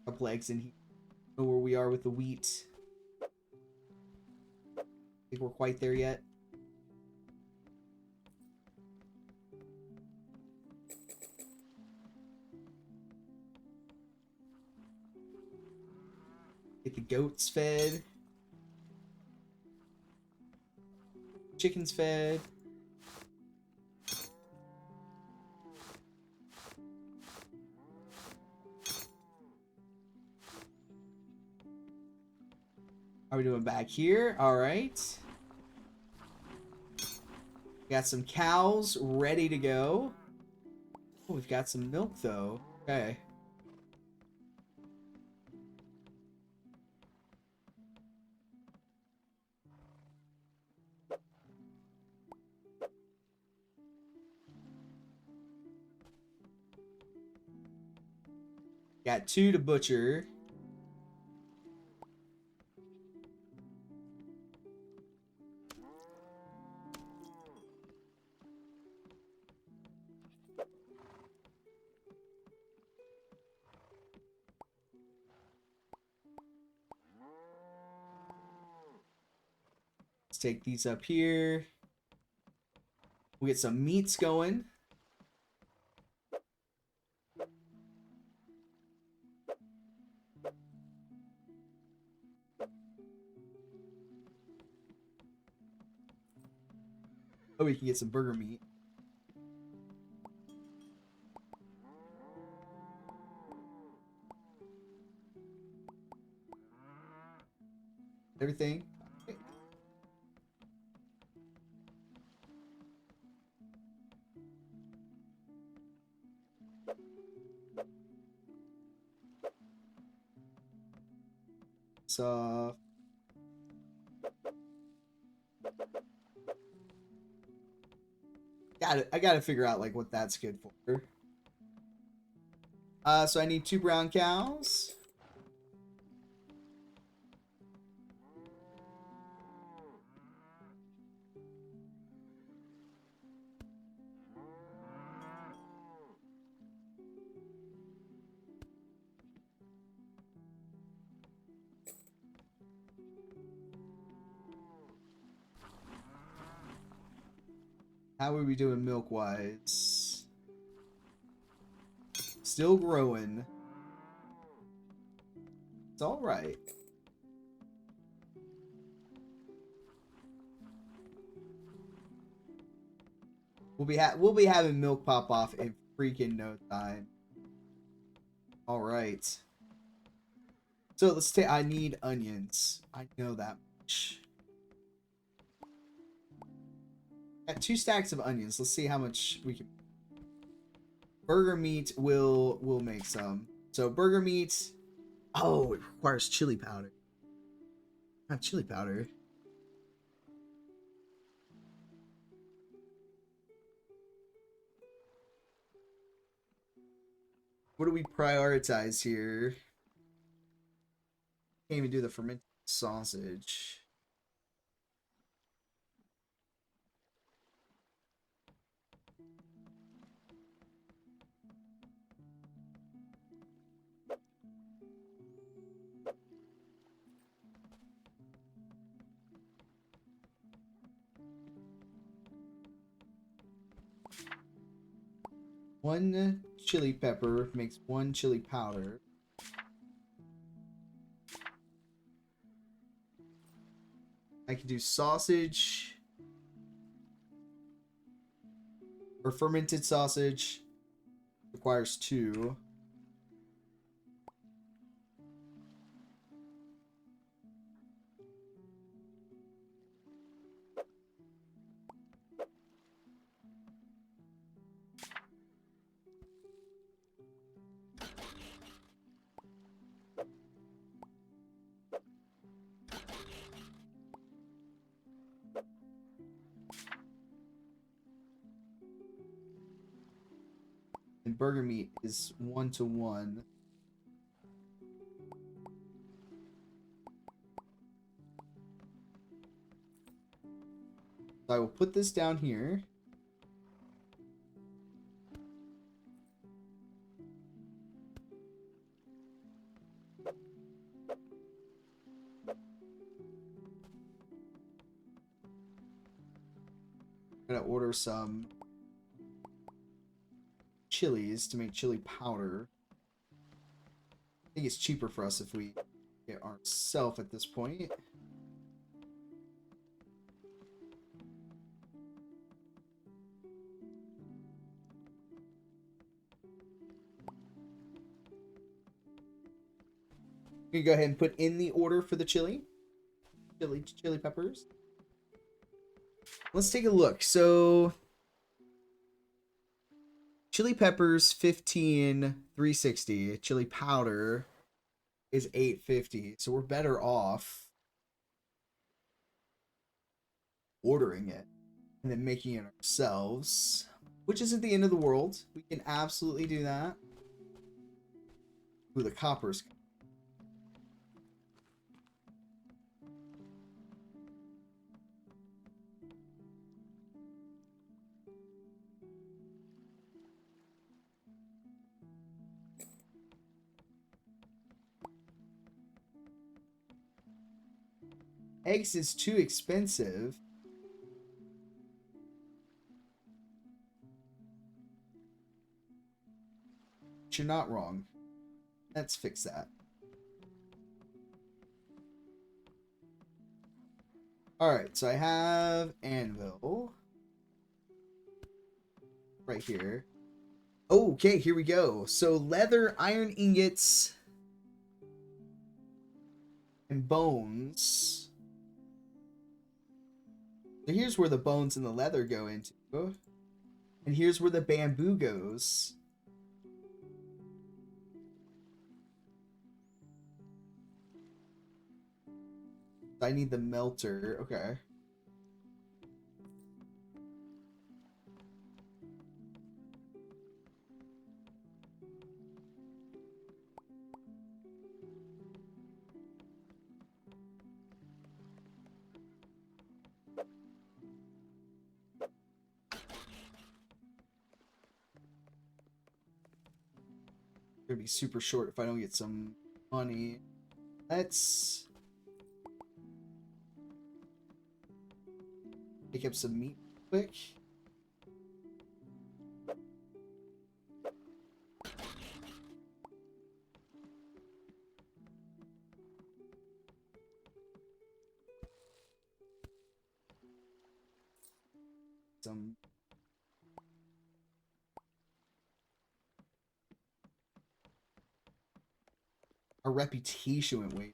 [SPEAKER 1] Couple eggs in here. Know where we are with the wheat. Think we're quite there yet. Get the goats fed. Chickens fed. How are we doing back here? All right. Got some cows ready to go. Oh, we've got some milk though. Okay. Got 2 to butcher. Let's take these up here. We'll get some meats going. Oh, we can get some burger meat. Everything. So I gotta figure out like what that's good for. So I need 2 brown cows. How are we doing milk wise? Still growing. It's all right. We'll be having milk pop off in freaking no time. All right. So let's take. I need onions. I know that much. Got 2 stacks of onions. Let's see how much we can. Burger meat will make some. So burger meat. Oh, it requires chili powder. Not chili powder. What do we prioritize here? Can't even do the fermented sausage. One chili pepper makes one chili powder. I can do sausage or fermented sausage. Requires 2. And burger meat is 1-to-1. So I will put this down here. I'm gonna order some chilies to make chili powder. I think it's cheaper for us if we get ourselves at this point. You can go ahead and put in the order for the chili peppers. Let's take a look. So chili peppers 15 360, chili powder is 850. So we're better off ordering it and then making it ourselves, which isn't the end of the world. We can absolutely do that. Ooh, the copper's eggs is too expensive. But you're not wrong. Let's fix that. Alright, so I have anvil right here. Okay, here we go. So leather, iron ingots, and bones. So here's where the bones and the leather go into. And here's where the bamboo goes. I need the melter. Okay. Gonna be super short if I don't get some money. Let's pick up some meat quick. Some our reputation went way.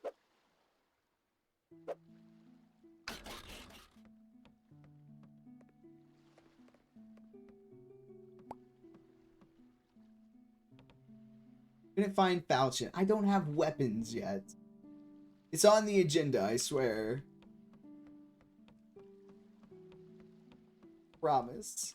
[SPEAKER 1] Couldn't find falchion. I don't have weapons yet. It's on the agenda, I swear. Promise.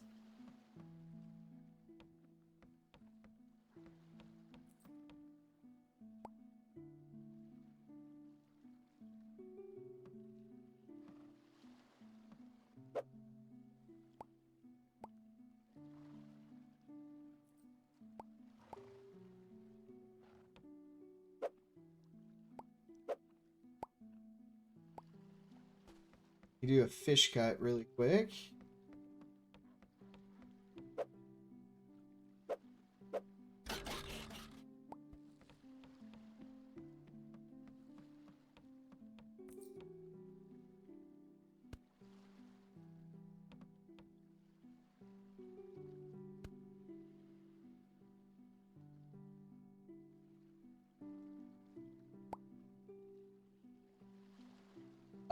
[SPEAKER 1] You do a fish cut really quick.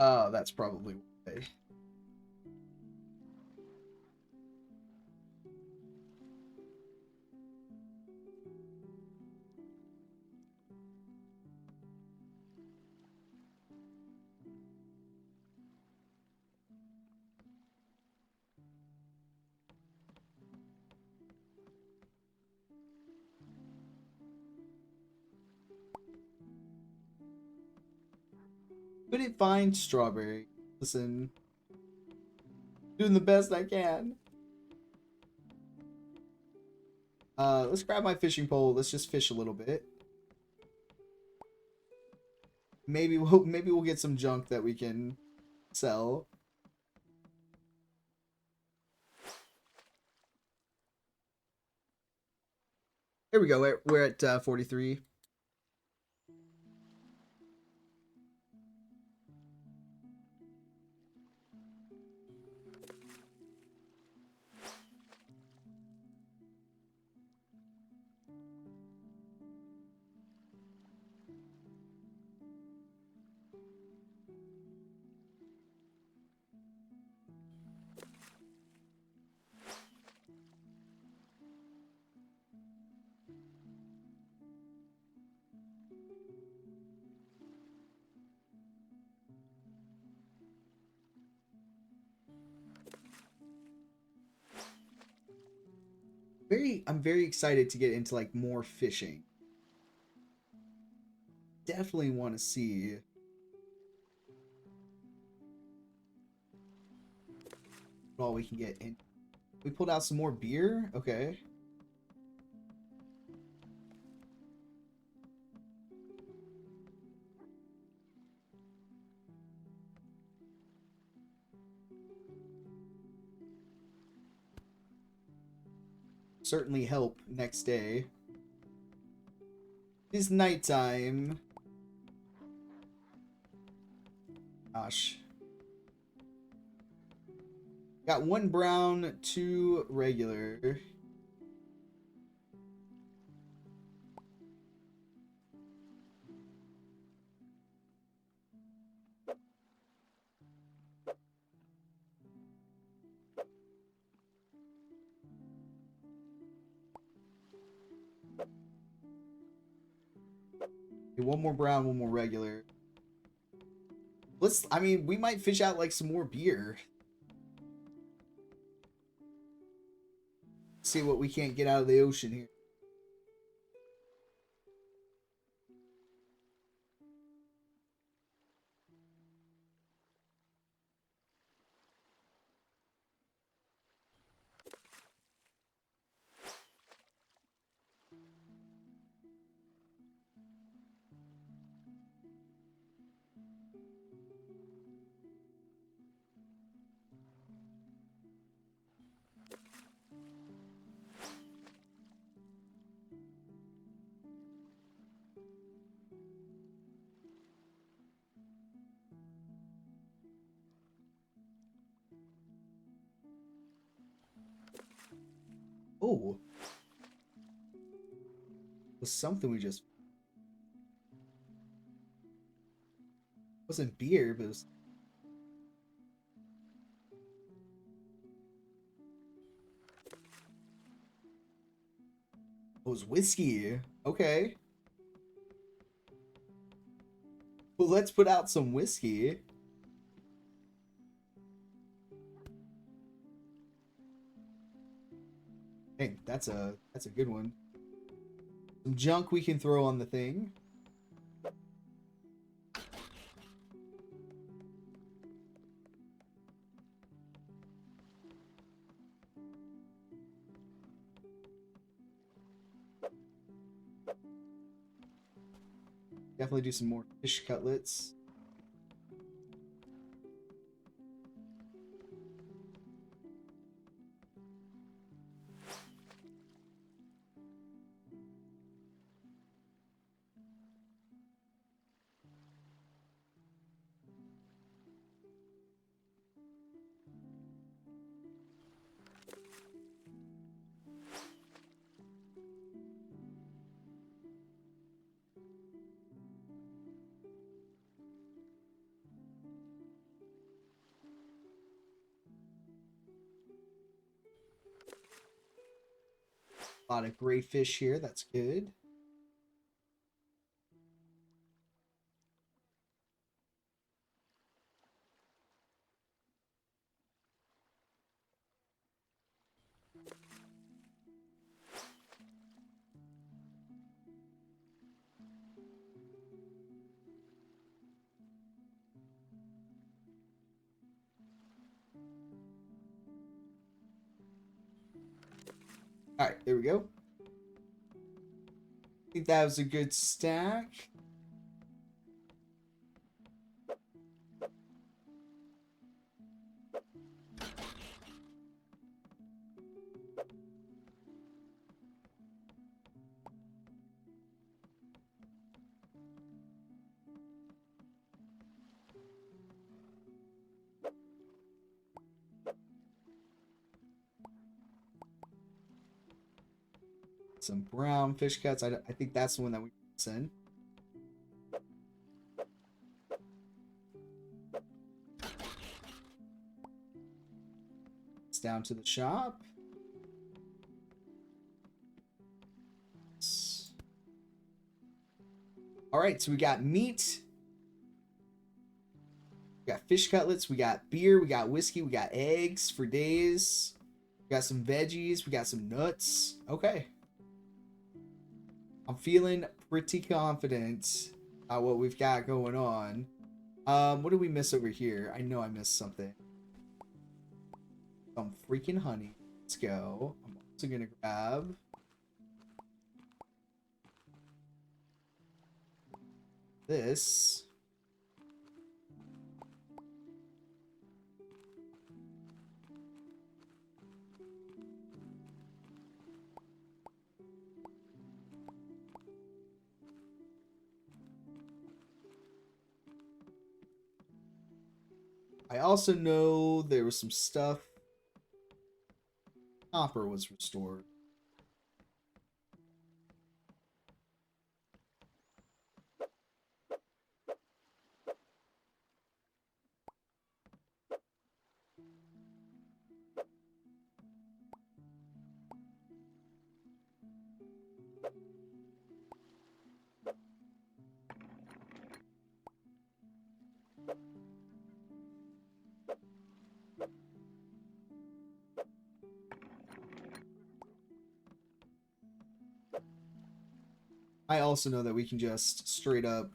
[SPEAKER 1] Oh, that's probably why. Couldn't find strawberry. Listen, doing the best I can. Let's grab my fishing pole. Let's just fish a little bit. Maybe we'll get some junk that we can sell. Here we go. We're at 43. I'm very excited to get into like more fishing. Definitely want to see what all we can get in. We pulled out some more beer. Okay. Certainly help next day. It's nighttime. Gosh. Got 1 brown, 2 regular. Okay, 1 more brown, 1 more regular. I mean, we might fish out like some more beer. See what we can't get out of the ocean here. Oh. It was something we just... It wasn't beer, but it was... Oh, it's whiskey. Okay. Well, let's put out some whiskey. Hey, that's a good one. Some junk we can throw on the thing. Definitely do some more fish cutlets. A lot of gray fish here. That's good. All right, there we go. I think that was a good stack. Some brown fish cuts. I think that's the one that we send. It's down to the shop. All right, so we got meat. We got fish cutlets. We got beer. We got whiskey. We got eggs for days. We got some veggies. We got some nuts. Okay. I'm feeling pretty confident about what we've got going on. What did we miss over here? I know I missed something. Some freaking honey. Let's go. I'm also gonna grab this. I also know there was some stuff. Copper was restored. I also know that we can just straight up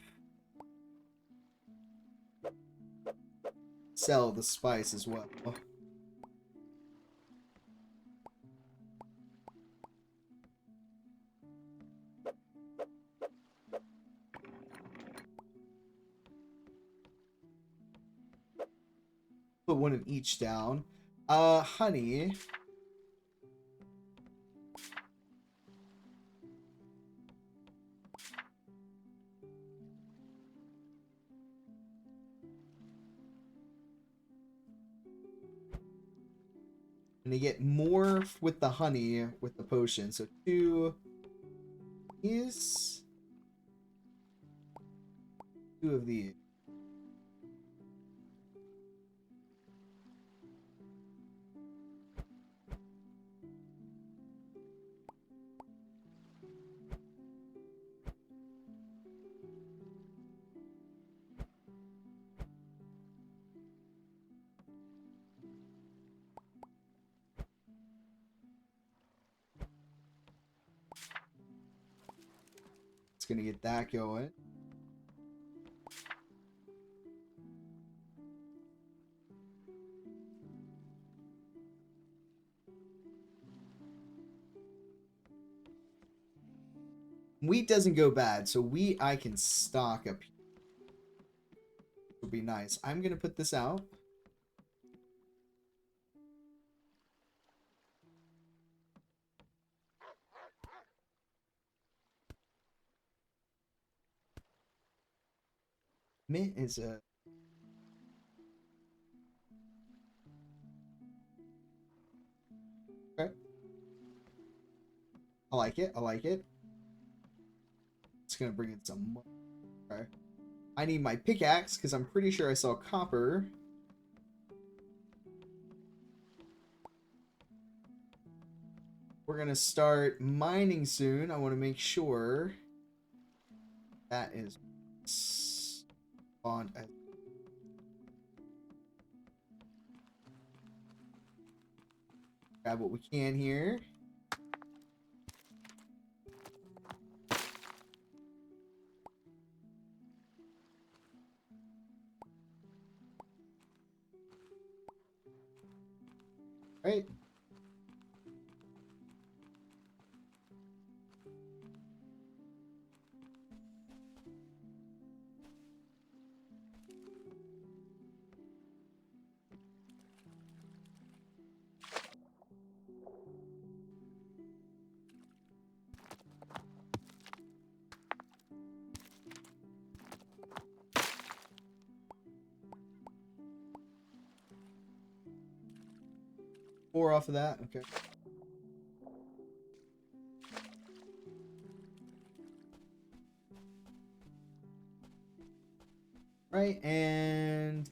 [SPEAKER 1] sell the spice as well. Put one of each down. Honey. And you get more with the honey with the potion. So 2 these. 2 of these. It's gonna get that going. Wheat doesn't go bad, so wheat I can stock up here. Would be nice. I'm gonna put this out. Mint is a okay. I like it. I like it. It's gonna bring in some more. Okay. I need my pickaxe because I'm pretty sure I saw copper. We're gonna start mining soon. I want to make sure that is spawned. Grab what we can here. Right. Four off of that. Okay. Right, and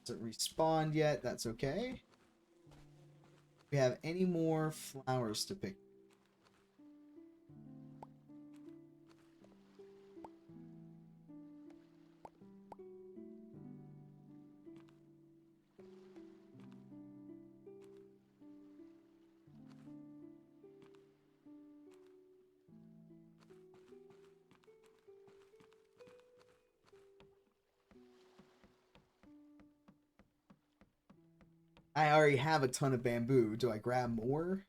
[SPEAKER 1] hasn't respawned yet. That's okay. We have any more flowers to pick? I already have a ton of bamboo. Do I grab more?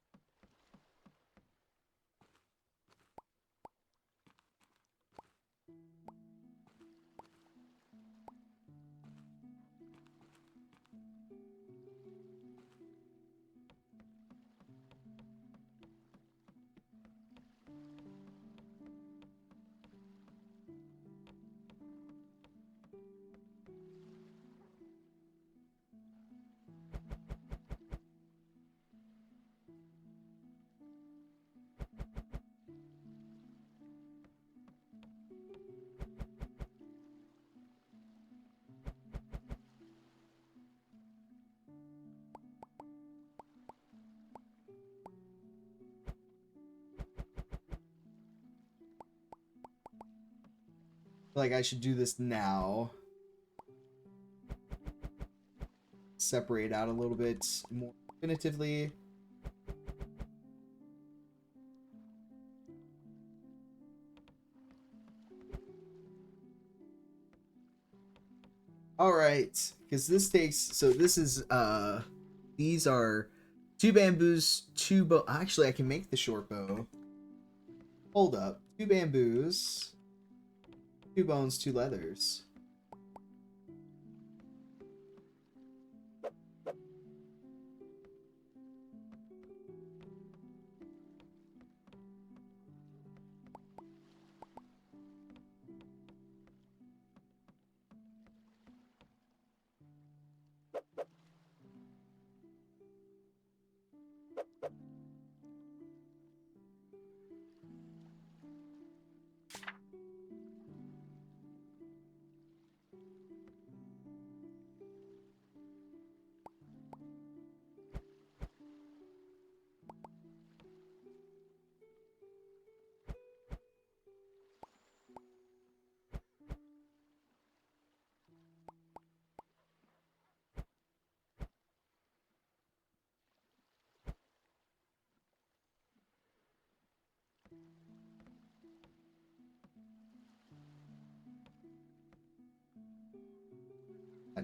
[SPEAKER 1] Like I should do this now. Separate out a little bit more definitively. All right, because this takes, so this is these are 2 bamboos, 2 bow. Actually, I can make the short bow. Hold up, 2 bamboos, 2 bones, 2 leathers.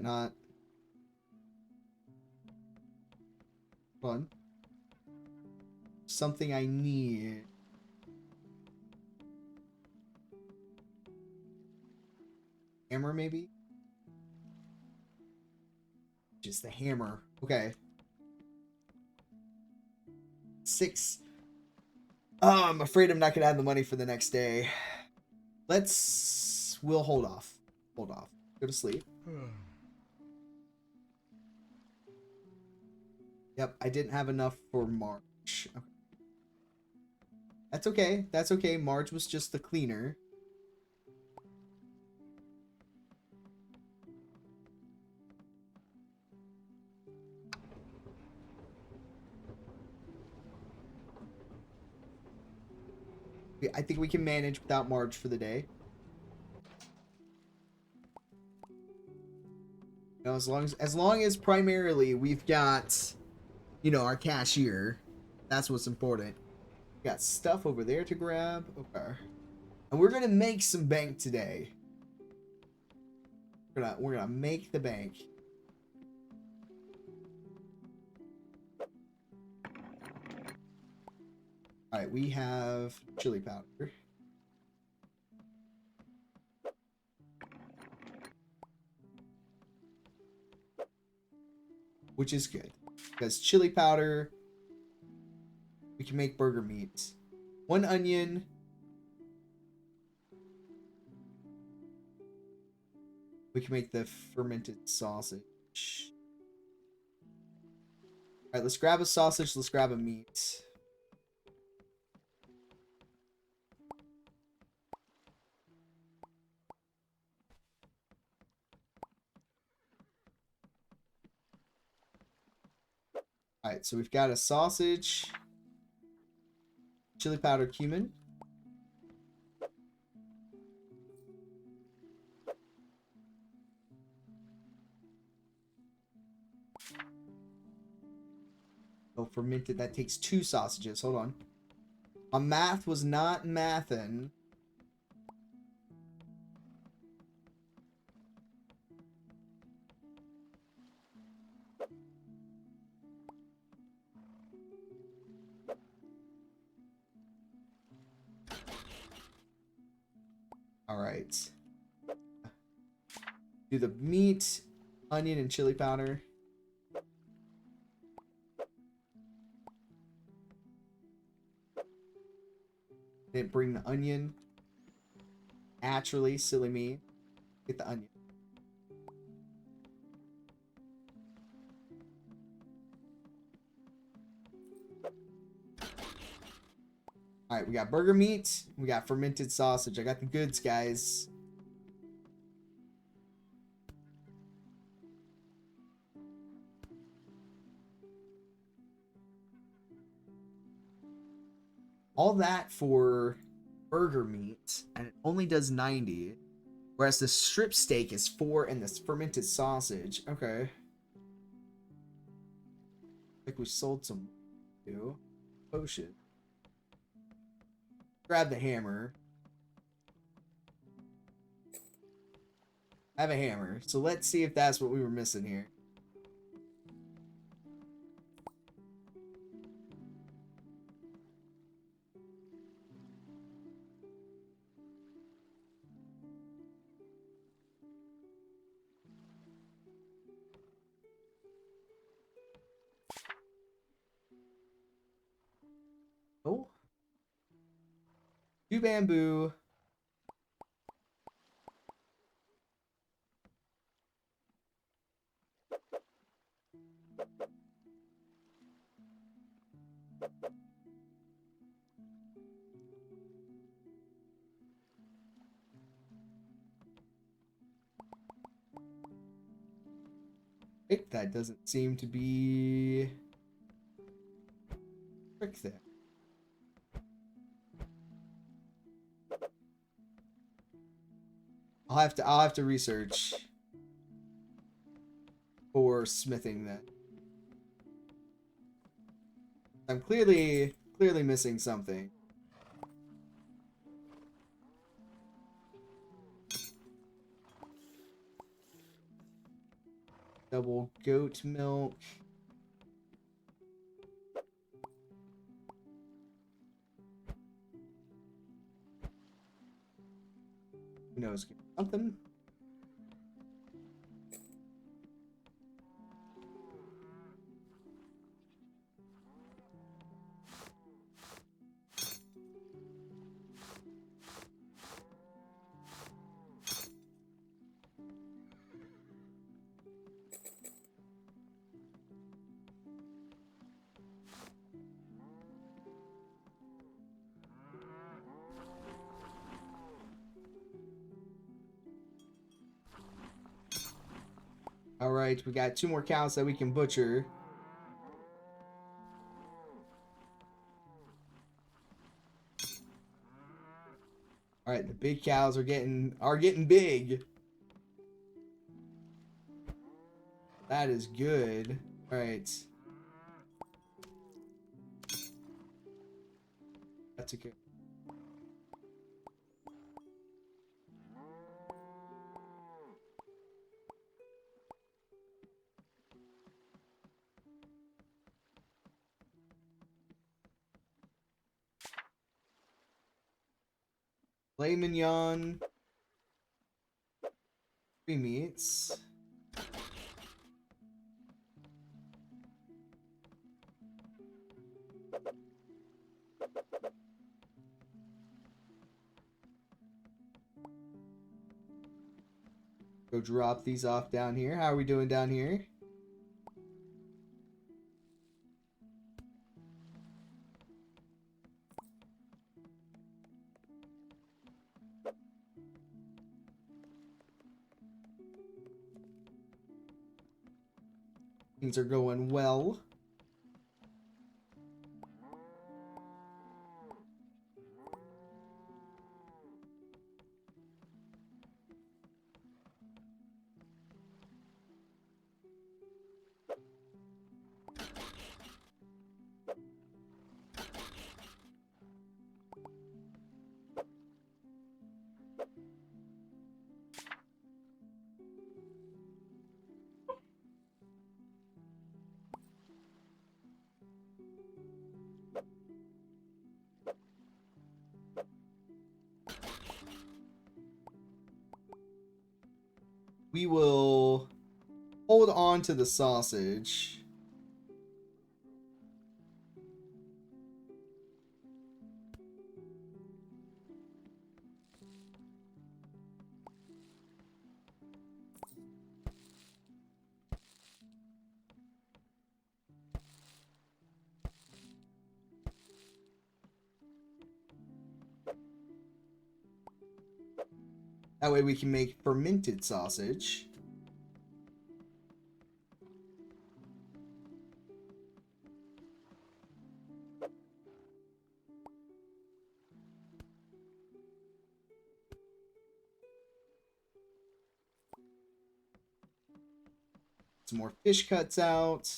[SPEAKER 1] not? Hold on. Something I need. Hammer, maybe? Just the hammer. Okay. 6. Oh, I'm afraid I'm not gonna have the money for the next day. We'll hold off. Hold off. Go to sleep. Yep, I didn't have enough for March. Okay. That's okay. That's okay. March was just the cleaner. I think we can manage without March for the day. You know, as long as primarily we've got, you know, our cashier. That's what's important. We got stuff over there to grab. Okay. And we're gonna make some bank today. We're gonna make the bank. Alright, we have chili powder. Which is good. Because chili powder, we can make burger meat. 1 onion. We can make the fermented sausage. Alright, let's grab a sausage, let's grab a meat. Alright, so we've got a sausage, chili powder, cumin. Oh, fermented, that takes 2 sausages. Hold on. My math was not mathin'. Alright. Do the meat, onion, and chili powder. Didn't bring the onion. Naturally, silly me. Get the onion. Alright, we got burger meat. We got fermented sausage. I got the goods, guys. All that for burger meat, and it only does 90. Whereas the strip steak is 4 and this fermented sausage. Okay. Like we sold some too. Potion. Grab the hammer. I have a hammer. So let's see if that's what we were missing here. Oh. 2 bamboo. That doesn't seem to be trick there. I'll have to research for smithing that. I'm clearly missing something. Double goat milk. Who knows? Something. All right, we got 2 more cows that we can butcher. All right, the big cows are getting big. That is good. All right. That's okay. Filet mignon. 3 meats. Go drop these off down here. How are we doing down here? Things are going well. We will hold on to the sausage. That way we can make fermented sausage. Some more fish cuts out.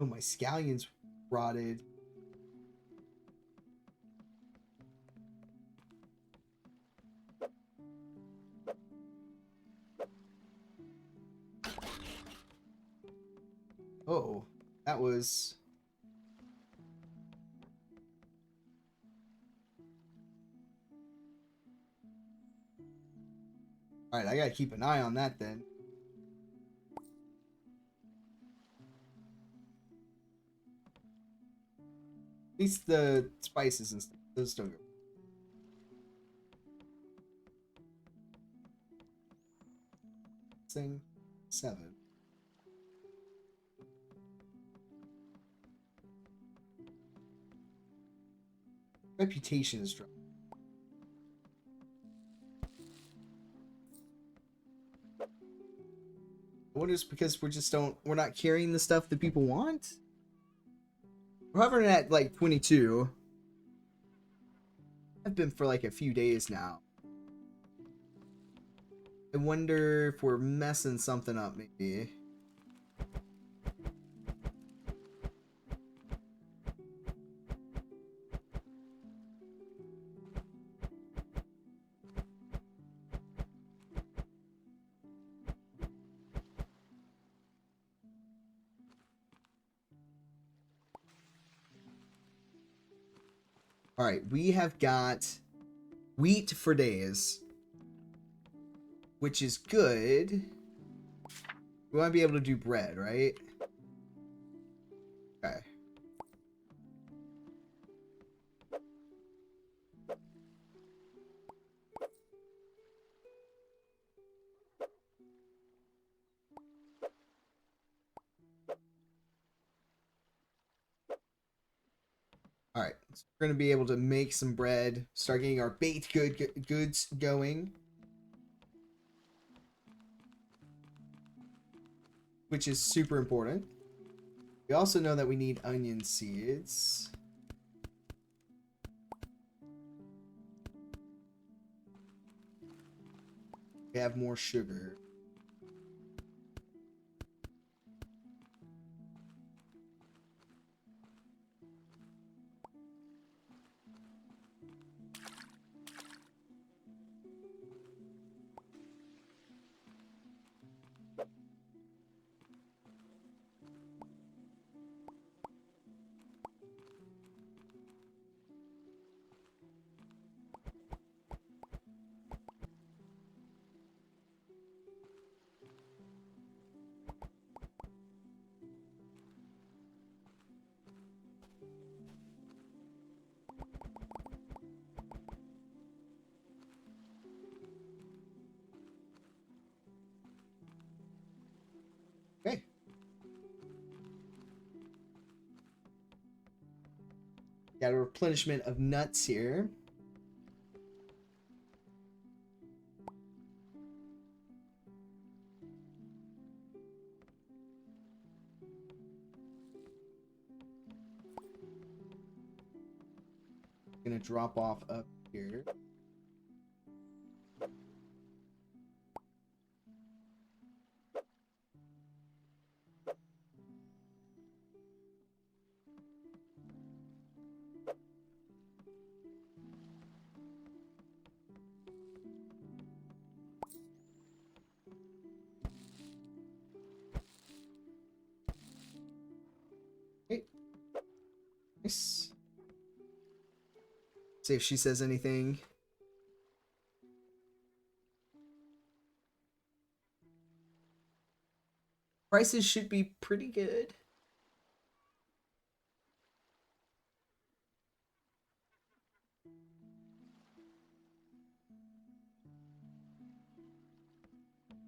[SPEAKER 1] Oh, my scallions rotted. Oh, that was... Alright, I gotta keep an eye on that then. At least the spices and stuff, those don't go. Thing 7. Reputation is dropped. I wonder if it's because we're not carrying the stuff that people want? We're hovering at like 22. I've been for like a few days now. I wonder if we're messing something up maybe. All right, we have got wheat for days, which is good. We want to be able to do bread, right? Okay. All right, so we're going to be able to make some bread, start getting our baked goods going, which is super important. We also know that we need onion seeds. We have more sugar. Okay. Got a replenishment of nuts here. Gonna drop off up here. Okay. Nice. See if she says anything. Prices should be pretty good.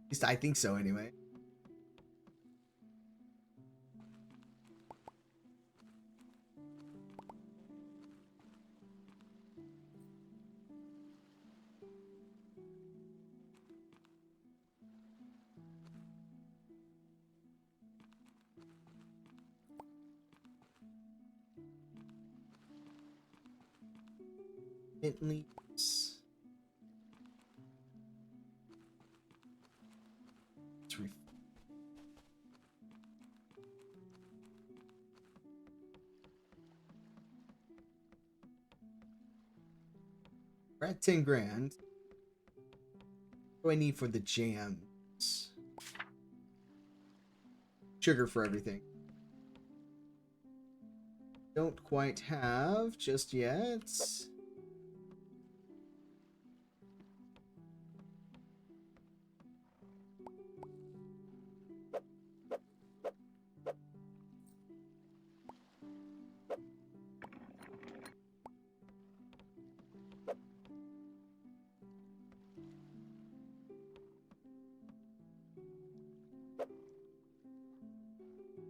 [SPEAKER 1] At least I think so anyway. Mint leaves. We're at 10 grand. What do I need for the jams? Sugar for everything. Don't quite have just yet.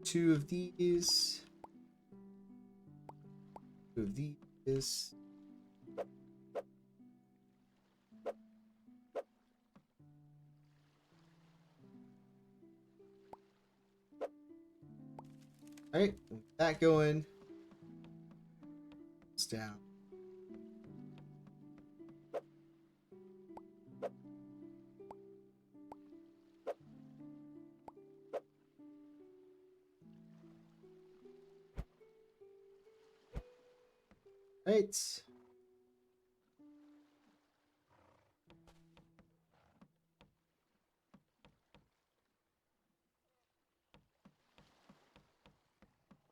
[SPEAKER 1] Two of these. Two of these. Alright, with that going. It's down. Right.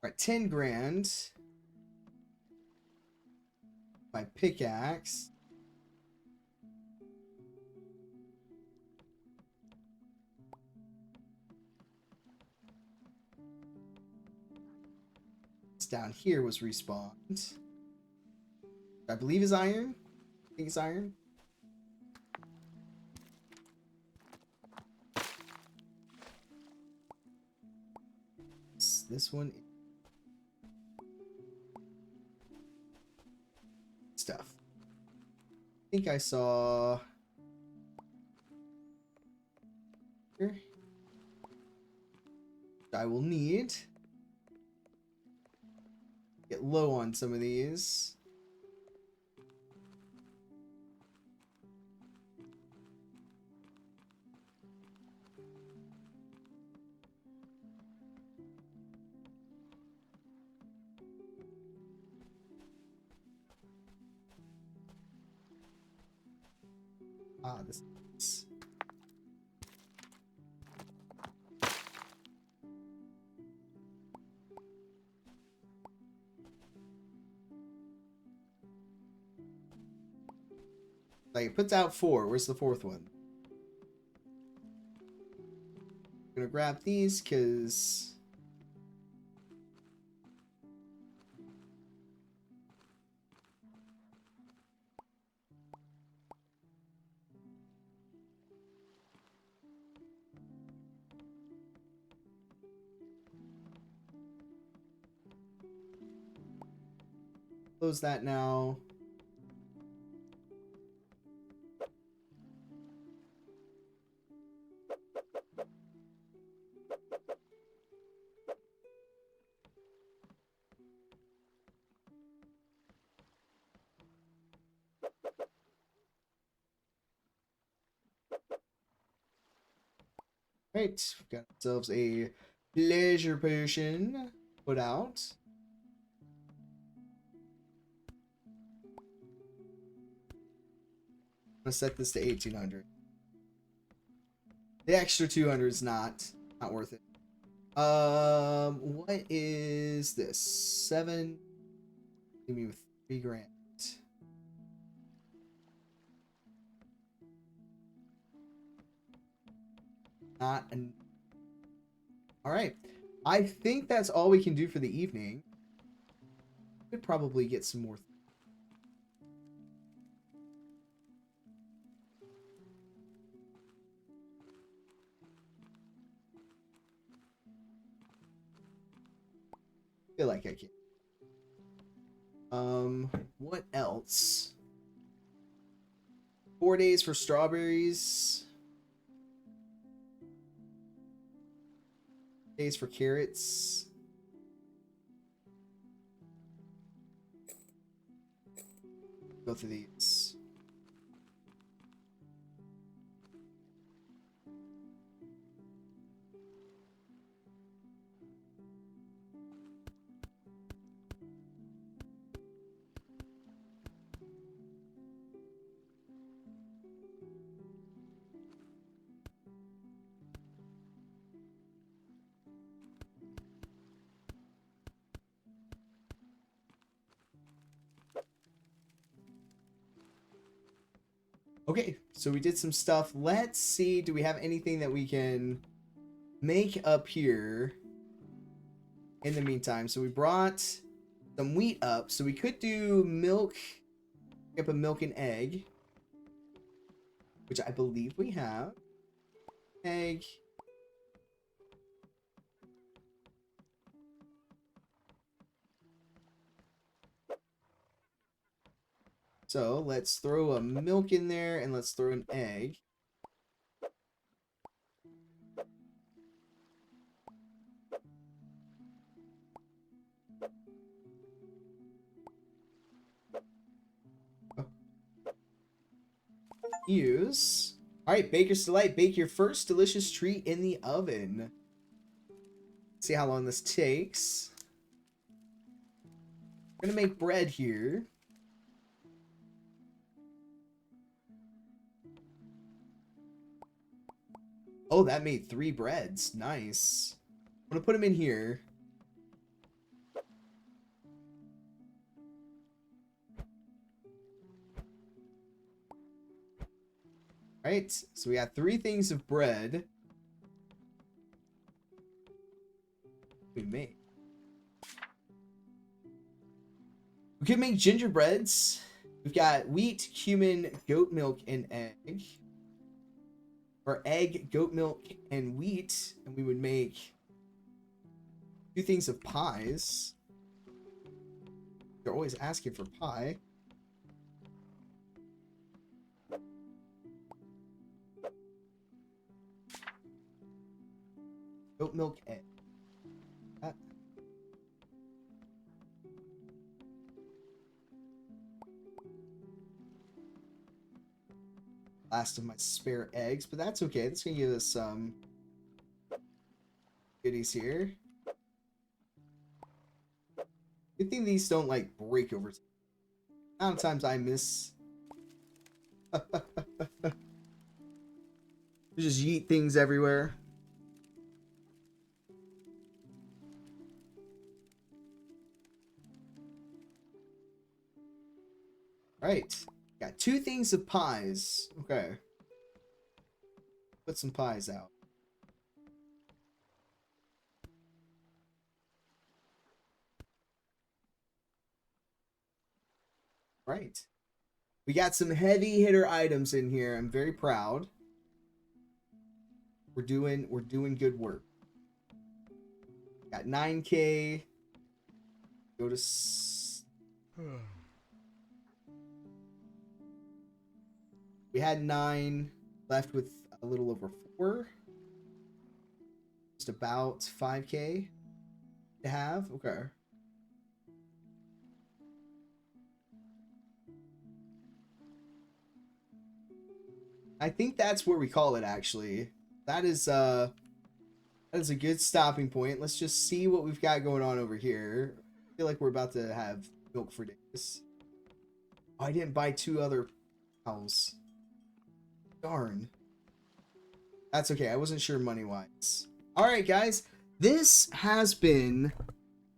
[SPEAKER 1] Alright, 10 grand. my pickaxe. This down here was respawned. I believe is iron. I think it's iron. This one. Stuff. I think I saw. Here. I will need. Get low on some of these. Ah, this is... Like, it puts out 4. Where's the 4th one? I'm gonna grab these, because... Close that now. Right, we've got ourselves a pleasure potion put out. I'm gonna set this to 1800. The extra 200 is not worth it. What is this? 7. Give me with 3 grand. Not an. All right. I think that's all we can do for the evening. Could probably get some more. Feel like I can. What else? 4 days for strawberries. Days for carrots. Go through these. Okay, so we did some stuff. Let's see, do we have anything that we can make up here in the meantime? So we brought some wheat up, so we could do milk, pick up a milk and egg, which I believe we have. Egg. So let's throw a milk in there and let's throw an egg. Oh. Use. All right, Baker's Delight. Bake your first delicious treat in the oven. See how long this takes. We're gonna make bread here. Oh, that made 3 breads. Nice. I'm gonna put them in here. Right, so we got 3 things of bread. We make. We could make gingerbreads. We've got wheat, cumin, goat milk, and egg. Or egg, goat milk, and wheat. And we would make 2 things of pies. They're always asking for pie. Goat milk, egg. That. Last of my spare eggs, but that's okay. That's gonna give us some goodies here. Good thing these don't like break over time. A lot of times I miss. Just yeet things everywhere. Right. Got 2 things of pies. Okay. Put some pies out. Right. We got some heavy hitter items in here. I'm very proud. We're doing good work. Got 9K. Go to we had 9, left with a little over 4. Just about 5K to have. Okay. I think that's where we call it, actually. That is a good stopping point. Let's just see what we've got going on over here. I feel like we're about to have milk for days. Oh, I didn't buy 2 other cows. Darn. That's okay. I wasn't sure money-wise. Alright, guys. This has been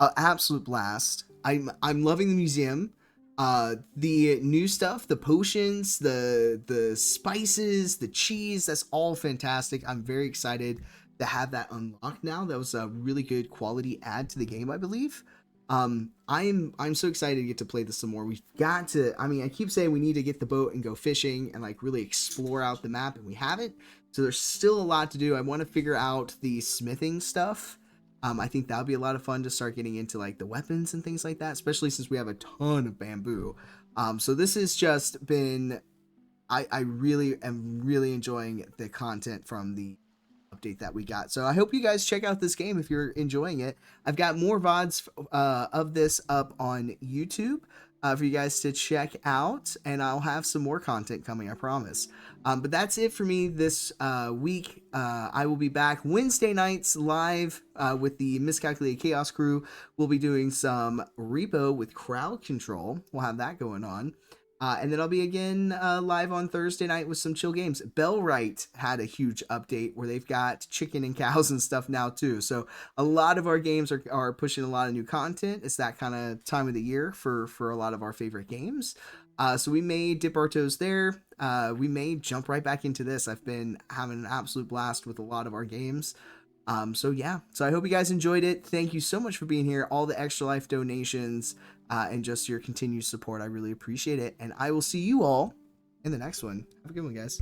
[SPEAKER 1] an absolute blast. I'm loving the museum. The new stuff, the potions, the spices, the cheese, that's all fantastic. I'm very excited to have that unlocked now. That was a really good quality add to the game, I believe. I'm so excited to get to play this some more. We've got to, I mean, I keep saying we need to get the boat and go fishing and like really explore out the map, and we haven't. So there's still a lot to do. I want to figure out the smithing stuff. I think that'll be a lot of fun to start getting into like the weapons and things like that, especially since we have a ton of bamboo. So this has just been, I really am really enjoying the content from the update that we got. So I hope you guys check out this game if you're enjoying it. I've got more VODs of this up on YouTube for you guys to check out, and I'll have some more content coming, I promise. But that's it for me this week. I will be back Wednesday nights live with the Miscalculated Chaos crew. We'll be doing some repo with crowd control. We'll have that going on. And then I'll be again live on Thursday night with some chill games. Bellwright had a huge update where they've got chicken and cows and stuff now too. So a lot of our games are pushing a lot of new content. It's that kind of time of the year for a lot of our favorite games. So we may dip our toes there. We may jump right back into this. I've been having an absolute blast with a lot of our games. So yeah, so I hope you guys enjoyed it. Thank you so much for being here. All the Extra Life donations and just your continued support. I really appreciate it. And I will see you all in the next one. Have a good one, guys.